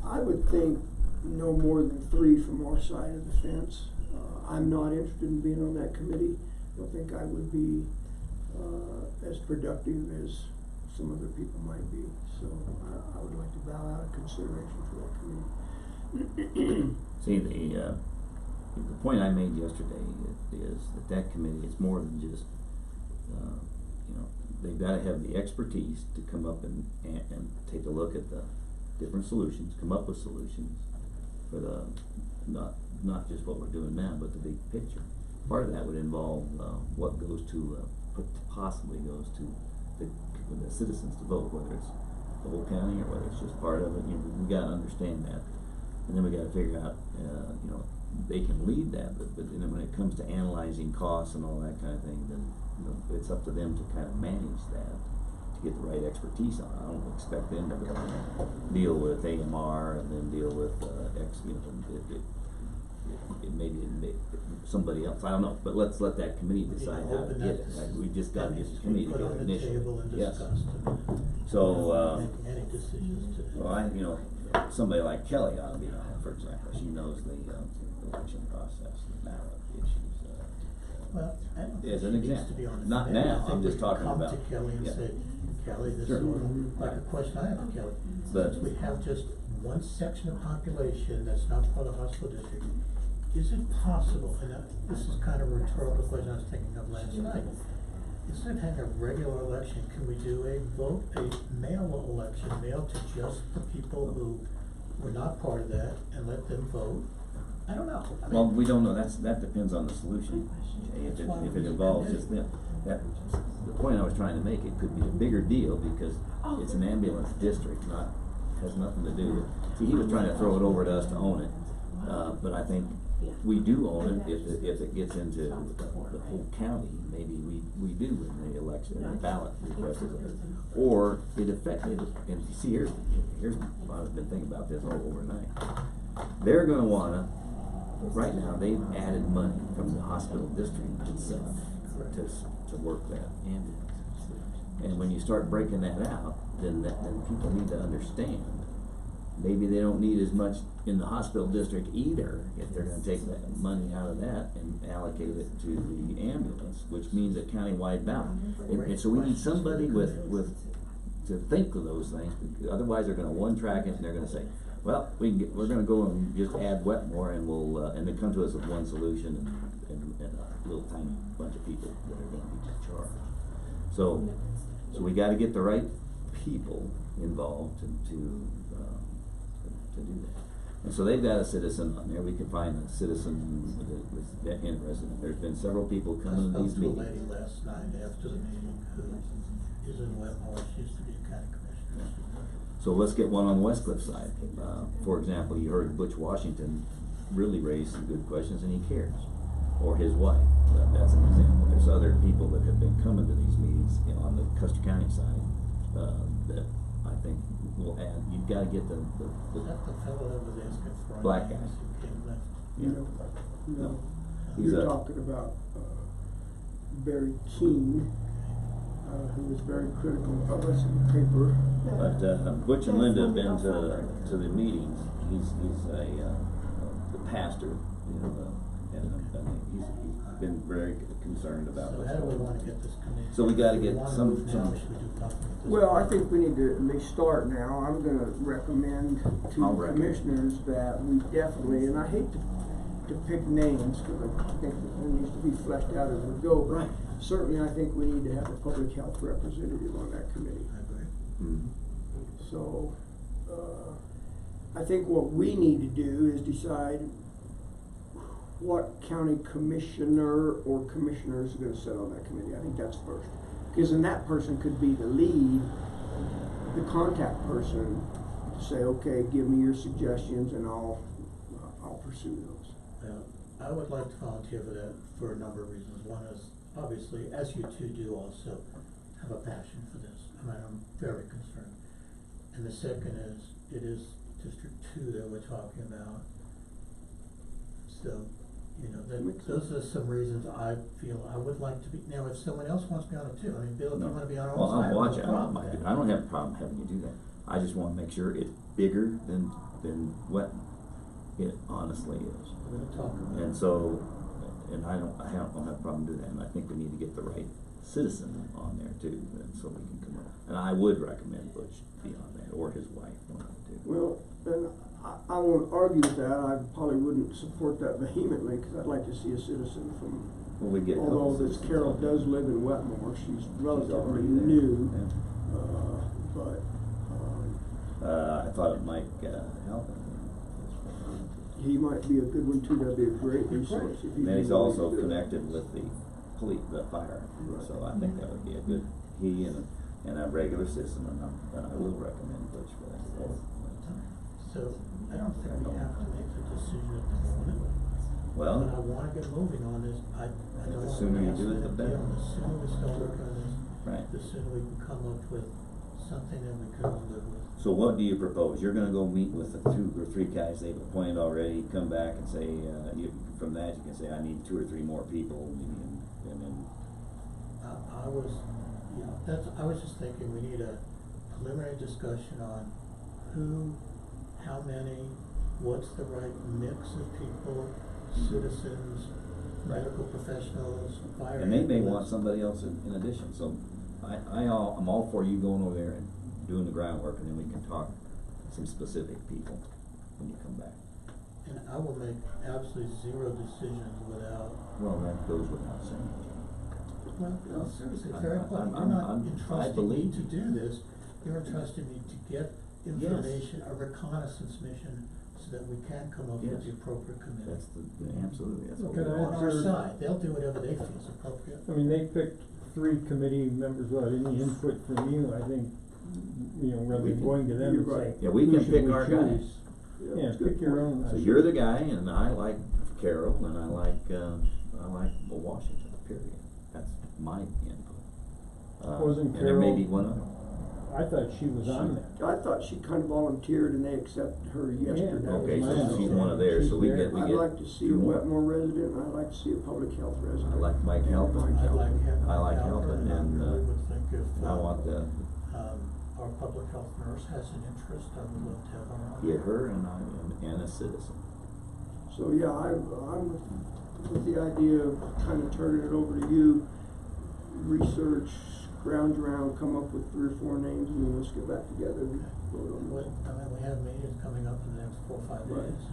I would think no more than 3 from our side of the fence. I'm not interested in being on that committee. I don't think I would be as productive as some other people might be. So I would like to bow out of consideration for that committee. See, the point I made yesterday is that committee is more than just, you know, they've gotta have the expertise to come up and take a look at the different solutions, come up with solutions for the, not just what we're doing now, but the big picture. Part of that would involve, what goes to, possibly goes to the citizens to vote, whether it's the whole county or whether it's just part of it. You know, we gotta understand that. And then we gotta figure out, you know, they can lead that, but then when it comes to analyzing costs and all that kind of thing, then, you know, it's up to them to kind of manage that, to get the right expertise on it. I don't expect them to deal with AMR and then deal with, it maybe somebody else, I don't know, but let's let that committee decide how to open get that it. We just gotta That get needs the to be committee put on together the initially. table and Yes. discussed. So, Make any decisions today. well, you know, somebody like Kelly ought to be on it, for example, she knows the election process, the ballot issues. Well, I don't As think an she needs example. to be on it. Not today. now, I think I'm we just can talking come about- to Kelly and yeah. say, Kelly, this Sure. is like a question I have for Kelly. But- Since we have just one section of population that's not part of the hospital district, is it possible, and this is kind of a rhetorical question I was thinking of last night, instead of having a regular election, can we do a mail election, mail to just the people who were not part of that and let them vote? I don't know. I mean, Well, we don't know, that depends on the solution, Jay, if it involves just them. The point I was trying to make, it could be a bigger deal because it's an ambulance district, has nothing to do with, see, he was trying to throw it over to us to own it, but I think we do own it if it gets into the whole county, maybe we do in the election, the ballot request, or it affected, and you see, here's what I've been thinking about this all overnight. They're gonna wanna, right now, they've added money from the hospital district itself to work that ambulance. And when you start breaking that out, then people need to understand, maybe they don't need as much in the hospital district either, if they're gonna take that money out of that and allocate it to the ambulance, which means a countywide ballot. And so we need somebody with to think of those things, because otherwise they're gonna one track it and they're gonna say, well, we're gonna go and just add Wetmore and we'll, and then come to us with one solution and a little tiny bunch of people that are gonna be discharged. So we gotta get the right people involved to do that. And so they've got a citizen on there, we can find a citizen that's interested. There's been several people coming to these meetings. I spoke to a lady last night after the meeting who is in Wetmore, she used to be a county commissioner. So let's get one on the Westcliff side. For example, you heard Butch Washington really raise some good questions and he cares, or his wife, that's an example. There's other people that have been coming to these meetings, on the Custer County side, that I think will add, you've gotta get the Is that the fellow that was asking for? black guy. Who came left? No, He's you're a- talking about, Barry Keene, who was very critical of us in the paper. But Butch and Linda have been to the meetings. He's the pastor, and he's been very concerned about So what's how do we going on. wanna get this committee? So we gotta If get wanna some- move now, some- should we do public at this Well, I point? think we need to at least start now. I'm gonna recommend to I'll the recommend. commissioners that we definitely, and I hate to pick names, cause I think that it needs to be fleshed out as we go, but Right. certainly I think we need to have a public health representative on that committee. I agree. Mhm. So, I think what we need to do is decide what county commissioner or commissioners are gonna sit on that committee. I think that's first. Because then that person could be the lead, the contact person, to say, okay, give me your suggestions and I'll pursue those. Well, I would like to volunteer for that for a number of reasons. One is, obviously, as you two do also, have a passion for this. I mean, I'm very concerned. And the second is, it is District 2 that we're talking about. So, those are some reasons I feel I would like to be, now if someone else wants me on it too, I mean, Bill, if you wanna be on it Well, also, I have I'll no watch it. problem with that. I don't have a problem having you do that. I just wanna make sure it's bigger than what it honestly is. We're gonna talk about it. And so, and I don't have a problem doing that, and I think we need to get the right citizen on there too, and so we can come up. And I would recommend Butch be on that, or his wife, one of the two. Well, and I won't argue with that. I probably wouldn't support that vehemently, because I'd like to see a citizen from, Well, we get a couple although this citizens Carol on there. does live in Wetmore, she's relatively already there. new, Yeah. but, I thought it might help him. he might be a good one too. That'd be a great resource if And then he's willing also to do it. connected with the the fire, so I think that would be a good, he and a regular citizen, and I will recommend Butch for that. So, I don't think we have to make the decision at the moment. Well, But I wanna get moving on this, I don't the want sooner you to do it, the better. The sooner we start working on this, right. the sooner we can come up with something that we can all live with. So what do you propose? You're gonna go meet with the 2 or 3 guys they've appointed already, come back and say, from that guys, you can say, I need 2 or 3 more people, and then, I was, I was just thinking we need a preliminary discussion on who, how many, what's the right mix of people, citizens, medical professionals, fire. and they may ambulance. want somebody else in addition, so I'm all for you going over there and doing the groundwork, and then we can talk some specific people when you come back. And I will make absolutely 0 decisions without, Well, that goes without saying. well, seriously, it's very I'm- important. I'm- You're not I'm- I entrusting me believe to you. do this, you're entrusting me to get information, a reconnaissance mission, so that we can come up with Yes. the appropriate committee. That's absolutely, that's what Can we I want. On our answer- side, they'll do whatever they feel is appropriate. I mean, they picked 3 committee members, without any input from you, I think, rather than going to them You're and say, right. Yeah, we who can should pick we our choose? guys. Yeah, that's a good pick your point. own. So you're the guy, and I like Carol, and I like Washington, period. That's my input. Wasn't And there may Carol- be one other. I thought she was on there. I thought she kind of volunteered and they accepted her yesterday. that was Okay, my so she's understanding. one of theirs, so we She's get, there. I'd like to see a 2 more. Wetmore resident, and I'd like to see a public health resident. I like Mike Halpin. I'd like help. I like Halpin, Halpin, and, I would think if, I want the, our public health nurse has an interest, I would love to have her on. get her and a citizen. So, yeah, I'm with the idea of kind of turning it over to you, research, scrounge around, come up with 3 or 4 names, and then let's get back together and vote on What, this. we have meetings coming up in the next 4 or 5 Right. days,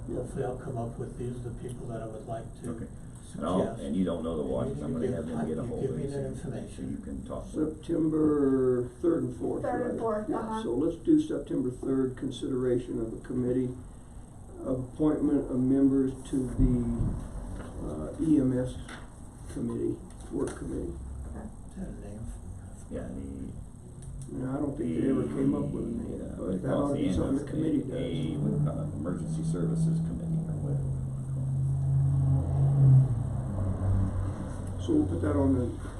and hopefully I'll come up with, these are the people that I would like to Okay. suggest. And you don't know the And you Washington, I'm can gonna have them get a you hold give of me you. that So information. you can talk to them. September 3rd and 4th. 3rd and right? 4th, Yeah, so let's do September 3rd, consideration of a committee of appointment of members to the EMS committee, work committee. Is that a name? Yeah, No, I don't think they ever came up with a name, but that ought to be something the committee does. Emergency Services Committee or whatever. So we'll put that on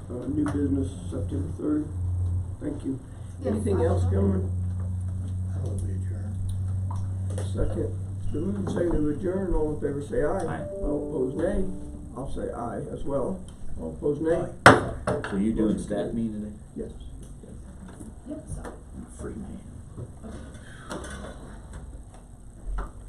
the new business, September 3rd. Thank you. Yes, Anything else, gentlemen? I will be adjourned. Second, moved and seconded to adjourn, all in favor say aye. Aye. All opposed nay. I'll say aye as well. All opposed nay. So you doing staff meeting today? Yes. Yep, so. Free man.